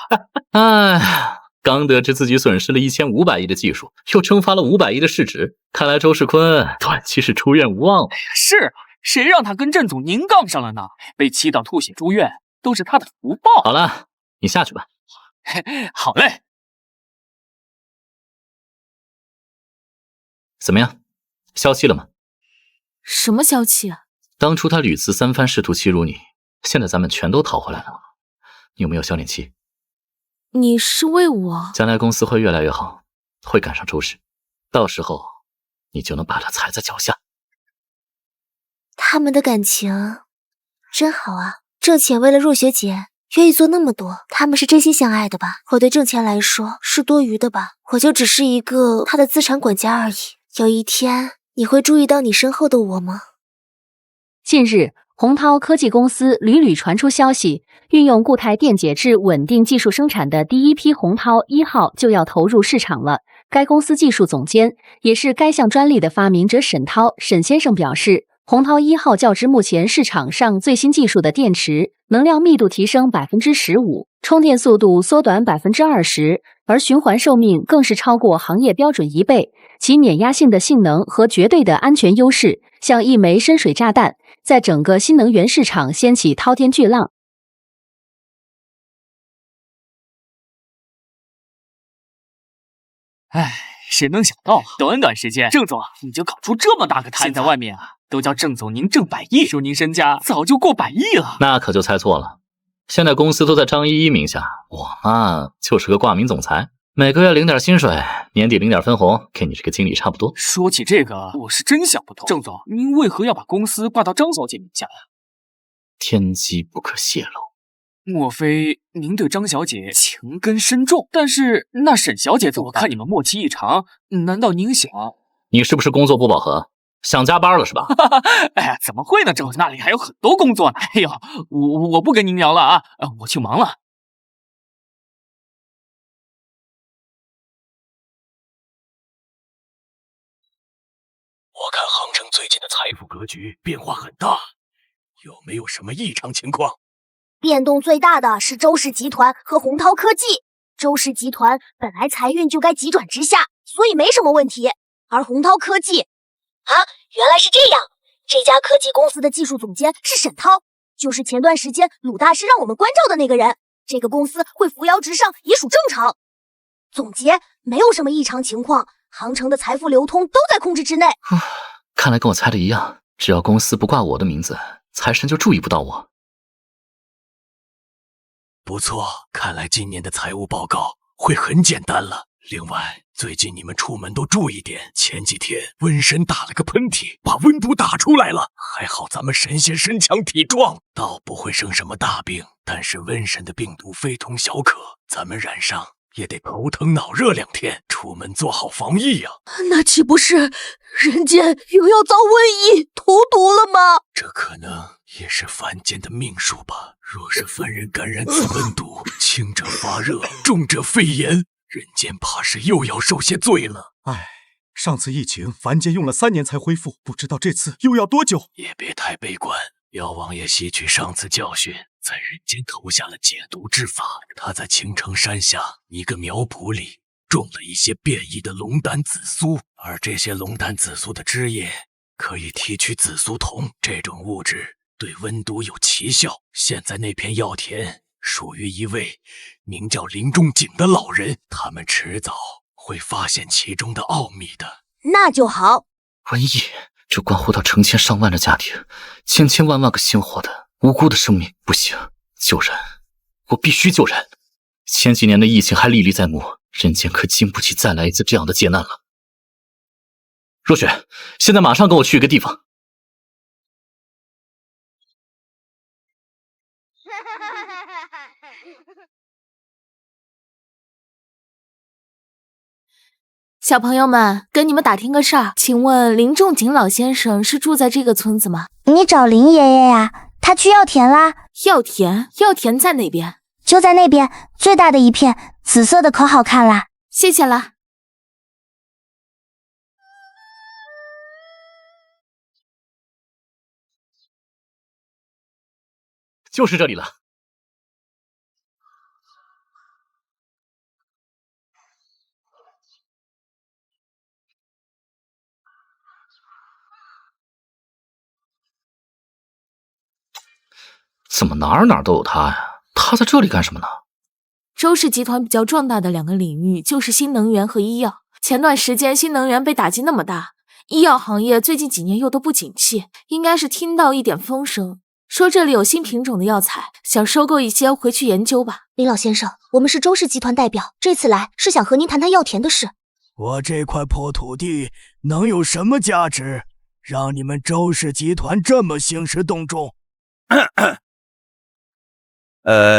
哎，刚得知自己损失了1500亿的技术，又蒸发了500亿的市值，看来周世坤短期是出院无望了。
是，谁让他跟郑总您杠上了呢？被气到吐血住院，都是他的福报。
好了，你下去吧。
好嘞。
怎么样，消气了吗？
什么消气啊？
当初他屡次三番试图欺辱你，现在咱们全都讨回来了，你有没有消点气？
你是为我？
将来公司会越来越好，会赶上周氏，到时候你就能把他踩在脚下。
他们的感情真好啊！郑浅为了若雪姐愿意做那么多，他们是真心相爱的吧？我对郑浅来说是多余的吧？我就只是一个他的资产管家而已。有一天你会注意到你身后的我吗？
近日，洪涛科技公司屡屡传出消息，运用固态电解质稳定技术生产的第一批洪涛1号就要投入市场了。该公司技术总监，也是该项专利的发明者沈涛沈先生表示，洪涛1号较之目前市场上最新技术的电池，能量密度提升 15%， 充电速度缩短 20%， 而循环寿命更是超过行业标准1倍。其碾压性的性能和绝对的安全优势，像一枚深水炸弹，在整个新能源市场掀起滔天巨浪。
唉，谁能想到啊，短短时间，郑总你就搞出这么大个摊子，现在外面啊都叫郑总您挣100亿，说您身家早就过100亿了。
那可就猜错了，现在公司都在张依依名下，我嘛就是个挂名总裁，每个月领点薪水，年底领点分红，跟你这个经理差不多。
说起这个，我是真想不通，郑总您为何要把公司挂到张小姐名下呀？
天机不可泄露。
莫非您对张小姐情根深重？但是那沈小姐怎么办？我看你们默契异常，难道您想……
你是不是工作不饱和，想加班了是吧？
哎呀，怎么会呢？郑总那里还有很多工作呢。哎呦，我不跟您聊了啊，我去忙了。
我看杭城最近的财富格局变化很大，有没有什么异常情况？
变动最大的是周氏集团和洪涛科技。周氏集团本来财运就该急转直下，所以没什么问题。而洪涛科技原来是这样。这家科技公司的技术总监是沈涛，就是前段时间鲁大师让我们关照的那个人。这个公司会扶摇直上也属正常。总结，没有什么异常情况，杭城的财富流通都在控制之内。
看来跟我猜的一样，只要公司不挂我的名字，财神就注意不到我。
不错，看来今年的财务报告会很简单了。另外，最近你们出门都注意点，前几天瘟神打了个喷嚏，把温度打出来了。还好咱们神仙身强体壮，倒不会生什么大病。但是瘟神的病毒非同小可，咱们染上也得头疼脑热2天，出门做好防疫呀。
那岂不是人间又要遭瘟疫荼毒了吗？
这可能也是凡间的命数吧。若是凡人感染此瘟毒，轻者发热，重者肺炎，人间怕是又要受些罪了。
唉，上次疫情凡间用了3年才恢复，不知道这次又要多久。
也别太悲观，妖王爷吸取上次教训，在人间投下了解毒之法。他在青城山下一个苗圃里种了一些变异的龙胆紫苏，而这些龙胆紫苏的汁液可以提取紫苏酮，这种物质对瘟毒有奇效。现在那片药田属于一位名叫林仲景的老人，他们迟早会发现其中的奥秘的。
那就好。
瘟疫，这关乎到成千上万的家庭，千千万万个鲜活的无辜的生命，不行，救人，我必须救人。前几年的疫情还历历在目，人间可经不起再来一次这样的劫难了。若雪，现在马上跟我去一个地方。
小朋友们，跟你们打听个事儿，请问林仲景老先生是住在这个村子吗？
你找林爷爷呀，他去药田啦。
药田在哪边？
就在那边，最大的一片，紫色的可好看啦。
谢谢啦。
就是这里了。怎么哪儿都有他呀？他在这里干什么呢？
周氏集团比较壮大的2个领域就是新能源和医药，前段时间新能源被打击那么大，医药行业最近几年又都不景气，应该是听到一点风声，说这里有新品种的药材，想收购一些回去研究吧。
林老先生，我们是周氏集团代表，这次来是想和您谈谈药田的事。
我这块破土地能有什么价值，让你们周氏集团这么兴师动众？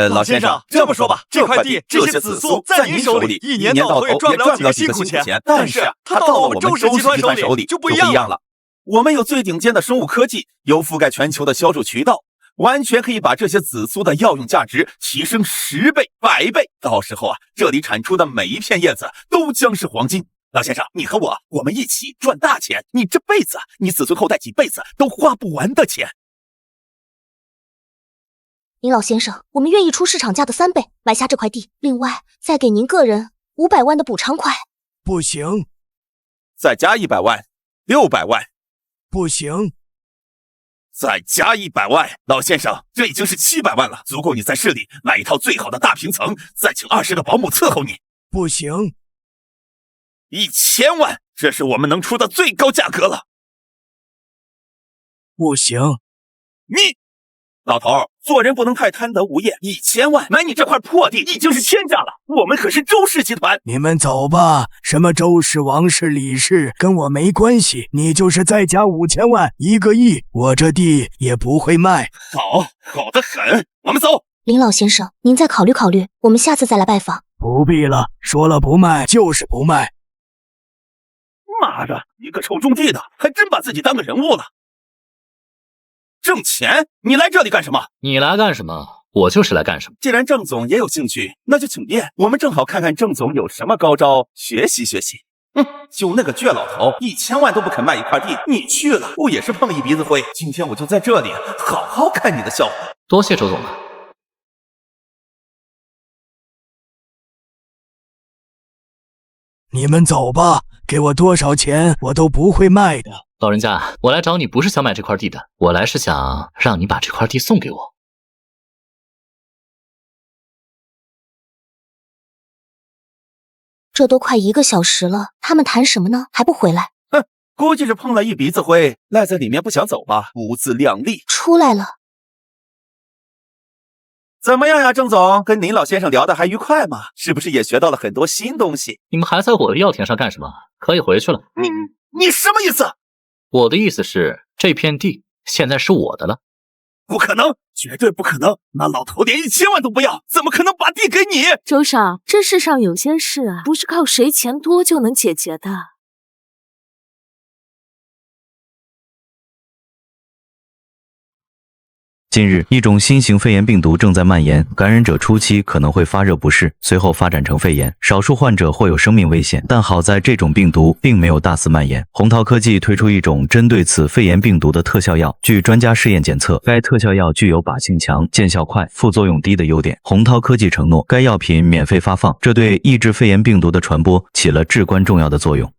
老先生，这么说吧，这块地这些紫苏在您手里，一年到头也赚不了几个辛苦钱，但是它到了我们周氏集团手里就不一样了。我们有最顶尖的生物科技，有覆盖全球的销售渠道，完全可以把这些紫苏的药用价值提升10倍、100倍。到时候啊，这里产出的每一片叶子都将是黄金。老先生，你和我们一起赚大钱，你这辈子，你子孙后代几辈子都花不完的钱。
林老先生，我们愿意出市场价的3倍买下这块地，另外再给您个人500万的补偿款。
不行，
再加100万，600万。
不行，
再加100万，老先生，这已经是700万了，足够你在市里买一套最好的大平层，再请20个保姆伺候你。
不行
，1000万，这是我们能出的最高价格了。
不行，
老头，做人不能太贪得无厌，1000万买你这块破地已经是天价了，我们可是周氏集团。
你们走吧，什么周氏、王氏、李氏跟我没关系，你就是再加5000万，1个亿，我这地也不会卖。
好得很，我们走。
林老先生，您再考虑考虑，我们下次再来拜访。
不必了，说了不卖就是不卖。
妈的，一个臭种地的，还真把自己当个人物了。挣钱？你来这里干什么？
你来干什么？我就是来干什么。
既然郑总也有兴趣，那就请便，我们正好看看郑总有什么高招，学习学习。就那个倔老头，1000万都不肯卖一块地，你去了不也是碰一鼻子灰？今天我就在这里好好看你的笑话。
多谢周总了。
你们走吧，给我多少钱我都不会卖的。
老人家，我来找你不是想买这块地的，我来是想让你把这块地送给我。
这都快1个小时了，他们谈什么呢？还不回来？
估计是碰了一鼻子灰，赖在里面不想走吧，不自量力。
出来了。
怎么样呀，郑总，跟林老先生聊得还愉快吗？是不是也学到了很多新东西？
你们还在我的药田上干什么？可以回去了。
你什么意思？
我的意思是，这片地现在是我的了。
不可能，绝对不可能！那老头连1000万都不要，怎么可能把地给你？
周少，这世上有些事啊，不是靠谁钱多就能解决的。
近日，一种新型肺炎病毒正在蔓延，感染者初期可能会发热不适，随后发展成肺炎，少数患者或有生命危险。但好在这种病毒并没有大肆蔓延。洪涛科技推出一种针对此肺炎病毒的特效药，据专家试验检测，该特效药具有靶性强、见效快、副作用低的优点。洪涛科技承诺，该药品免费发放，这对抑制肺炎病毒的传播起了至关重要的作用。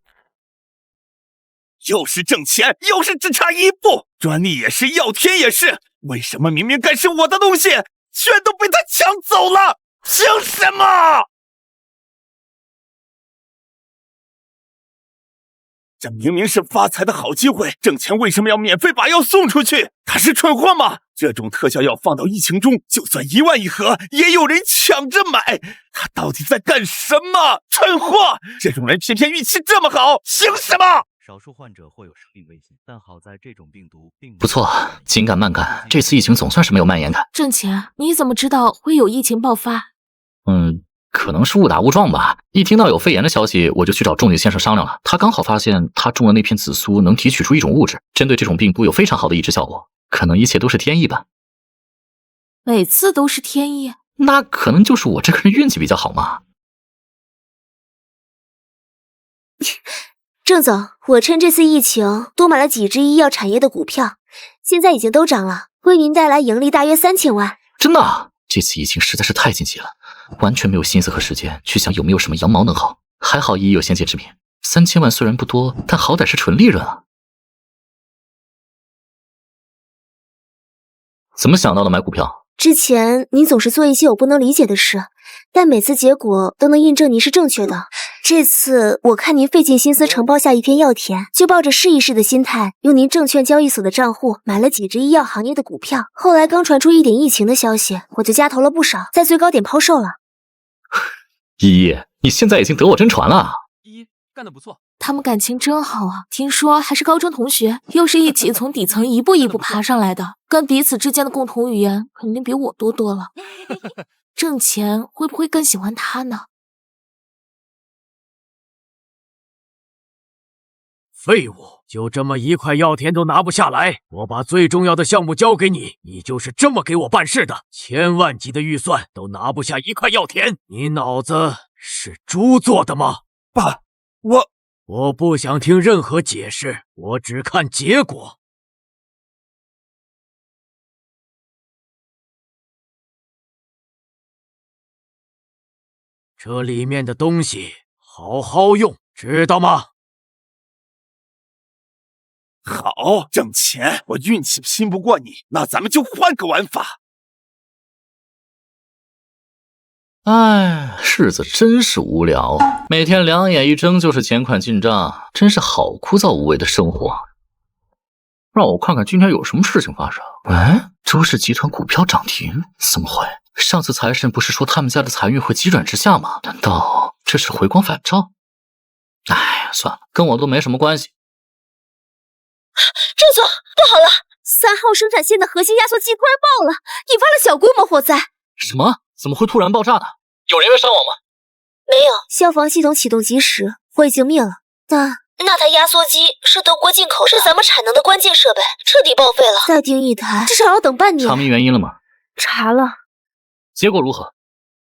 又是挣钱，又是只差一步，专利也是，药田也是，为什么明明该是我的东西，全都被他抢走了？凭什么？这明明是发财的好机会，挣钱为什么要免费把药送出去？他是蠢货吗？这种特效药放到疫情中，就算1万一盒，也有人抢着买。他到底在干什么？蠢货！这种人偏偏运气这么好，凭什么？
少数患者或有生命危险，但好在这种病毒并
不错，紧赶慢赶，这次疫情总算是没有蔓延的。
郑钱，你怎么知道会有疫情爆发？
可能是误打误撞吧。一听到有肺炎的消息，我就去找仲景先生商量了。他刚好发现他种的那片紫苏能提取出一种物质，针对这种病毒有非常好的抑制效果。可能一切都是天意吧。
每次都是天意？
那可能就是我这个人运气比较好嘛。
郑总，我趁这次疫情多买了几只医药产业的股票，现在已经都涨了，为您带来盈利大约3000万。
真的？这次疫情实在是太紧急了，完全没有心思和时间去想有没有什么羊毛能薅。还好爷爷有先见之明，3000万虽然不多，但好歹是纯利润啊。怎么想到的买股票？
之前您总是做一些我不能理解的事，但每次结果都能印证您是正确的。这次我看您费尽心思承包下一片药田，就抱着试一试的心态，用您证券交易所的账户买了几只医药行业的股票。后来刚传出一点疫情的消息，我就加投了不少，在最高点抛售了。
依依，你现在已经得我真传了。
依依干得不错，
他们感情真好啊！听说还是高中同学，又是一起从底层一步一步爬上来的，跟彼此之间的共同语言肯定比我多多了。挣钱会不会更喜欢他呢？
废物，就这么一块药田都拿不下来，我把最重要的项目交给你，你就是这么给我办事的？千万级的预算都拿不下一块药田，你脑子是猪做的吗？
爸，
我不想听任何解释，我只看结果。这里面的东西好好用，知道吗？
好，挣钱，我运气拼不过你，那咱们就换个玩法。
唉，日子真是无聊，每天两眼一睁就是钱款进账，真是好枯燥无味的生活。让我看看今天有什么事情发生。周氏集团股票涨停，怎么会？上次财神不是说他们家的财运会急转直下吗？难道这是回光返照？唉，算了，跟我都没什么关系。
周总，不好了！3号生产线的核心压缩机突然爆了，引发了小规模火灾。
什么？怎么会突然爆炸呢？有人员伤亡吗？
没有，消防系统启动及时，火已经灭了。但那台压缩机是德国进口的，是咱们产能的关键设备，彻底报废了。再订一台，至少要等半年。
查明原因了吗？
查了，
结果如何？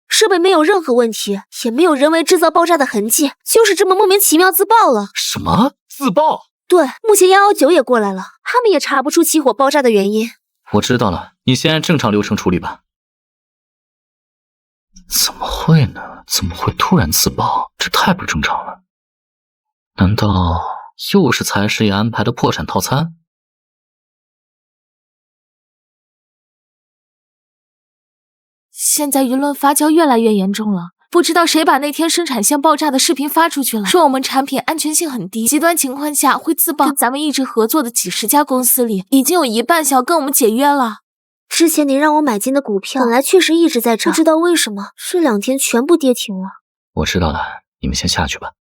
设备没有任何问题，也没有人为制造爆炸的痕迹，就是这么莫名其妙自爆了。
什么？自爆？
对，目前119也过来了，他们也查不出起火爆炸的原因。
我知道了，你先按正常流程处理吧。怎么会呢？怎么会突然自爆？这太不正常了。难道又是财师爷安排的破产套餐？
现在舆论发酵越来越严重了，不知道谁把那天生产线爆炸的视频发出去了，说我们产品安全性很低，极端情况下会自爆。跟咱们一直合作的几十家公司里，已经有一半想要跟我们解约了。
之前您让我买进的股票，本来确实一直在涨，不知道为什么这2天全部跌停了。
我知道了，你们先下去吧。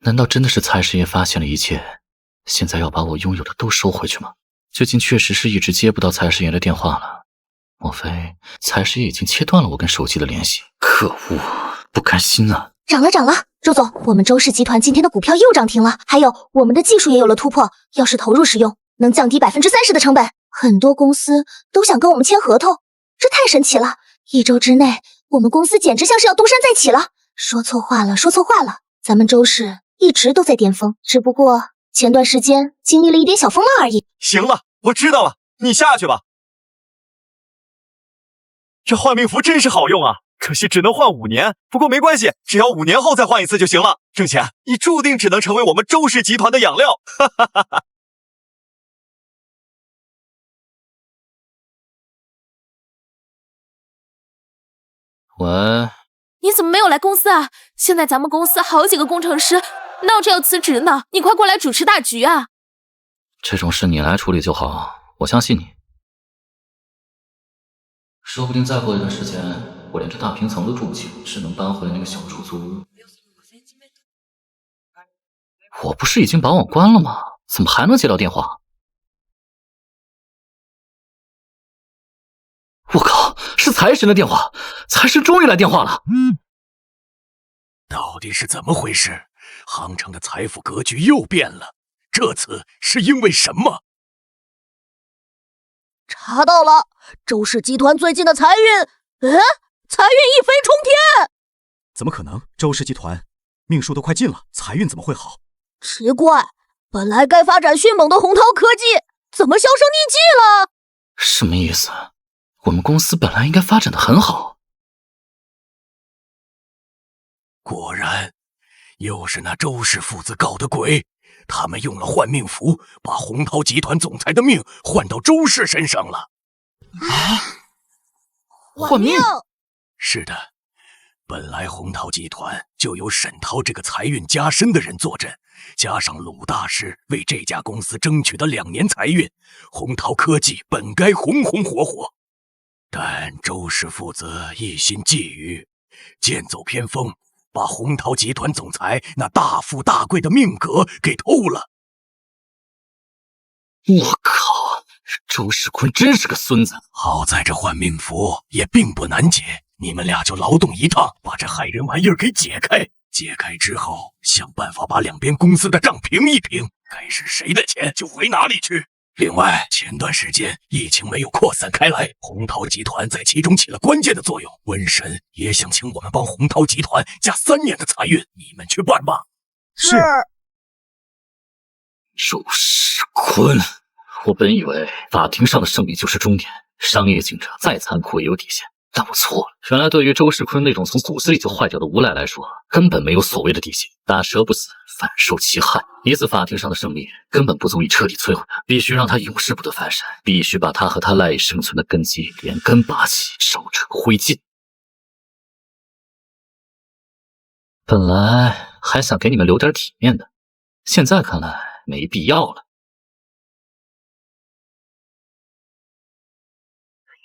难道真的是财师爷发现了一切，现在要把我拥有的都收回去吗？最近确实是一直接不到财师爷的电话了，莫非财师爷已经切断了我跟手机的联系？可恶，不甘心啊！
涨了，周总，我们周氏集团今天的股票又涨停了，还有我们的技术也有了突破，要是投入使用，能降低30%的成本。很多公司都想跟我们签合同，这太神奇了！1周之内，我们公司简直像是要东山再起了。说错话了，咱们周氏一直都在巅峰，只不过前段时间经历了一点小风浪而已。
行了，我知道了，你下去吧。这换命符真是好用啊，可惜只能换5年，不过没关系，只要5年后再换一次就行了。郑钱，你注定只能成为我们周氏集团的养料。哈哈哈哈。
喂，
你怎么没有来公司啊？现在咱们公司好几个工程师闹着要辞职呢，你快过来主持大局啊！
这种事你来处理就好，我相信你。说不定再过一段时间，我连这大平层都住不起，只能搬回那个小出租屋。我不是已经把网关了吗？怎么还能接到电话？我靠，是财神的电话！财神终于来电话了。
到底是怎么回事？杭城的财富格局又变了，这次是因为什么？
查到了，周氏集团最近的财运，财运一飞冲天！
怎么可能？周氏集团命数都快尽了，财运怎么会好？
奇怪，本来该发展迅猛的洪涛科技，怎么销声匿迹了？
什么意思？我们公司本来应该发展的很好。
果然，又是那周氏父子搞的鬼。他们用了换命符，把洪涛集团总裁的命换到周氏身上了。
换命？
是的，本来洪涛集团就有沈涛这个财运加深的人坐镇，加上鲁大师为这家公司争取的2年财运，洪涛科技本该红红火火。但周氏父子一心觊觎，剑走偏锋，把洪涛集团总裁那大富大贵的命格给偷了。
我靠，周世坤真是个孙子！
好在这换命符也并不难解，你们俩就劳动一趟，把这害人玩意儿给解开。解开之后，想办法把两边公司的账平一平，该是谁的钱就回哪里去。另外，前段时间疫情没有扩散开来，洪涛集团在其中起了关键的作用。瘟神也想请我们帮洪涛集团加3年的财运，你们去办吧。
是。
周世坤，我本以为法庭上的胜利就是终点，商业竞争再残酷也有底线。但我错了，原来对于周世坤那种从骨子里就坏掉的无赖来说，根本没有所谓的底线。打蛇不死，反受其害。一次法庭上的胜利根本不足以彻底摧毁他，必须让他永世不得翻身，必须把他和他赖以生存的根基连根拔起，烧成灰烬。本来还想给你们留点体面的，现在看来没必要了。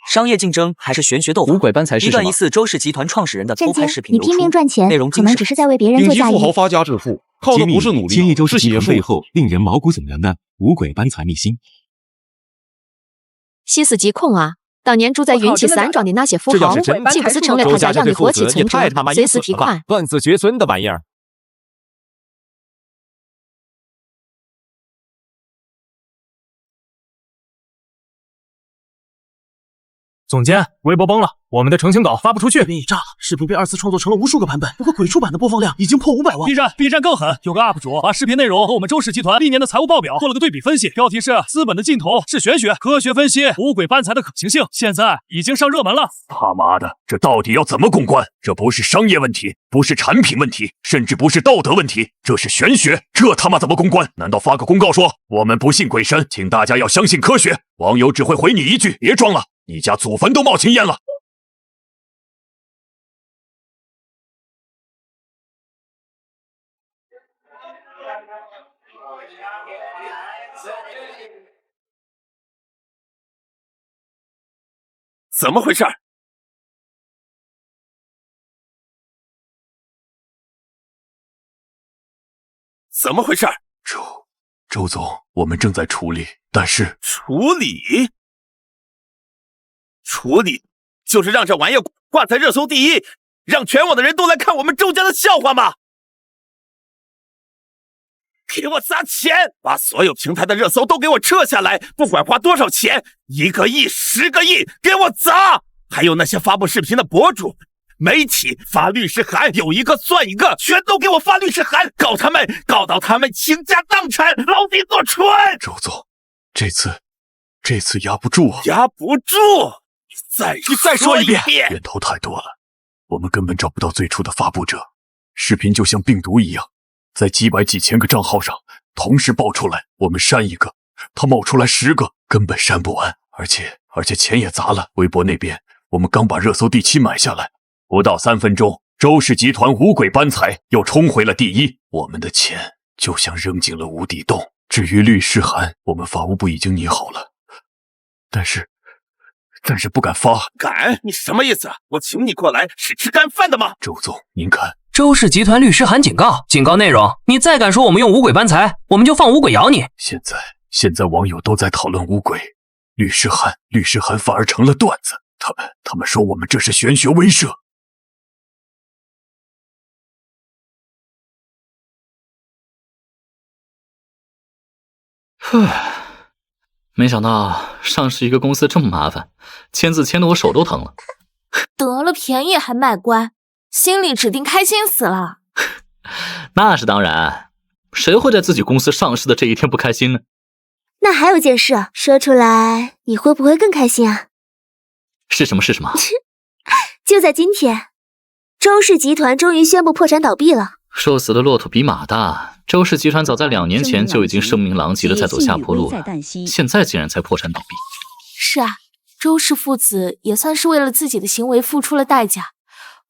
商业竞争还是玄学斗法？五鬼搬财是什么？一段疑似周氏集团创始人的偷拍视频流出，
你拼命赚钱，
内容
可能只是在为别人做嫁衣。
富豪发家致富，靠的不是努力，千亿周氏集团背后令人毛骨悚然的五鬼搬财秘辛。
细思极恐啊！当年住在云起山庄的那些富豪，岂不是成了他家养的过气存折，随时提款？
断子绝孙的玩意儿。
总监，微博崩了，我们的澄清稿发不出去。
视频已炸了，视频被2次创作成了无数个版本，不过鬼畜版的播放量已经破500万。
B 站更狠，有个 UP 主把视频内容和我们周氏集团历年的财务报表做了个对比分析，标题是“资本的尽头是玄学”，科学分析五鬼搬财的可行性，现在已经上热门了。
他妈的，这到底要怎么公关？这不是商业问题，不是产品问题，甚至不是道德问题，这是玄学，这他妈怎么公关？难道发个公告说我们不信鬼神，请大家要相信科学？网友只会回你一句：别装了。你家祖坟都冒青烟了！
怎么回事？怎么回事？
周总，我们正在处理，但是
处理就是让这玩意儿挂在热搜第一，让全网的人都来看我们周家的笑话吗？给我砸钱，把所有平台的热搜都给我撤下来，不管花多少钱，1个亿、10个亿，给我砸！还有那些发布视频的博主、媒体发律师函，有一个算一个，全都给我发律师函，告他们，告到他们倾家荡产，牢底坐穿。
周总，这次压不住啊！
压不住！你再说一遍！
源头太多了，我们根本找不到最初的发布者。视频就像病毒一样，在几百几千个账号上同时爆出来，我们删一个，它冒出来10个，根本删不完。而且钱也砸了。微博那边，我们刚把热搜第7买下来，不到3分钟，周氏集团五鬼搬财又冲回了第1，我们的钱就像扔进了无底洞。至于律师函，我们法务部已经拟好了，但是不敢发。
敢？你什么意思？我请你过来是吃干饭的吗？
周总，您看，
周氏集团律师函警告内容，你再敢说我们用五鬼搬财，我们就放五鬼咬你。
现在网友都在讨论五鬼，律师函反而成了段子，他们说我们这是玄学威慑。
没想到上市一个公司这么麻烦，签字签得我手都疼了。
得了便宜还卖乖，心里指定开心死了。
那是当然，谁会在自己公司上市的这一天不开心呢？
那还有件事，说出来你会不会更开心啊？
是什么？
就在今天，周氏集团终于宣布破产倒闭了。
瘦死的骆驼比马大，周氏集团早在2年前就已经声名狼藉的在走下坡路了，现在竟然才破产倒闭。
是啊，周氏父子也算是为了自己的行为付出了代价，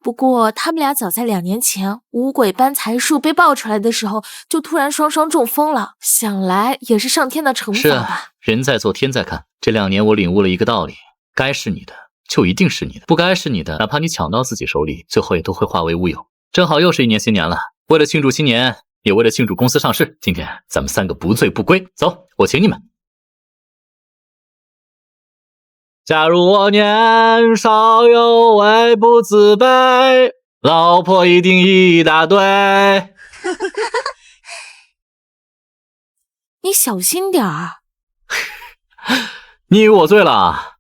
不过他们俩早在2年前五鬼搬财术被爆出来的时候，就突然双双中风了，想来也是上天的惩罚吧。
人在做天在看。这2年我领悟了一个道理，该是你的就一定是你的，不该是你的，哪怕你抢到自己手里，最后也都会化为乌有。正好又是1年新年了，为了庆祝新年，也为了庆祝公司上市，今天咱们3个不醉不归。走，我请你们。假如我年少有为不自卑，老婆一定一大堆。
你小心点儿。
你以为我醉了？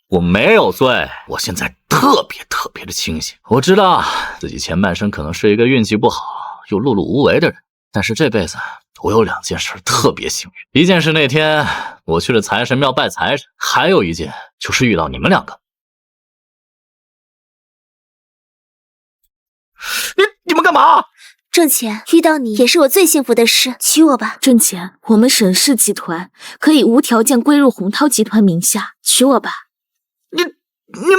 我没有醉，我现在特别的清醒。我知道自己前半生可能是一个运气不好又碌碌无为的人，但是这辈子我有2件事特别幸运。一件是那天我去了财神庙拜财神，还有一件就是遇到你们2个。你们干嘛？
挣钱，遇到你也是我最幸福的事，娶我吧。
挣钱，我们沈氏集团可以无条件归入洪涛集团名下，娶我吧。
你们